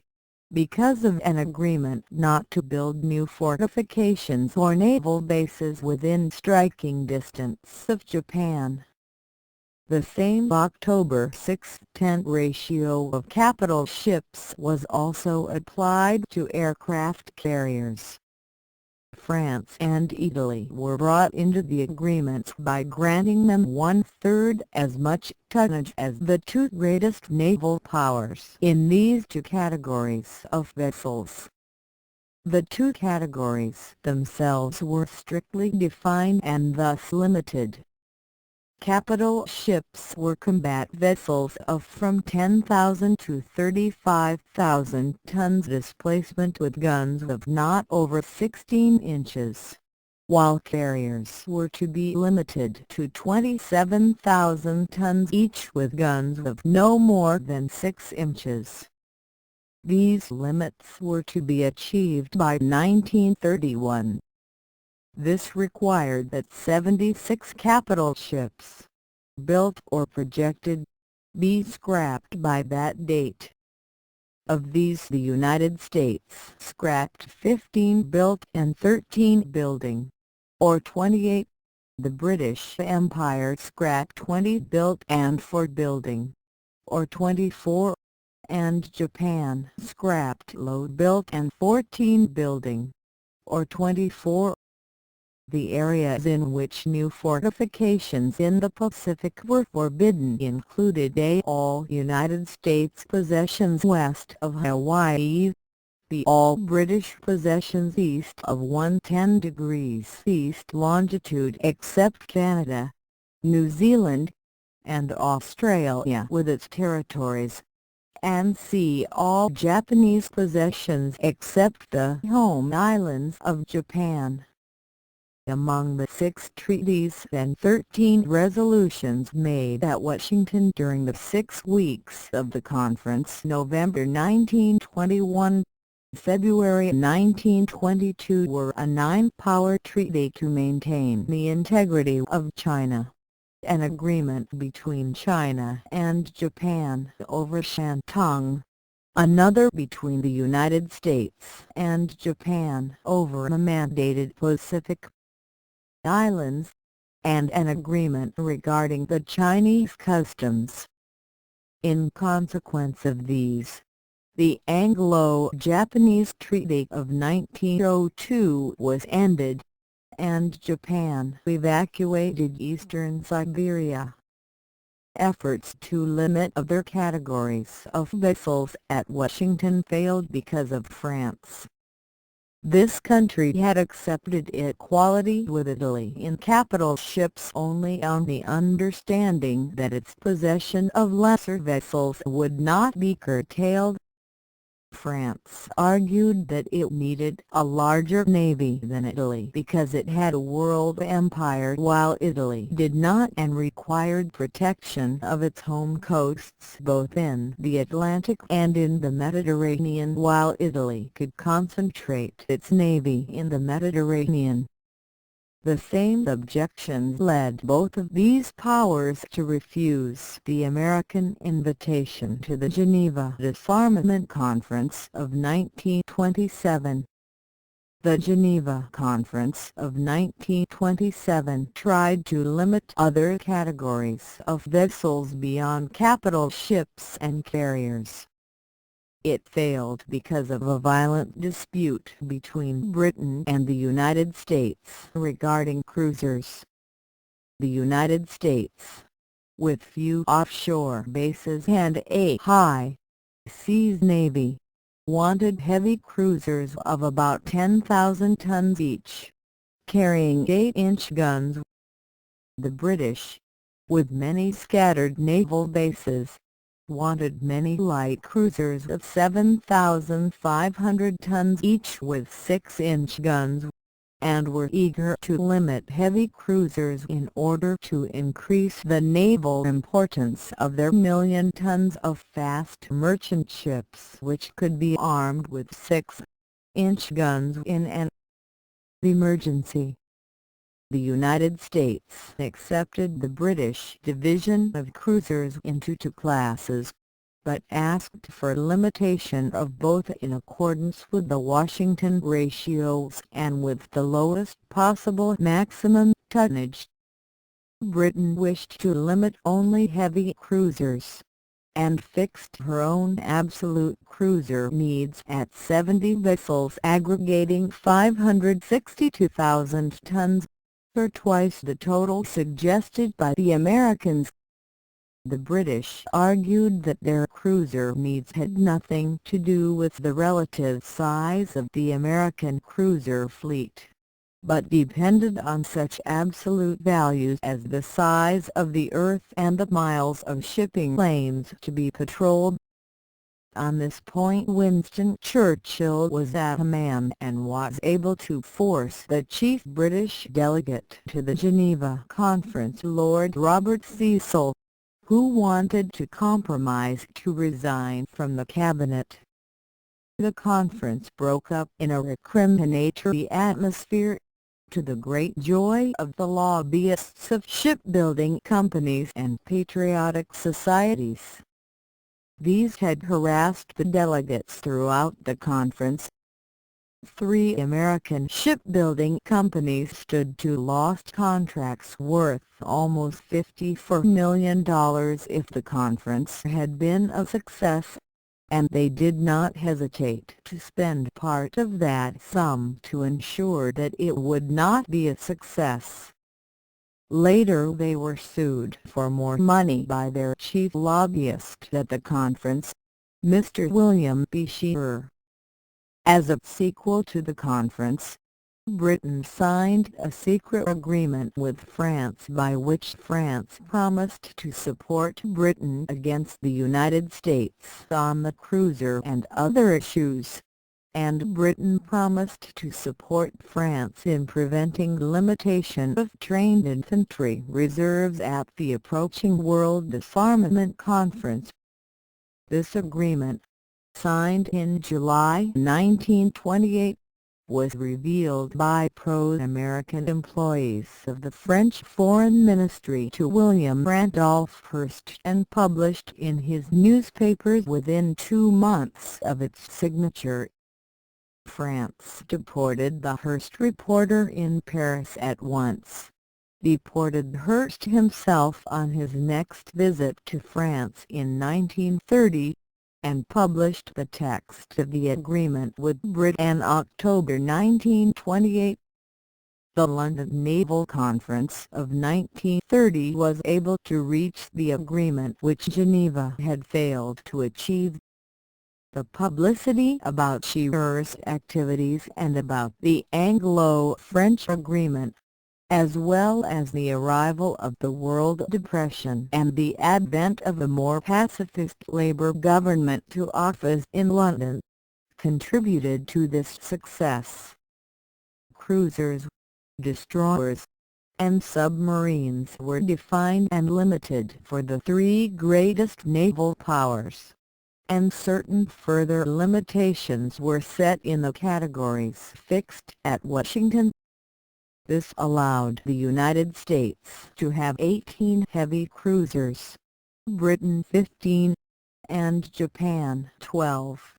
because of an agreement not to build new fortifications or naval bases within striking distance of Japan. The same October 6-10 ratio of capital ships was also applied to aircraft carriers. France and Italy were brought into the agreements by granting them 1/3 as much tonnage as the two greatest naval powers in these two categories of vessels. The two categories themselves were strictly defined and thus limited. Capital ships were combat vessels of from 10,000 to 35,000 tons displacement with guns of not over 16 inches, while carriers were to be limited to 27,000 tons each with guns of no more than 6 inches. These limits were to be achieved by 1931. This required that 76 capital ships, built or projected, be scrapped by that date. Of these, the United States scrapped 15 built and 13 building, or 28. The British Empire scrapped 20 built and 4 building, or 24, and Japan scrapped low built and 14 building, or 24. The areas in which new fortifications in the Pacific were forbidden included all United States possessions west of Hawaii, the all British possessions east of 110 degrees east longitude except Canada, New Zealand, and Australia with its territories, and all Japanese possessions except the home islands of Japan. Among the 6 treaties and 13 resolutions made at Washington during the 6 weeks of the conference, November 1921, February 1922, were a 9-power treaty to maintain the integrity of China, an agreement between China and Japan over Shantung, another between the United States and Japan over the mandated Pacific Islands, and an agreement regarding the Chinese customs. In consequence of these, the Anglo-Japanese Treaty of 1902 was ended, and Japan evacuated eastern Siberia. Efforts to limit other categories of vessels at Washington failed because of France. This country had accepted equality with Italy in capital ships only on the understanding that its possession of lesser vessels would not be curtailed. France argued that it needed a larger navy than Italy because it had a world empire while Italy did not, and required protection of its home coasts both in the Atlantic and in the Mediterranean, while Italy could concentrate its navy in the Mediterranean. The same objections led both of these powers to refuse the American invitation to the Geneva Disarmament Conference of 1927. The Geneva Conference of 1927 tried to limit other categories of vessels beyond capital ships and carriers. It failed because of a violent dispute between Britain and the United States regarding cruisers. The United States, with few offshore bases and a high-seas navy, wanted heavy cruisers of about 10,000 tons each, carrying 8-inch guns. The British, with many scattered naval bases, wanted many light cruisers of 7,500 tons each with 6-inch guns, and were eager to limit heavy cruisers in order to increase the naval importance of their 1,000,000 tons of fast merchant ships which could be armed with 6-inch guns in an emergency. The United States accepted the British division of cruisers into two classes, but asked for limitation of both in accordance with the Washington ratios and with the lowest possible maximum tonnage. Britain wished to limit only heavy cruisers, and fixed her own absolute cruiser needs at 70 vessels aggregating 562,000 tons, or twice the total suggested by the Americans. The British argued that their cruiser needs had nothing to do with the relative size of the American cruiser fleet, but depended on such absolute values as the size of the earth and the miles of shipping lanes to be patrolled. On this point Winston Churchill was at command and was able to force the chief British delegate to the Geneva Conference, Lord Robert Cecil, who wanted to compromise, to resign from the cabinet. The conference broke up in a recriminatory atmosphere, to the great joy of the lobbyists of shipbuilding companies and patriotic societies. These had harassed the delegates throughout the conference. 3 American shipbuilding companies stood to lost contracts worth almost $54 million if the conference had been a success, and they did not hesitate to spend part of that sum to ensure that it would not be a success. Later they were sued for more money by their chief lobbyist at the conference, Mr. William B. Shearer. As a sequel to the conference, Britain signed a secret agreement with France by which France promised to support Britain against the United States on the cruiser and other issues, and Britain promised to support France in preventing limitation of trained infantry reserves at the approaching World Disarmament Conference. This agreement, signed in July 1928, was revealed by pro-American employees of the French Foreign Ministry to William Randolph Hearst and published in his newspapers within 2 months of its signature. France deported the Hearst reporter in Paris at once, deported Hearst himself on his next visit to France in 1930, and published the text of the agreement with Britain in October 1928. The London Naval Conference of 1930 was able to reach the agreement which Geneva had failed to achieve. The publicity about Shearer's activities and about the Anglo-French agreement, as well as the arrival of the World Depression and the advent of a more pacifist Labour government to office in London, contributed to this success. Cruisers, destroyers, and submarines were defined and limited for the 3 greatest naval powers, and certain further limitations were set in the categories fixed at Washington. This allowed the United States to have 18 heavy cruisers, Britain 15, and Japan 12,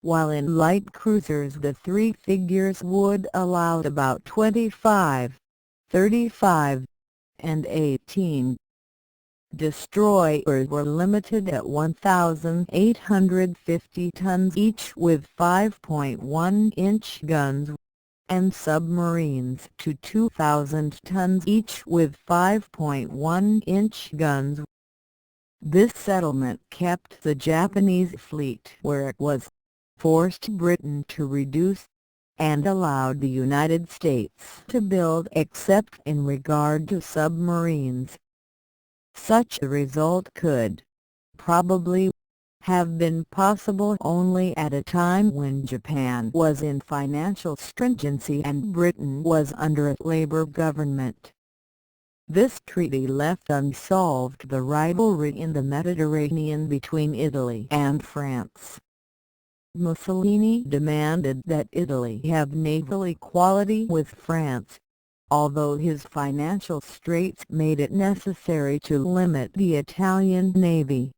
while in light cruisers the three figures would allow about 25, 35, and 18. Destroyers were limited at 1,850 tons each with 5.1-inch guns, and submarines to 2,000 tons each with 5.1-inch guns. This settlement kept the Japanese fleet where it was, forced Britain to reduce, and allowed the United States to build except in regard to submarines. Such a result could, probably, have been possible only at a time when Japan was in financial stringency and Britain was under a Labour government. This treaty left unsolved the rivalry in the Mediterranean between Italy and France. Mussolini demanded that Italy have naval equality with France, although his financial straits made it necessary to limit the Italian navy.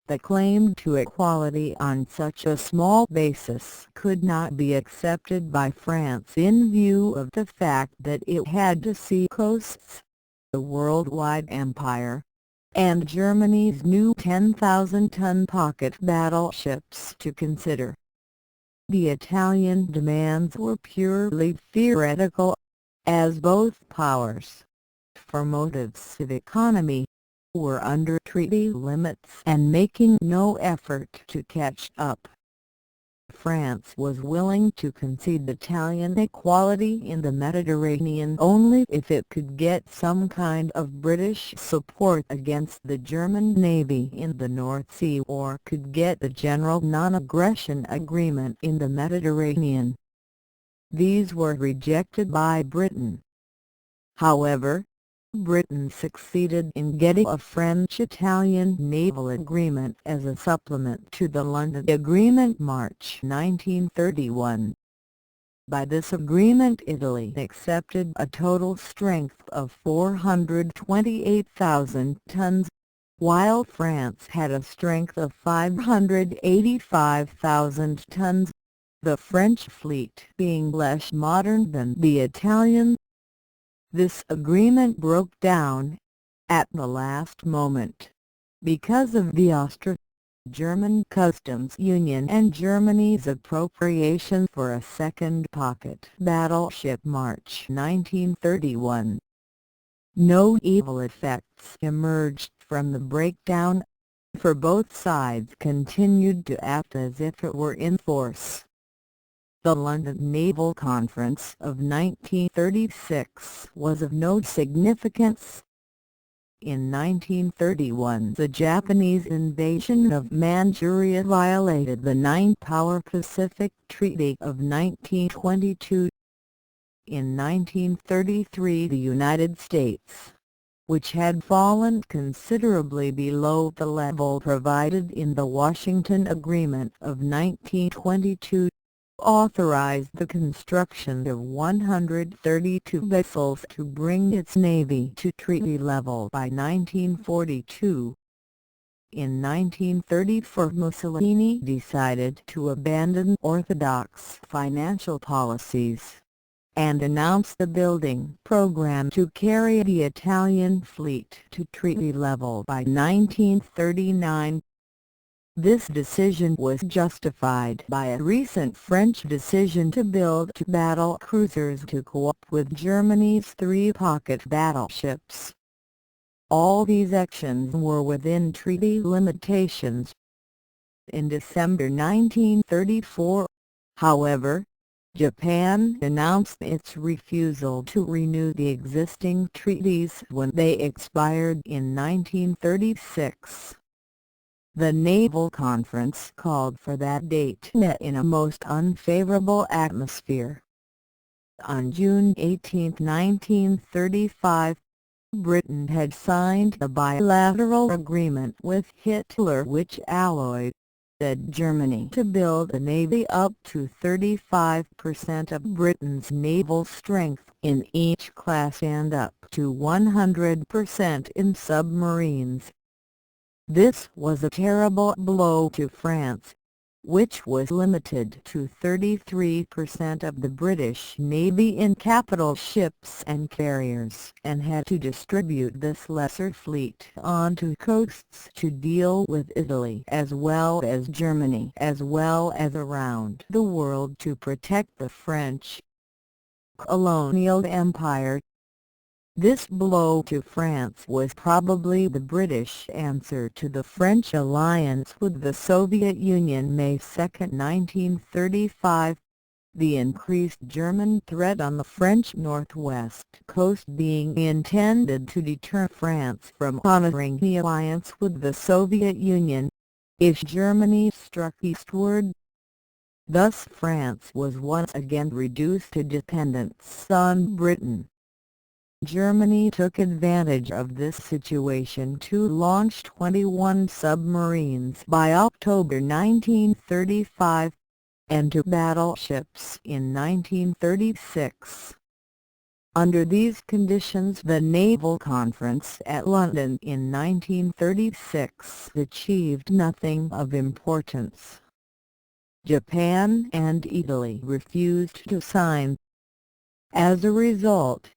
The claim to equality on such a small basis could not be accepted by France in view of the fact that it had the sea coasts, the worldwide empire, and Germany's new 10,000-ton pocket battleships to consider. The Italian demands were purely theoretical, as both powers, for motives of economy, were under treaty limits and making no effort to catch up. France was willing to concede Italian equality in the Mediterranean only if it could get some kind of British support against the German navy in the North Sea or could get the general non-aggression agreement in the Mediterranean. These were rejected by Britain. However, Britain succeeded in getting a French-Italian naval agreement as a supplement to the London Agreement March 1931. By this agreement Italy accepted a total strength of 428,000 tons, while France had a strength of 585,000 tons, the French fleet being less modern than the Italian. This agreement broke down, at the last moment, because of the Austro-German customs union and Germany's appropriation for a second pocket battleship March 1931. No evil effects emerged from the breakdown, for both sides continued to act as if it were in force. The London Naval Conference of 1936 was of no significance. In 1931 the Japanese invasion of Manchuria violated the Nine-Power Pacific Treaty of 1922. In 1933 the United States, which had fallen considerably below the level provided in the Washington Agreement of 1922, authorized the construction of 132 vessels to bring its navy to treaty level by 1942. In 1934 Mussolini decided to abandon orthodox financial policies, and announced the building program to carry the Italian fleet to treaty level by 1939. This decision was justified by a recent French decision to build two battle cruisers to cope with Germany's three pocket battleships. All these actions were within treaty limitations. In December 1934, however, Japan announced its refusal to renew the existing treaties when they expired in 1936. The Naval Conference called for that date met in a most unfavorable atmosphere. On June 18, 1935, Britain had signed a bilateral agreement with Hitler which allowed Germany to build a navy up to 35% of Britain's naval strength in each class and up to 100% in submarines. This was a terrible blow to France, which was limited to 33% of the British Navy in capital ships and carriers, and had to distribute this lesser fleet onto coasts to deal with Italy as well as Germany as well as around the world to protect the French colonial empire. This blow to France was probably the British answer to the French alliance with the Soviet Union May 2, 1935, the increased German threat on the French northwest coast being intended to deter France from honoring the alliance with the Soviet Union if Germany struck eastward. Thus France was once again reduced to dependence on Britain. Germany took advantage of this situation to launch 21 submarines by October 1935, and 2 battleships in 1936. Under these conditions, the Naval Conference at London in 1936 achieved nothing of importance. Japan and Italy refused to sign. As a result,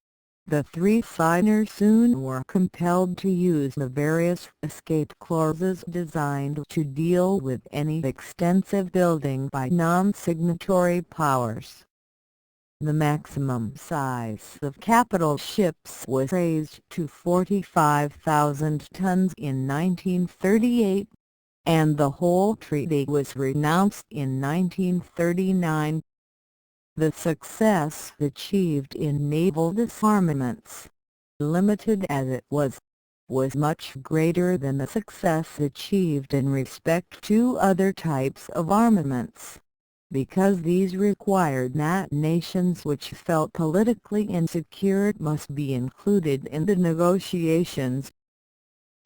the 3 signers soon were compelled to use the various escape clauses designed to deal with any extensive building by non-signatory powers. The maximum size of capital ships was raised to 45,000 tons in 1938, and the whole treaty was renounced in 1939. The success achieved in naval disarmaments, limited as it was much greater than the success achieved in respect to other types of armaments, because these required that nations which felt politically insecure must be included in the negotiations.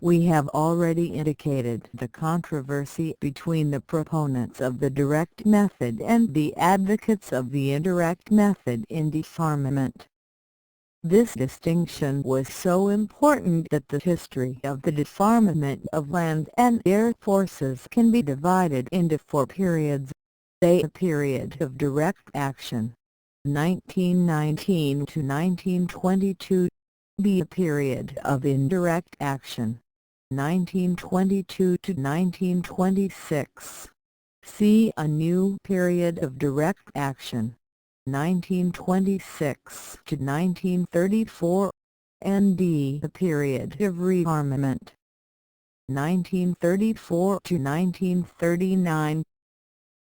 We have already indicated the controversy between the proponents of the direct method and the advocates of the indirect method in disarmament. This distinction was so important that the history of the disarmament of land and air forces can be divided into 4 periods. A period of direct action, 1919 to 1922. B, a period of indirect action, 1922 to 1926. C, a new period of direct action, 1926 to 1934. And D, the period of rearmament, 1934 to 1939.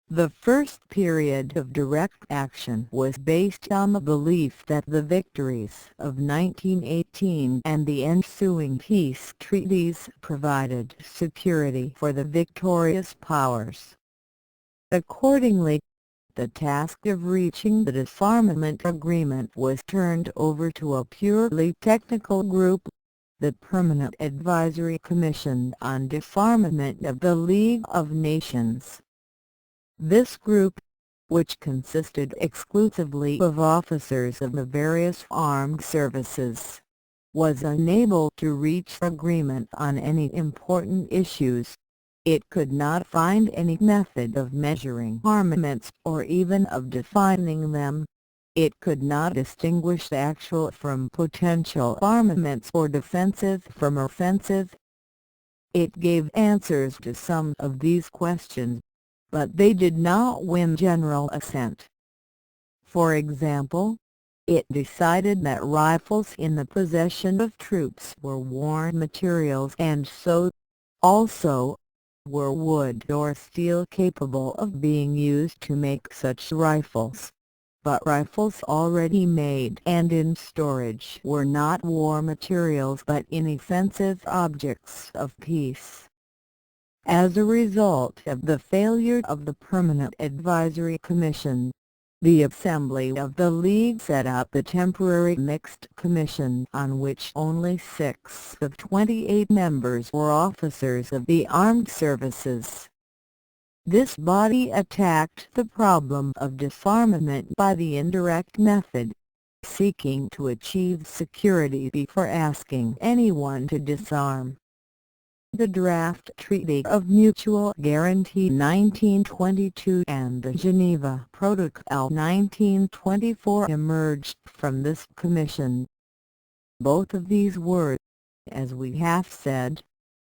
The first period of direct action was based on the belief that the victories of 1918 and the ensuing peace treaties provided security for the victorious powers. Accordingly, the task of reaching the disarmament agreement was turned over to a purely technical group, the Permanent Advisory Commission on Disarmament of the League of Nations. This group, which consisted exclusively of officers of the various armed services, was unable to reach agreement on any important issues. It could not find any method of measuring armaments or even of defining them. It could not distinguish actual from potential armaments or defensive from offensive. It gave answers to some of these questions, but they did not win general assent. For example, it decided that rifles in the possession of troops were war materials and so, also, were wood or steel capable of being used to make such rifles. But rifles already made and in storage were not war materials but inoffensive objects of peace. As a result of the failure of the Permanent Advisory Commission, the Assembly of the League set up a temporary mixed commission on which only 6 of 28 members were officers of the armed services. This body attacked the problem of disarmament by the indirect method, seeking to achieve security before asking anyone to disarm. The Draft Treaty of Mutual Guarantee 1922 and the Geneva Protocol 1924 emerged from this commission. Both of these were, as we have said,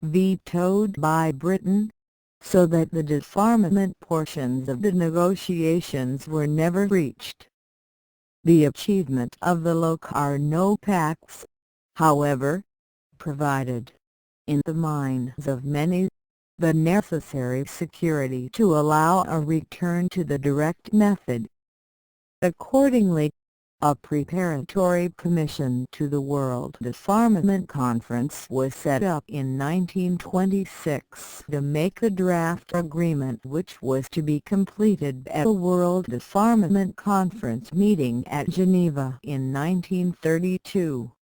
vetoed by Britain, so that the disarmament portions of the negotiations were never reached. The achievement of the Locarno Pacts, however, provided, in the minds of many, the necessary security to allow a return to the direct method. Accordingly, a preparatory commission to the World Disarmament Conference was set up in 1926 to make the draft agreement, which was to be completed at a World Disarmament Conference meeting at Geneva in 1932.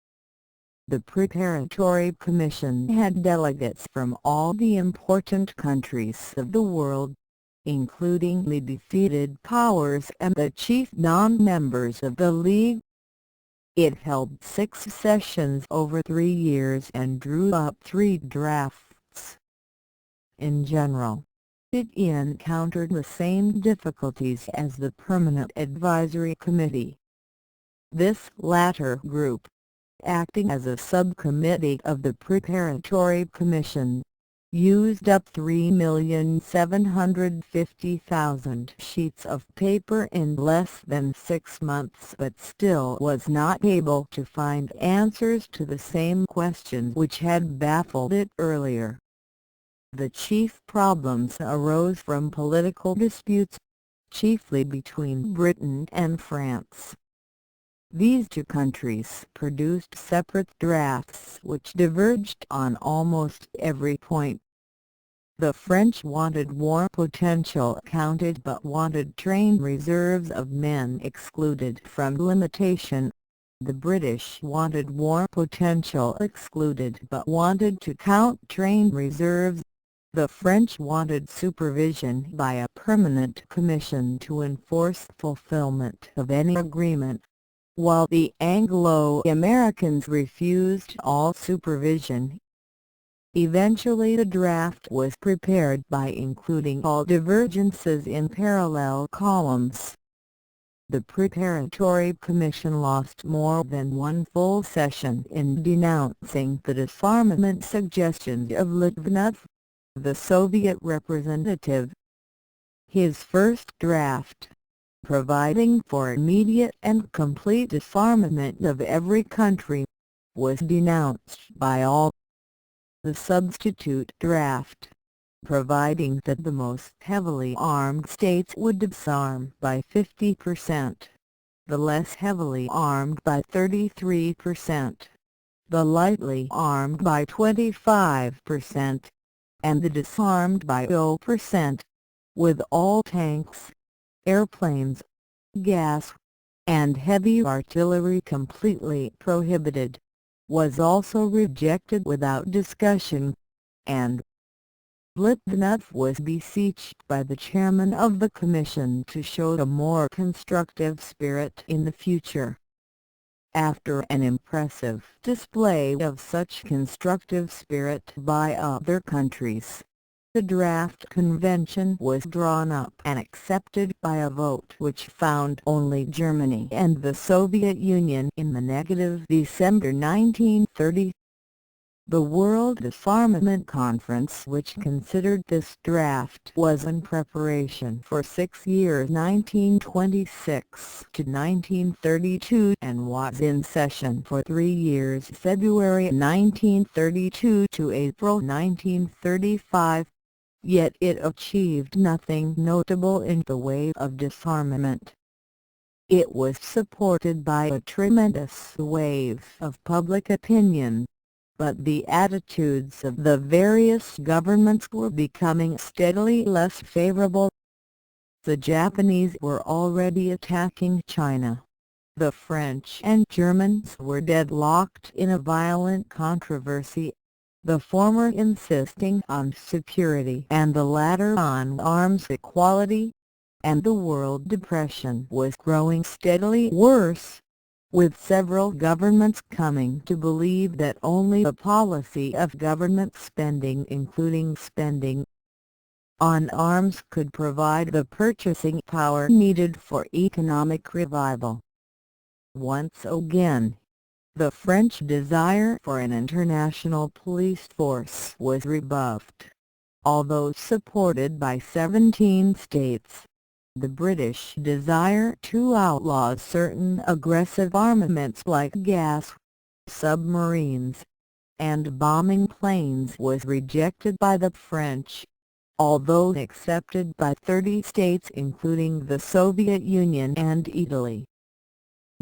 The Preparatory Commission had delegates from all the important countries of the world, including the defeated powers and the chief non-members of the League. It held 6 sessions over 3 years and drew up 3 drafts. In general, it encountered the same difficulties as the Permanent Advisory Committee. This latter group, acting as a subcommittee of the Preparatory Commission, used up 3,750,000 sheets of paper in less than 6 months, but still was not able to find answers to the same questions which had baffled it earlier. The chief problems arose from political disputes, chiefly between Britain and France. These 2 countries produced separate drafts which diverged on almost every point. The French wanted war potential counted but wanted trained reserves of men excluded from limitation. The British wanted war potential excluded but wanted to count trained reserves. The French wanted supervision by a permanent commission to enforce fulfillment of any agreement, while the Anglo-Americans refused all supervision. Eventually the draft was prepared by including all divergences in parallel columns. The Preparatory Commission lost more than 1 full session in denouncing the disarmament suggestions of Litvinov, the Soviet representative. His first draft, providing for immediate and complete disarmament of every country, was denounced by all. The substitute draft, providing that the most heavily armed states would disarm by 50%, the less heavily armed by 33%, the lightly armed by 25%, and the disarmed by 0%, with all tanks, airplanes, gas, and heavy artillery completely prohibited, was also rejected without discussion, and Litvinov was beseeched by the chairman of the commission to show a more constructive spirit in the future. After an impressive display of such constructive spirit by other countries, the draft convention was drawn up and accepted by a vote which found only Germany and the Soviet Union in the negative. December 1930. The World Disarmament Conference, which considered this draft, was in preparation for 6 years, 1926 to 1932, and was in session for 3 years, February 1932 to April 1935. Yet it achieved nothing notable in the way of disarmament. It was supported by a tremendous wave of public opinion, but the attitudes of the various governments were becoming steadily less favorable. The Japanese were already attacking China. The French and Germans were deadlocked in a violent controversy, the former insisting on security and the latter on arms equality, and the world depression was growing steadily worse. with several governments coming to believe that only a policy of government spending, including spending on arms, could provide the purchasing power needed for economic revival. Once again, the French desire for an international police force was rebuffed. Although supported by 17 states, the British desire to outlaw certain aggressive armaments like gas, submarines, and bombing planes was rejected by the French, although accepted by 30 states including the Soviet Union and Italy.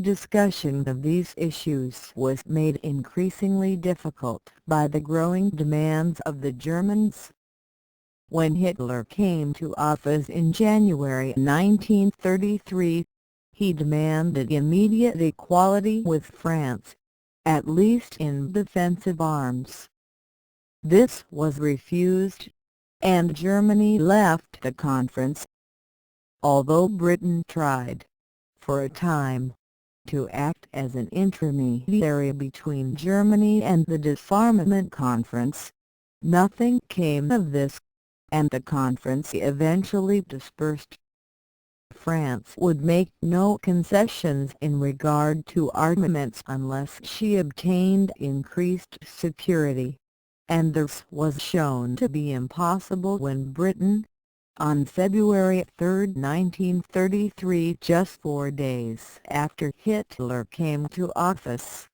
Discussion of these issues was made increasingly difficult by the growing demands of the Germans. When Hitler came to office in January 1933, he demanded immediate equality with France, at least in defensive arms. This was refused, and Germany left the conference. Although Britain tried, for a time, to act as an intermediary between Germany and the disarmament conference, nothing came of this, and the conference eventually dispersed. France would make no concessions in regard to armaments unless she obtained increased security, and this was shown to be impossible when Britain, on February 3, 1933, just 4 days after Hitler came to office,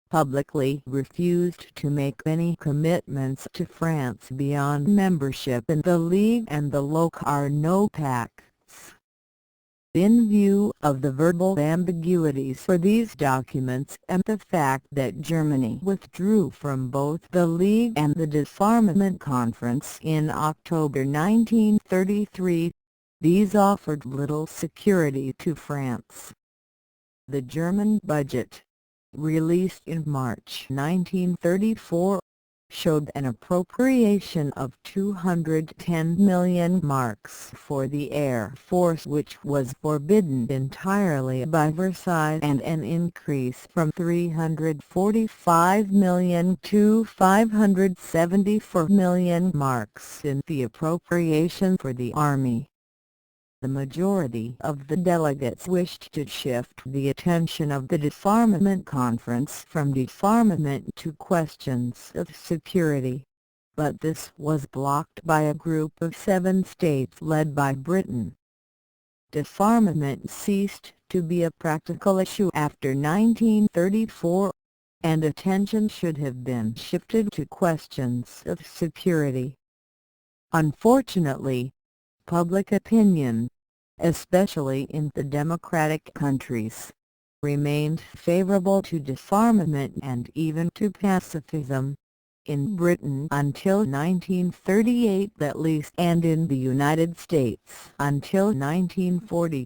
publicly refused to make any commitments to France beyond membership in the League and the Locarno Pacts. In view of the verbal ambiguities for these documents and the fact that Germany withdrew from both the League and the Disarmament Conference in October 1933, these offered little security to France. The German budget, released in March 1934, showed an appropriation of 210 million marks for the Air Force, which was forbidden entirely by Versailles, and an increase from 345 million to 574 million marks in the appropriation for the Army. The majority of the delegates wished to shift the attention of the disarmament conference from disarmament to questions of security, but this was blocked by a group of 7 states led by Britain. Disarmament ceased to be a practical issue after 1934, and attention should have been shifted to questions of security. Unfortunately, public opinion, especially in the democratic countries, remained favorable to disarmament and even to pacifism, in Britain until 1938 at least, and in the United States until 1940.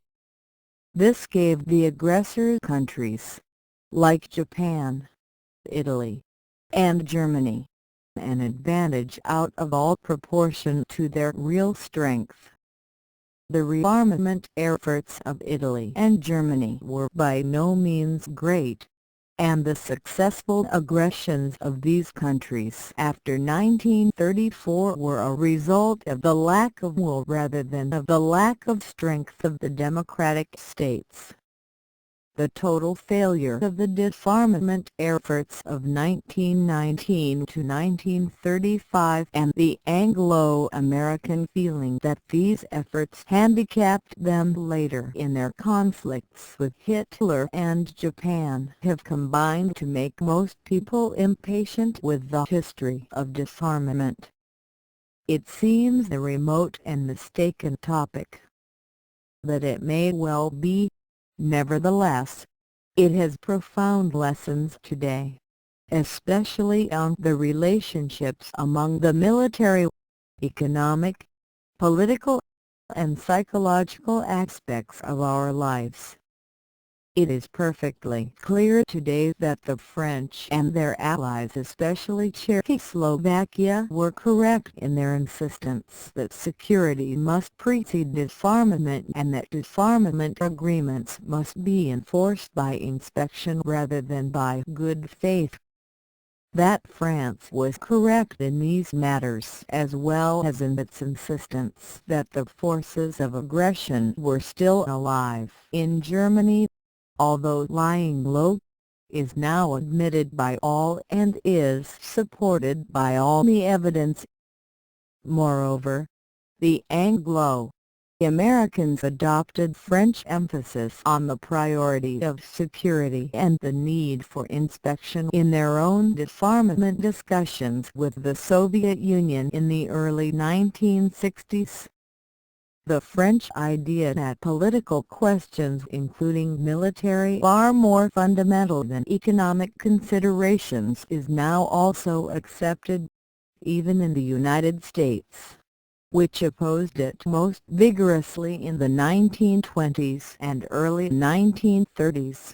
This gave the aggressor countries, like Japan, Italy, and Germany, an advantage out of all proportion to their real strength. The rearmament efforts of Italy and Germany were by no means great, and the successful aggressions of these countries after 1934 were a result of the lack of will rather than of the lack of strength of the democratic states. The total failure of the disarmament efforts of 1919 to 1935 and the Anglo-American feeling that these efforts handicapped them later in their conflicts with Hitler and Japan have combined to make most people impatient with the history of disarmament. It seems a remote and mistaken topic, but it may well be. Nevertheless, it has profound lessons today, especially on the relationships among the military, economic, political, and psychological aspects of our lives. It is perfectly clear today that the French and their allies, especially Czechoslovakia, were correct in their insistence that security must precede disarmament and that disarmament agreements must be enforced by inspection rather than by good faith. That France was correct in these matters as well as in its insistence that the forces of aggression were still alive in Germany, although lying low, is now admitted by all and is supported by all the evidence. Moreover, the Anglo-Americans adopted French emphasis on the priority of security and the need for inspection in their own disarmament discussions with the Soviet Union in the early 1960s. The French idea that political questions including military are more fundamental than economic considerations is now also accepted, even in the United States, which opposed it most vigorously in the 1920s and early 1930s.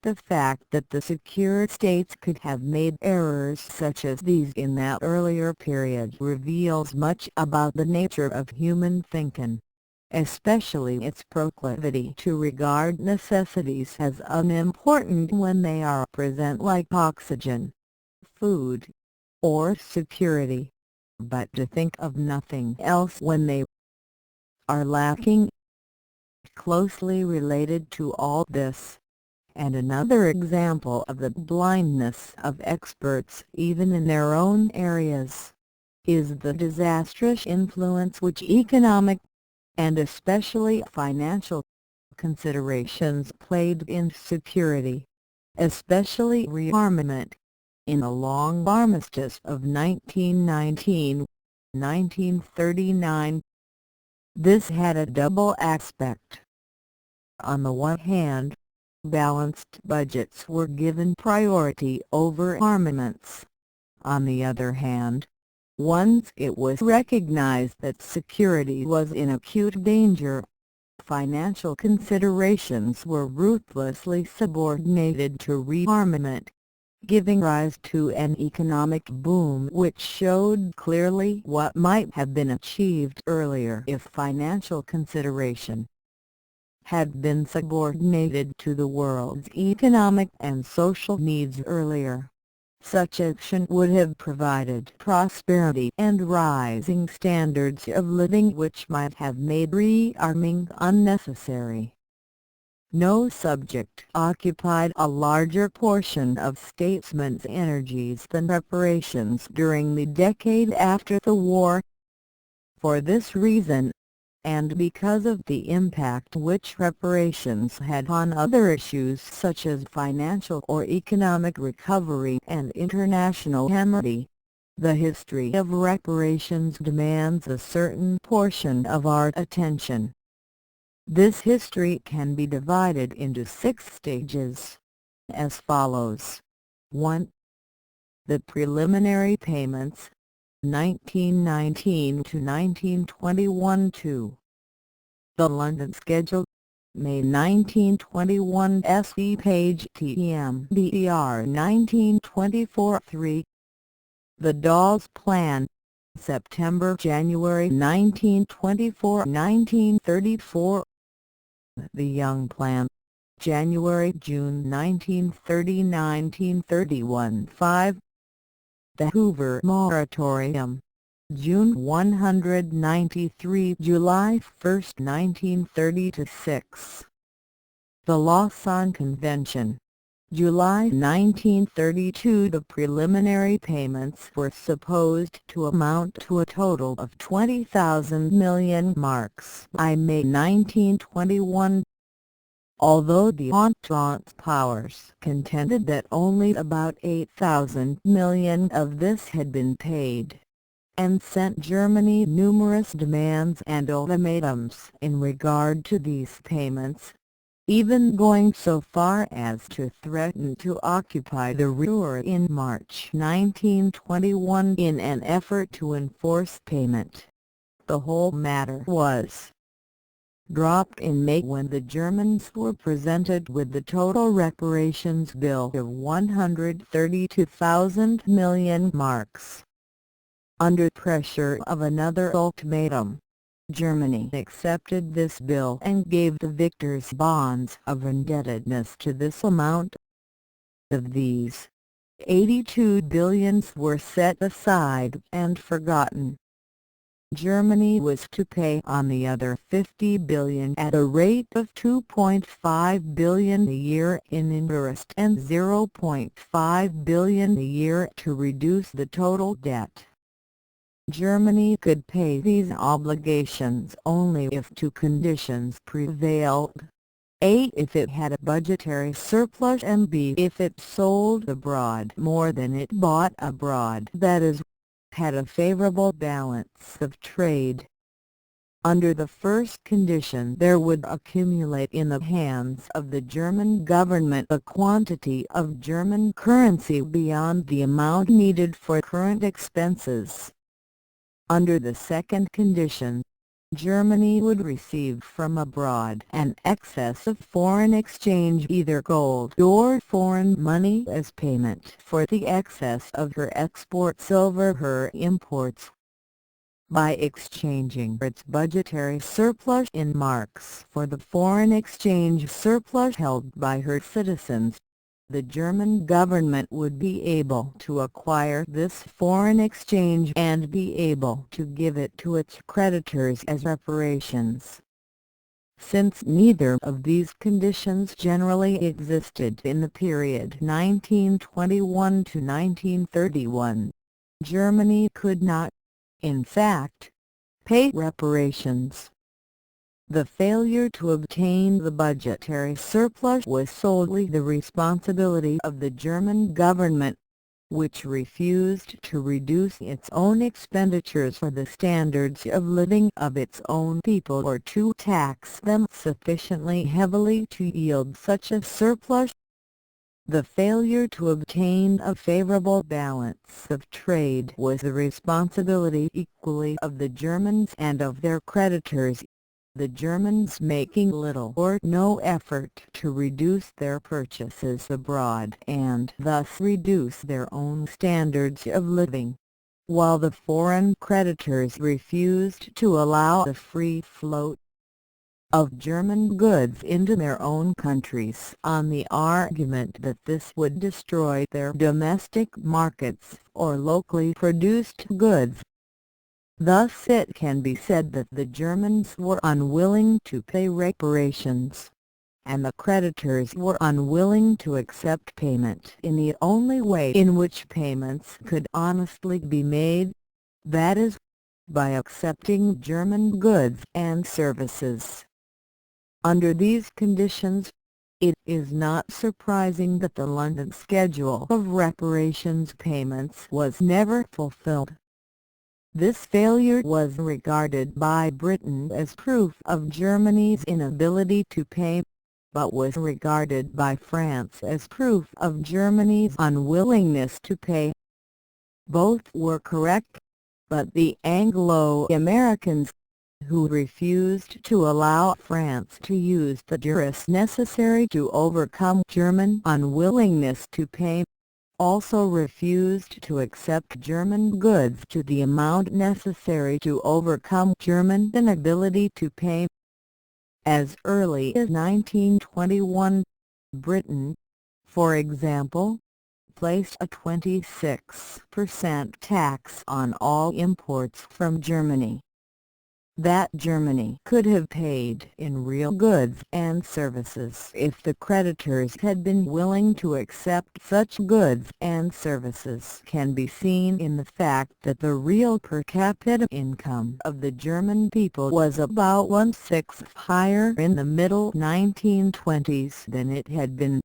The fact that the secure states could have made errors such as these in that earlier period reveals much about the nature of human thinking, especially its proclivity to regard necessities as unimportant when they are present, like oxygen, food, or security, but to think of nothing else when they are lacking. Closely related to all this, and another example of the blindness of experts even in their own areas, is the disastrous influence which economic, and especially financial, considerations played in security, especially rearmament, in the long armistice of 1919-1939. This had a double aspect. On the one hand, balanced budgets were given priority over armaments. On the other hand, once it was recognized that security was in acute danger, financial considerations were ruthlessly subordinated to rearmament, giving rise to an economic boom which showed clearly what might have been achieved earlier if financial consideration had been subordinated to the world's economic and social needs earlier. Such action would have provided prosperity and rising standards of living which might have made rearming unnecessary. No subject occupied a larger portion of statesmen's energies than reparations during the decade after the war. For this reason, and because of the impact which reparations had on other issues such as financial or economic recovery and international amity, the history of reparations demands a certain portion of our attention. This history can be divided into 6 stages, as follows. 1. The preliminary payments, 1919 to 1921. 2. The London Schedule, May 1921 SE page TMBR 1924. 3. The Dawes Plan, September-January 1924-1934. The Young Plan, January-June 1930-1931. 5. The Hoover Moratorium, June 193 July 1, 1930-6. The Lausanne Convention, July 1932. The preliminary payments were supposed to amount to a total of 20,000 million marks by May 1921. Although the Entente powers contended that only about 8,000 million of this had been paid, and sent Germany numerous demands and ultimatums in regard to these payments, even going so far as to threaten to occupy the Ruhr in March 1921 in an effort to enforce payment. The whole matter was dropped in May when the Germans were presented with the total reparations bill of 132,000 million marks. Under pressure of another ultimatum, Germany accepted this bill and gave the victors bonds of indebtedness to this amount. Of these, 82 billions were set aside and forgotten. Germany was to pay on the other 50 billion at a rate of 2.5 billion a year in interest and 0.5 billion a year to reduce the total debt. Germany could pay these obligations only if two conditions prevailed: A. If it had a budgetary surplus, and B. if it sold abroad more than it bought abroad, that is, had a favorable balance of trade. Under the first condition, there would accumulate in the hands of the German government a quantity of German currency beyond the amount needed for current expenses. Under the second condition, Germany would receive from abroad an excess of foreign exchange, either gold or foreign money, as payment for the excess of her exports over her imports. By exchanging its budgetary surplus in marks for the foreign exchange surplus held by her citizens, the German government would be able to acquire this foreign exchange and be able to give it to its creditors as reparations. Since neither of these conditions generally existed in the period 1921 to 1931, Germany could not, in fact, pay reparations. The failure to obtain the budgetary surplus was solely the responsibility of the German government, which refused to reduce its own expenditures for the standards of living of its own people or to tax them sufficiently heavily to yield such a surplus. The failure to obtain a favorable balance of trade was the responsibility equally of the Germans and of their creditors, the Germans making little or no effort to reduce their purchases abroad and thus reduce their own standards of living, while the foreign creditors refused to allow the free float of German goods into their own countries on the argument that this would destroy their domestic markets or locally produced goods. Thus it can be said that the Germans were unwilling to pay reparations, and the creditors were unwilling to accept payment in the only way in which payments could honestly be made, that is, by accepting German goods and services. Under these conditions, it is not surprising that the London schedule of reparations payments was never fulfilled. This failure was regarded by Britain as proof of Germany's inability to pay, but was regarded by France as proof of Germany's unwillingness to pay. Both were correct, but the Anglo-Americans, who refused to allow France to use the duress necessary to overcome German unwillingness to pay, also refused to accept German goods to the amount necessary to overcome German inability to pay. As early as 1921, Britain, for example, placed a 26% tax on all imports from Germany. That Germany could have paid in real goods and services if the creditors had been willing to accept such goods and services can be seen in the fact that the real per capita income of the German people was about 1/6 higher in the middle 1920s than it had been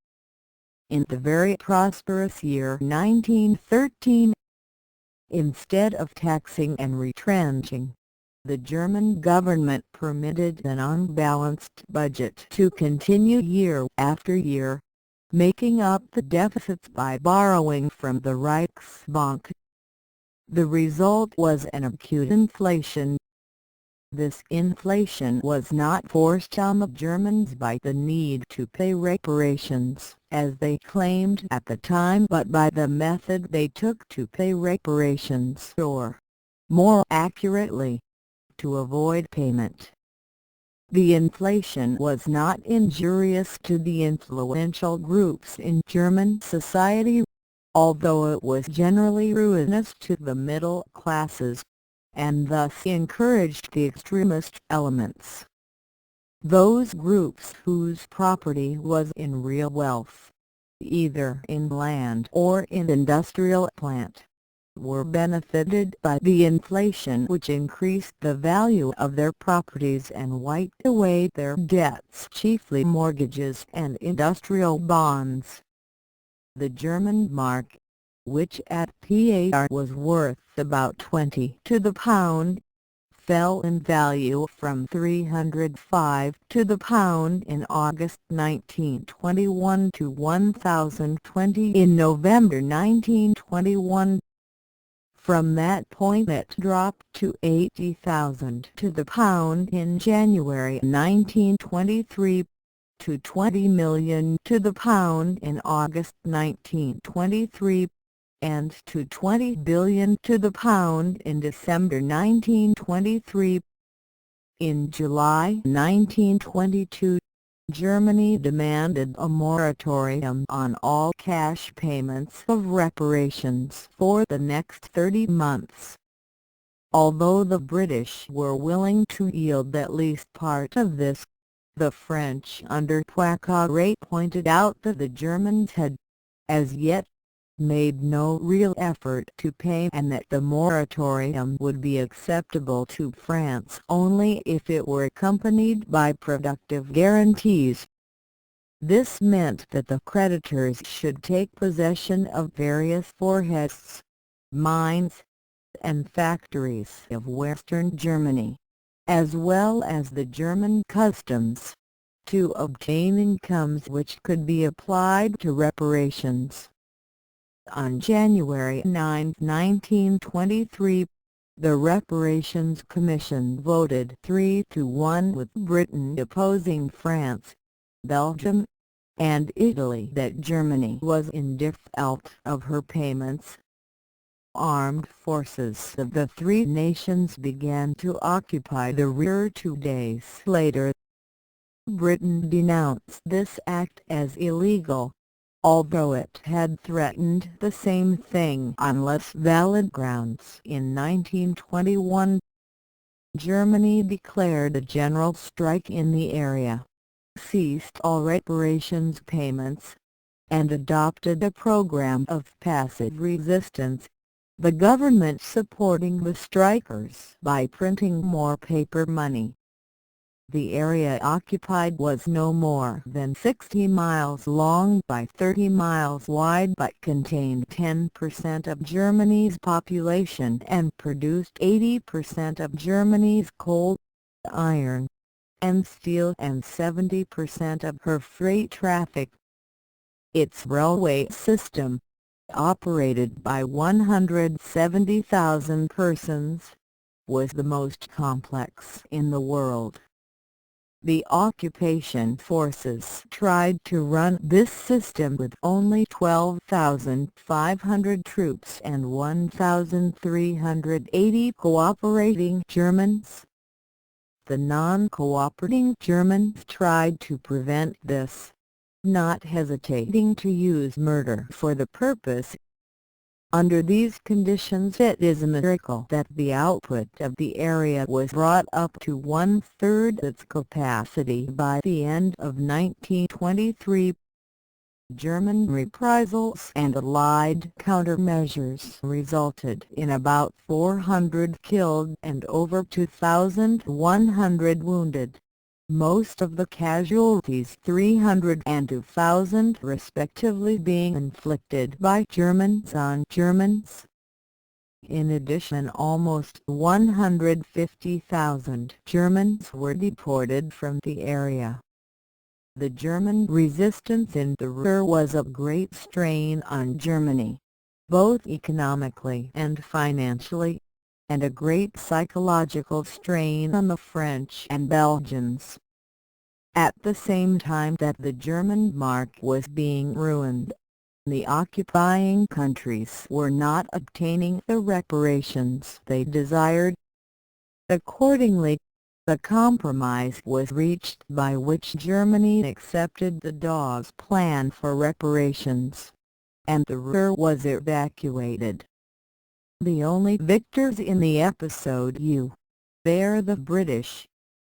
in the very prosperous year 1913. Instead of taxing and retrenching, the German government permitted an unbalanced budget to continue year after year, making up the deficits by borrowing from the Reichsbank. The result was an acute inflation. This inflation was not forced on the Germans by the need to pay reparations, as they claimed at the time, but by the method they took to pay reparations, or, more accurately, to avoid payment. The inflation was not injurious to the influential groups in German society, although it was generally ruinous to the middle classes, and thus encouraged the extremist elements. Those groups whose property was in real wealth, either in land or in industrial plant, were benefited by the inflation, which increased the value of their properties and wiped away their debts, chiefly mortgages and industrial bonds. The German mark, which at par was worth about 20 to the pound, fell in value from 305 to the pound in August 1921 to 1,020 in November 1921. From that point it dropped to 80,000 to the pound in January 1923, to 20 million to the pound in August 1923, and to 20 billion to the pound in December 1923. In July 1922, Germany demanded a moratorium on all cash payments of reparations for the next 30 months. Although the British were willing to yield at least part of this, the French under Poincaré pointed out that the Germans had, as yet, made no real effort to pay, and that the moratorium would be acceptable to France only if it were accompanied by productive guarantees. This meant that the creditors should take possession of various forests, mines, and factories of Western Germany, as well as the German customs, to obtain incomes which could be applied to reparations. On January 9, 1923, the Reparations Commission voted 3-1 with Britain opposing France, Belgium, and Italy that Germany was in default of her payments. Armed forces of the three nations began to occupy the rear 2 days later. Britain denounced this act as illegal, although it had threatened the same thing on less valid grounds in 1921. Germany declared a general strike in the area, ceased all reparations payments, and adopted a program of passive resistance, the government supporting the strikers by printing more paper money. The area occupied was no more than 60 miles long by 30 miles wide, but contained 10% of Germany's population and produced 80% of Germany's coal, iron, and steel, and 70% of her freight traffic. Its railway system, operated by 170,000 persons, was the most complex in the world. The occupation forces tried to run this system with only 12,500 troops and 1,380 cooperating Germans. The non-cooperating Germans tried to prevent this, not hesitating to use murder for the purpose. Under these conditions, it is a miracle that the output of the area was brought up to 1/3 its capacity by the end of 1923. German reprisals and Allied countermeasures resulted in about 400 killed and over 2,100 wounded. Most of the casualties, 300 and 2,000 respectively, being inflicted by Germans on Germans. In addition, almost 150,000 Germans were deported from the area. The German resistance in the Ruhr was a great strain on Germany, both economically and financially, and a great psychological strain on the French and Belgians. At the same time that the German mark was being ruined, the occupying countries were not obtaining the reparations they desired. Accordingly, a compromise was reached by which Germany accepted the Dawes Plan for reparations, and the Ruhr was evacuated. The only victors in the episode were the British,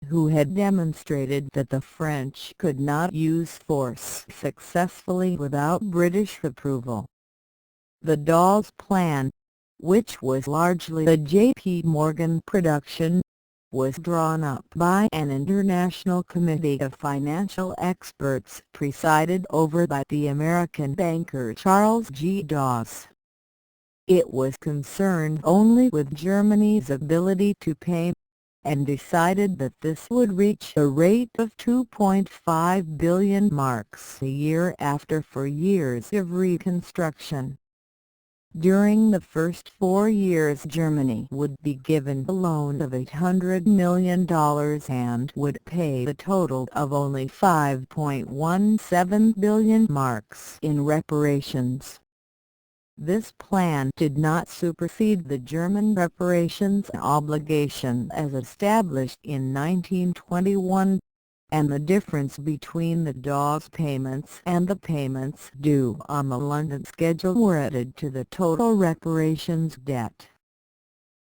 who had demonstrated that the French could not use force successfully without British approval. The Dawes Plan, which was largely a J.P. Morgan production, was drawn up by an international committee of financial experts presided over by the American banker Charles G. Dawes. It was concerned only with Germany's ability to pay, and decided that this would reach a rate of 2.5 billion marks a year after 4 years of reconstruction. During the first 4 years Germany would be given a loan of $800 million and would pay a total of only 5.17 billion marks in reparations. This plan did not supersede the German reparations obligation as established in 1921, and the difference between the Dawes payments and the payments due on the London schedule were added to the total reparations debt.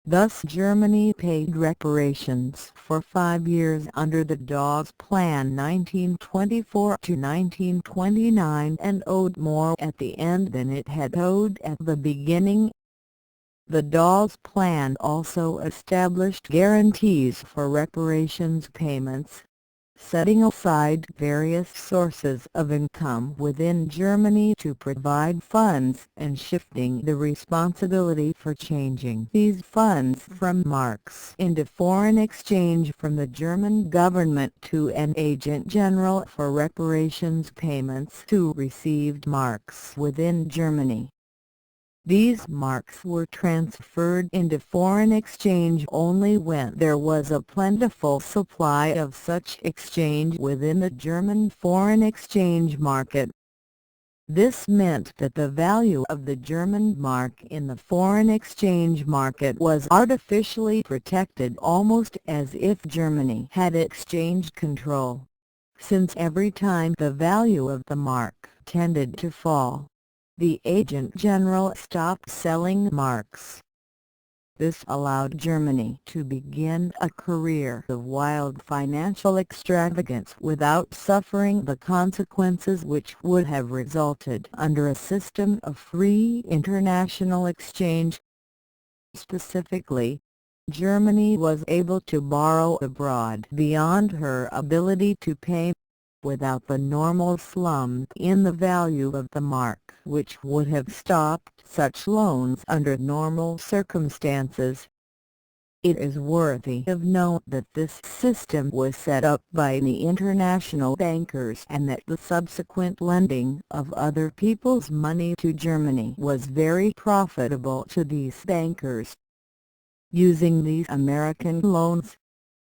Thus Germany paid reparations for 5 years under the Dawes Plan 1924 to 1929 and owed more at the end than it had owed at the beginning. The Dawes Plan also established guarantees for reparations payments, setting aside various sources of income within Germany to provide funds and shifting the responsibility for changing these funds from marks into foreign exchange from the German government to an agent general for reparations payments to received marks within Germany. These marks were transferred into foreign exchange only when there was a plentiful supply of such exchange within the German foreign exchange market. This meant that the value of the German mark in the foreign exchange market was artificially protected almost as if Germany had exchange control, since every time the value of the mark tended to fall, the agent general stopped selling marks. This allowed Germany to begin a career of wild financial extravagance without suffering the consequences which would have resulted under a system of free international exchange. Specifically, Germany was able to borrow abroad beyond her ability to pay, without the normal slump in the value of the mark which would have stopped such loans under normal circumstances. It is worthy of note that this system was set up by the international bankers and that the subsequent lending of other people's money to Germany was very profitable to these bankers. Using these American loans,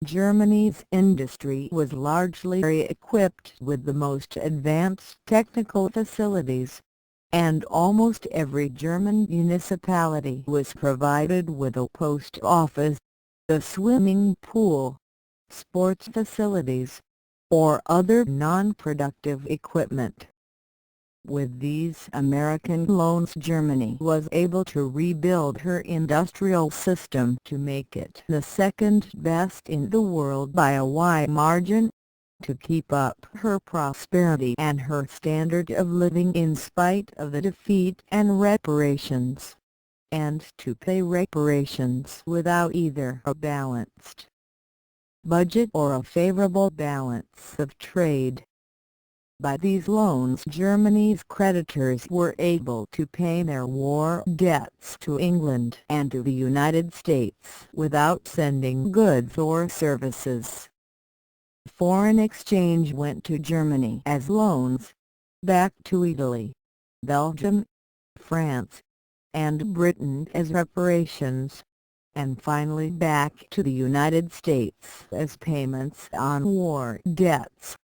Germany's industry was largely equipped with the most advanced technical facilities, and almost every German municipality was provided with a post office, a swimming pool, sports facilities, or other non-productive equipment. With these American loans Germany was able to rebuild her industrial system to make it the second best in the world by a wide margin, to keep up her prosperity and her standard of living in spite of the defeat and reparations, and to pay reparations without either a balanced budget or a favorable balance of trade. By these loans Germany's creditors were able to pay their war debts to England and to the United States without sending goods or services. Foreign exchange went to Germany as loans, back to Italy, Belgium, France, and Britain as reparations, and finally back to the United States as payments on war debts.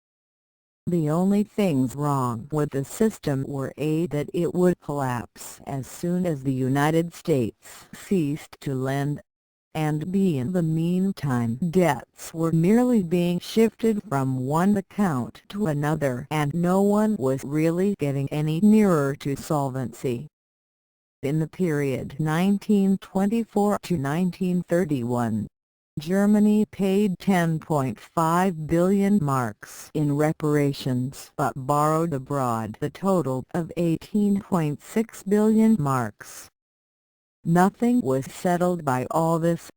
The only things wrong with the system were that it would collapse as soon as the United States ceased to lend, and b in the meantime debts were merely being shifted from one account to another and no one was really getting any nearer to solvency. In the period 1924 to 1931, Germany paid 10.5 billion marks in reparations but borrowed abroad the total of 18.6 billion marks. Nothing was settled by all this,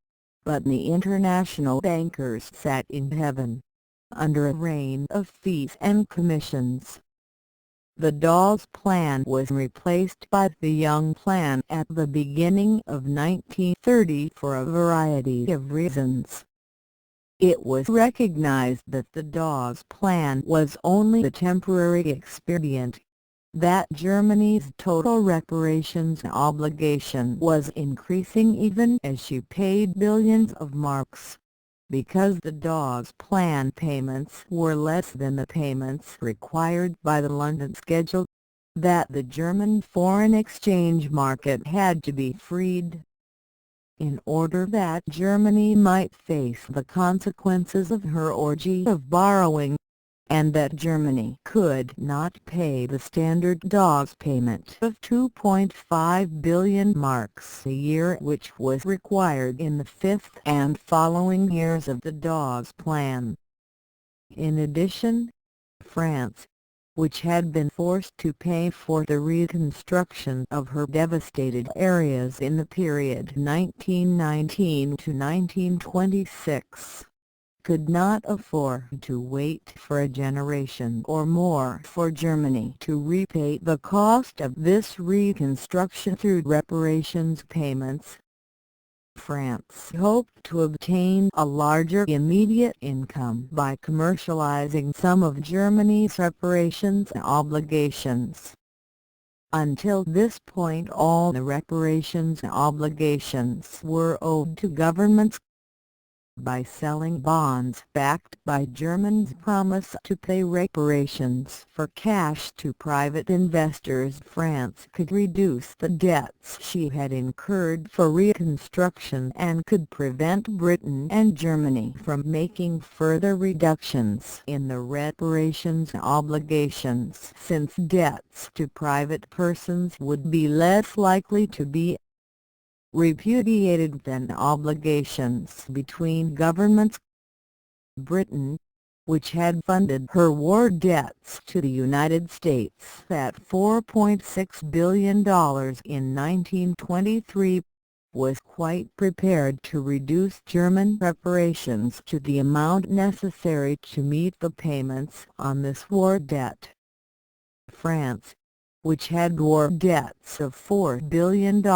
but the international bankers sat in heaven, under a rain of fees and commissions. The Dawes Plan was replaced by the Young Plan at the beginning of 1930 for a variety of reasons. It was recognized that the Dawes Plan was only a temporary expedient, that Germany's total reparations obligation was increasing even as she paid billions of marks, because the Dawes Plan payments were less than the payments required by the London Schedule, that the German foreign exchange market had to be freed, in order that Germany might face the consequences of her orgy of borrowing, and that Germany could not pay the standard Dawes payment of 2.5 billion marks a year which was required in the fifth and following years of the Dawes Plan. In addition, France, which had been forced to pay for the reconstruction of her devastated areas in the period 1919 to 1926, could not afford to wait for a generation or more for Germany to repay the cost of this reconstruction through reparations payments. France hoped to obtain a larger immediate income by commercializing some of Germany's reparations obligations. Until this point all the reparations obligations were owed to governments. By selling bonds backed by Germany's promise to pay reparations for cash to private investors, France could reduce the debts she had incurred for reconstruction and could prevent Britain and Germany from making further reductions in the reparations obligations, since debts to private persons would be less likely to be repudiated than obligations between governments. Britain, which had funded her war debts to the United States at $4.6 billion in 1923, was quite prepared to reduce German reparations to the amount necessary to meet the payments on this war debt. France, which had war debts of $4 billion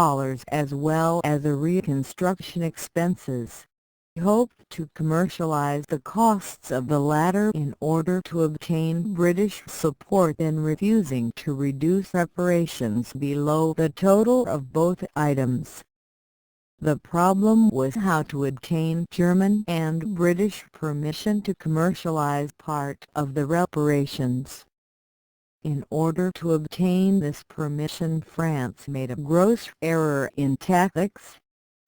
as well as the reconstruction expenses, hoped to commercialize the costs of the latter in order to obtain British support in refusing to reduce reparations below the total of both items. The problem was how to obtain German and British permission to commercialize part of the reparations. In order to obtain this permission, France made a gross error in tactics.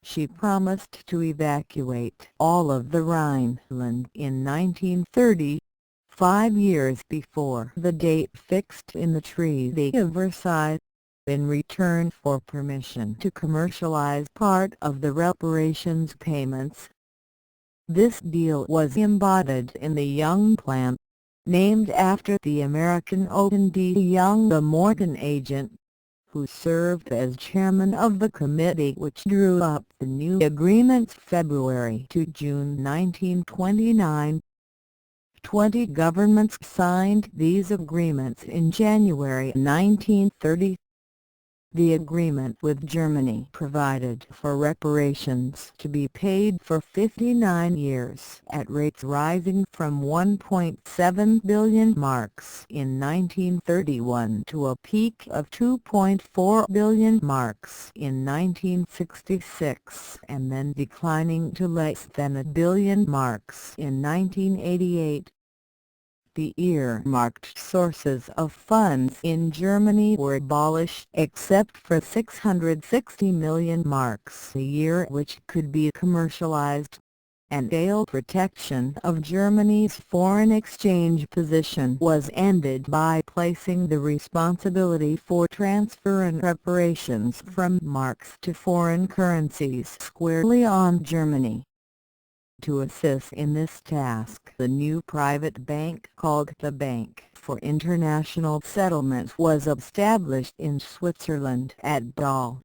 She promised to evacuate all of the Rhineland in 1930, 5 years before the date fixed in the Treaty of Versailles, in return for permission to commercialize part of the reparations payments. This deal was embodied in the Young Plan, named after the American Owen D. Young, the Morton agent, who served as chairman of the committee which drew up the new agreements February to June 1929. 20 governments signed these agreements in January 1930. The agreement with Germany provided for reparations to be paid for 59 years at rates rising from 1.7 billion marks in 1931 to a peak of 2.4 billion marks in 1966 and then declining to less than a billion marks in 1988. The earmarked sources of funds in Germany were abolished except for 660 million marks a year which could be commercialized, and ale protection of Germany's foreign exchange position was ended by placing the responsibility for transfer and reparations from marks to foreign currencies squarely on Germany. To assist in this task, the new private bank called the Bank for International Settlements was established in Switzerland at Basel.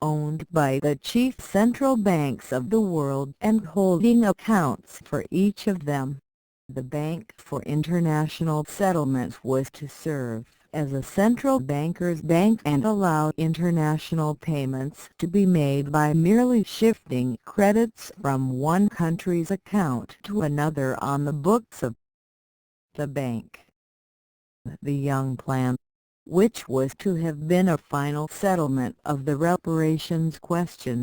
Owned by the chief central banks of the world and holding accounts for each of them, the Bank for International Settlements was to serve as a central banker's bank and allow international payments to be made by merely shifting credits from one country's account to another on the books of the bank. The Young Plan, which was to have been a final settlement of the reparations question,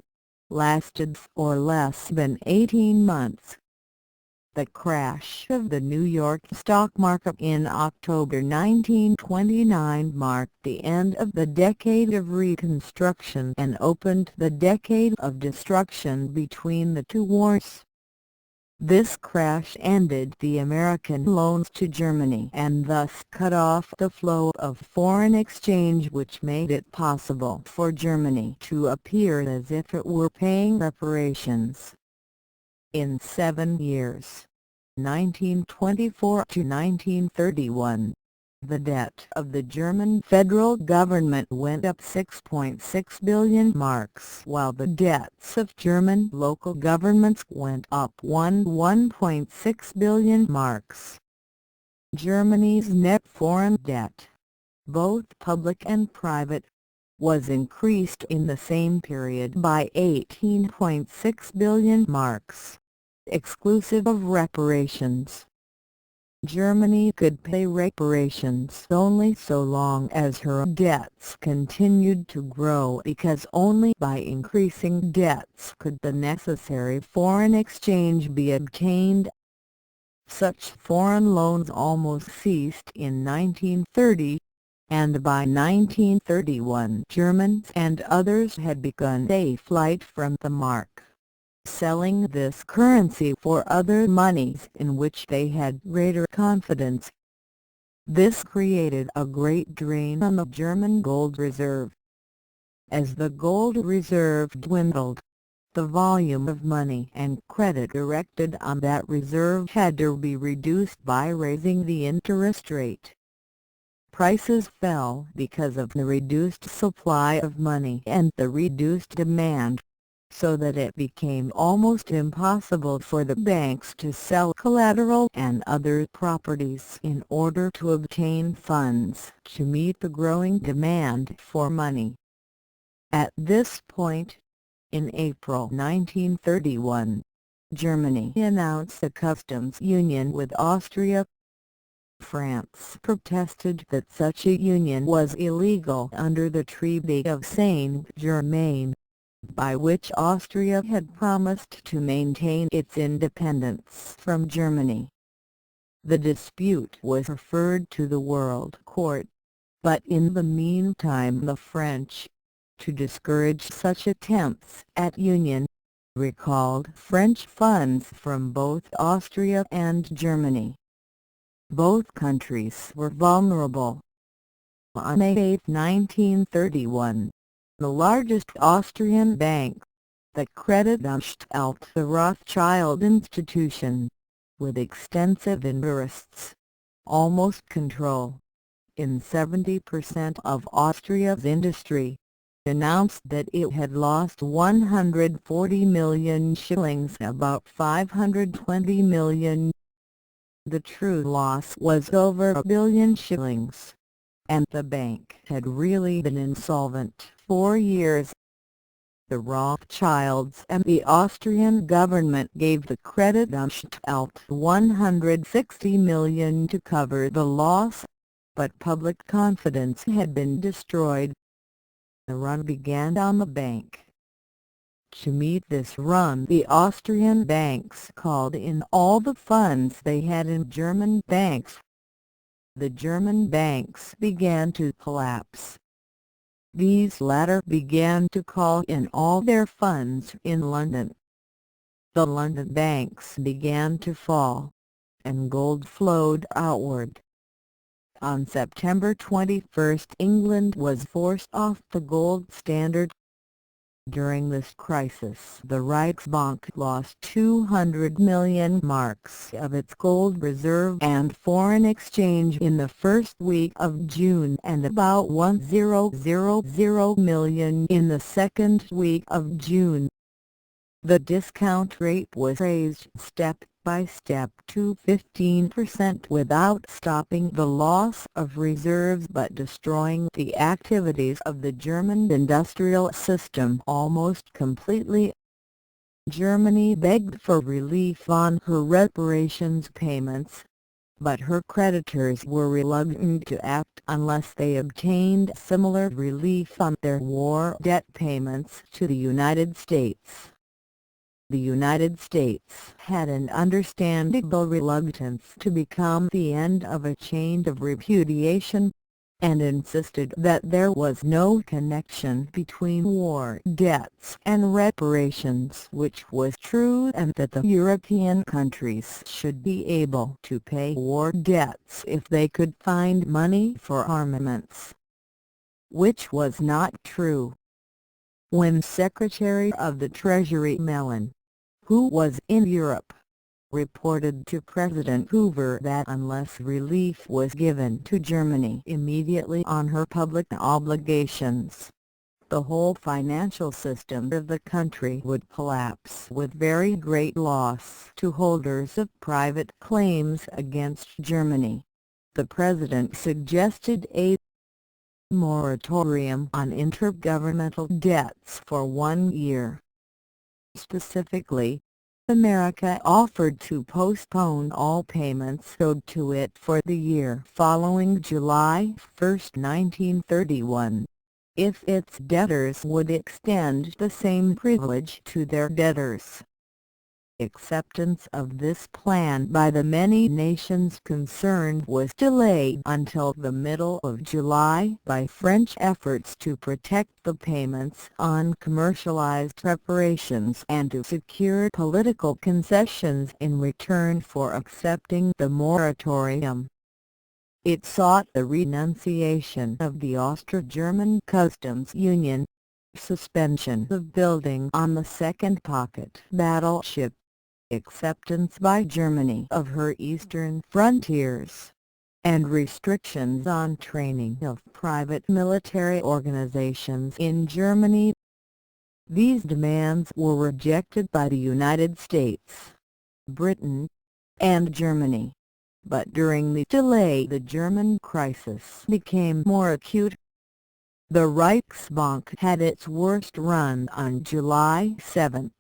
lasted for less than 18 months. The crash of the New York stock market in October 1929 marked the end of the decade of Reconstruction and opened the decade of destruction between the two wars. This crash ended the American loans to Germany and thus cut off the flow of foreign exchange, which made it possible for Germany to appear as if it were paying reparations. In 7 years, 1924 to 1931, the debt of the German federal government went up 6.6 billion marks while the debts of German local governments went up 1.6 billion marks. Germany's net foreign debt, both public and private, was increased in the same period by 18.6 billion marks, exclusive of reparations. Germany could pay reparations only so long as her debts continued to grow, because only by increasing debts could the necessary foreign exchange be obtained. Such foreign loans almost ceased in 1930, and by 1931 Germans and others had begun a flight from the mark, selling this currency for other monies in which they had greater confidence. This created a great drain on the German gold reserve. As the gold reserve dwindled, the volume of money and credit erected on that reserve had to be reduced by raising the interest rate. Prices fell because of the reduced supply of money and the reduced demand, so that it became almost impossible for the banks to sell collateral and other properties in order to obtain funds to meet the growing demand for money. At this point, in April 1931, Germany announced a customs union with Austria. France protested that such a union was illegal under the Treaty of Saint-Germain, by which Austria had promised to maintain its independence from Germany. The dispute was referred to the World Court, but in the meantime the French, to discourage such attempts at union, recalled French funds from both Austria and Germany. Both countries were vulnerable. On May 8, 1931, the largest Austrian bank, the Kreditanstalt, the Rothschild Institution, with extensive interests, almost control, in 70% of Austria's industry, announced that it had lost 140 million shillings, about 520 million. The true loss was over a billion shillings. and the bank had really been insolvent for years. The Rothschilds and the Austrian government gave the Kreditanstalt $160 million to cover the loss, but public confidence had been destroyed. The run began on the bank. To meet this run, the Austrian banks called in all the funds they had in German banks. The German banks began to collapse. These latter began to call in all their funds in London. The London banks began to fall, and gold flowed outward. On September 21, England was forced off the gold standard. During this crisis, the Reichsbank lost 200 million marks of its gold reserve and foreign exchange in the first week of June and about 1,000 million in the second week of June. The discount rate was raised step by step to 15% without stopping the loss of reserves but destroying the activities of the German industrial system almost completely. Germany begged for relief on her reparations payments, but her creditors were reluctant to act unless they obtained similar relief on their war debt payments to the United States. The United States had an understandable reluctance to become the end of a chain of repudiation, and insisted that there was no connection between war debts and reparations, which was true, and that the European countries should be able to pay war debts if they could find money for armaments, which was not true. When Secretary of the Treasury Mellon, who was in Europe, reported to President Hoover that unless relief was given to Germany immediately on her public obligations, the whole financial system of the country would collapse with very great loss to holders of private claims against Germany, the President suggested a moratorium on intergovernmental debts for 1 year. Specifically, America offered to postpone all payments owed to it for the year following July 1, 1931, if its debtors would extend the same privilege to their debtors. Acceptance of this plan by the many nations concerned was delayed until the middle of July by French efforts to protect the payments on commercialized reparations and to secure political concessions in return for accepting the moratorium. It sought the renunciation of the Austro-German customs union, suspension of building on the second pocket battleship, acceptance by Germany of her eastern frontiers, and restrictions on training of private military organizations in Germany. These demands were rejected by the United States, Britain, and Germany, but during the delay the German crisis became more acute. The Reichsbank had its worst run on July 7.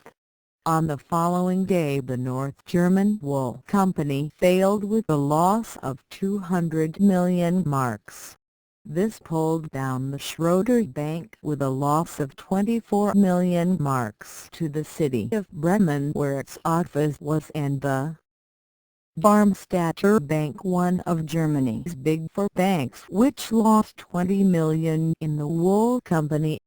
On the following day the North German Wool Company failed with a loss of 200 million marks. This pulled down the Schroeder Bank with a loss of 24 million marks to the city of Bremen where its office was, and the Darmstädter Bank, one of Germany's big four banks, which lost 20 million in the Wool Company.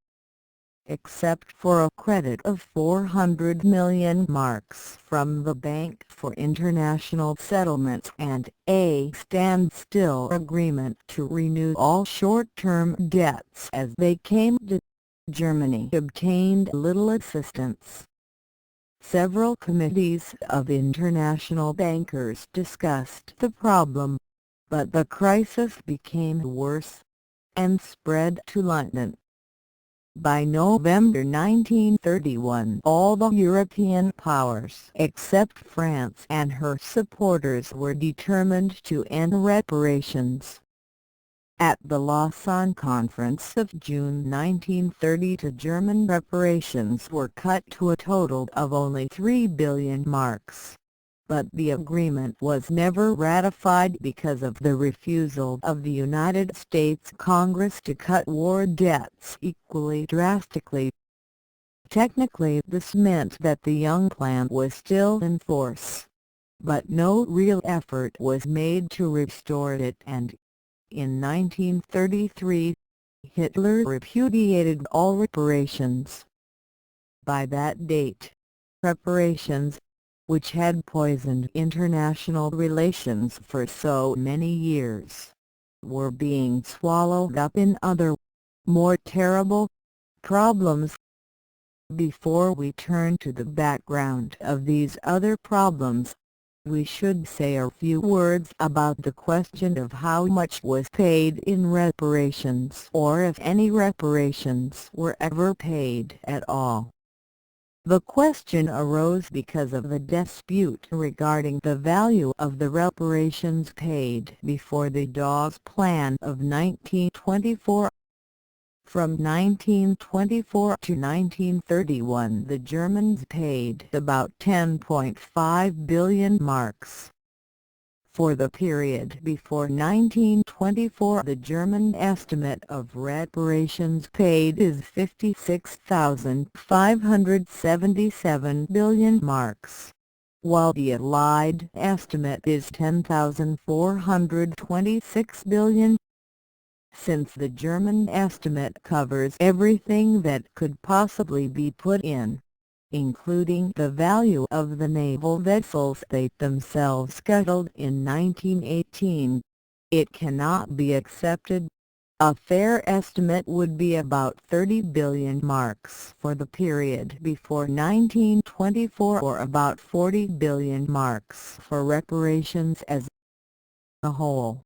Except for a credit of 400 million marks from the Bank for International Settlements and a standstill agreement to renew all short-term debts as they came due, Germany obtained little assistance. Several committees of international bankers discussed the problem, but the crisis became worse, and spread to London. By November 1931 all the European powers except France and her supporters were determined to end reparations. At the Lausanne Conference of June 1930, German reparations were cut to a total of only 3 billion marks. But the agreement was never ratified because of the refusal of the United States Congress to cut war debts equally drastically. Technically, this meant that the Young Plan was still in force, but no real effort was made to restore it, and in 1933, Hitler repudiated all reparations. By that date, reparations, which had poisoned international relations for so many years, were being swallowed up in other, more terrible, problems. Before we turn to the background of these other problems, we should say a few words about the question of how much was paid in reparations, or if any reparations were ever paid at all. The question arose because of the dispute regarding the value of the reparations paid before the Dawes Plan of 1924. From 1924 to 1931, the Germans paid about 10.5 billion marks. For the period before 1924, the German estimate of reparations paid is 56,577 billion marks, while the Allied estimate is 10,426 billion. Since the German estimate covers everything that could possibly be put in, including the value of the naval vessels they themselves scuttled in 1918, it cannot be accepted. A fair estimate would be about 30 billion marks for the period before 1924, or about 40 billion marks for reparations as a whole.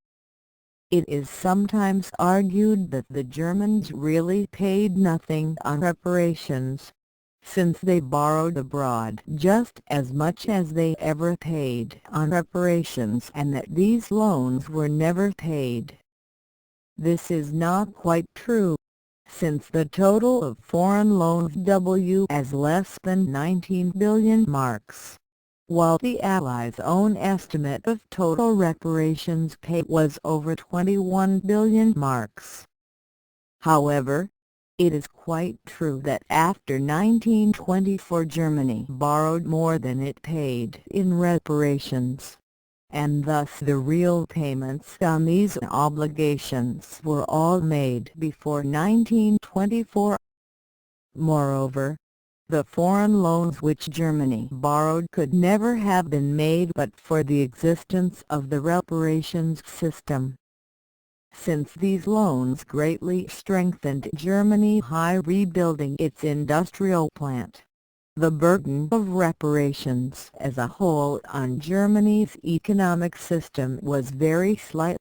It is sometimes argued that the Germans really paid nothing on reparations, since they borrowed abroad just as much as they ever paid on reparations, and that these loans were never paid. This is not quite true, since the total of foreign loans was less than 19 billion marks, while the Allies' own estimate of total reparations paid was over 21 billion marks. However, it is quite true that after 1924 Germany borrowed more than it paid in reparations, and thus the real payments on these obligations were all made before 1924. Moreover, the foreign loans which Germany borrowed could never have been made but for the existence of the reparations system. Since these loans greatly strengthened Germany by rebuilding its industrial plant, the burden of reparations as a whole on Germany's economic system was very slight.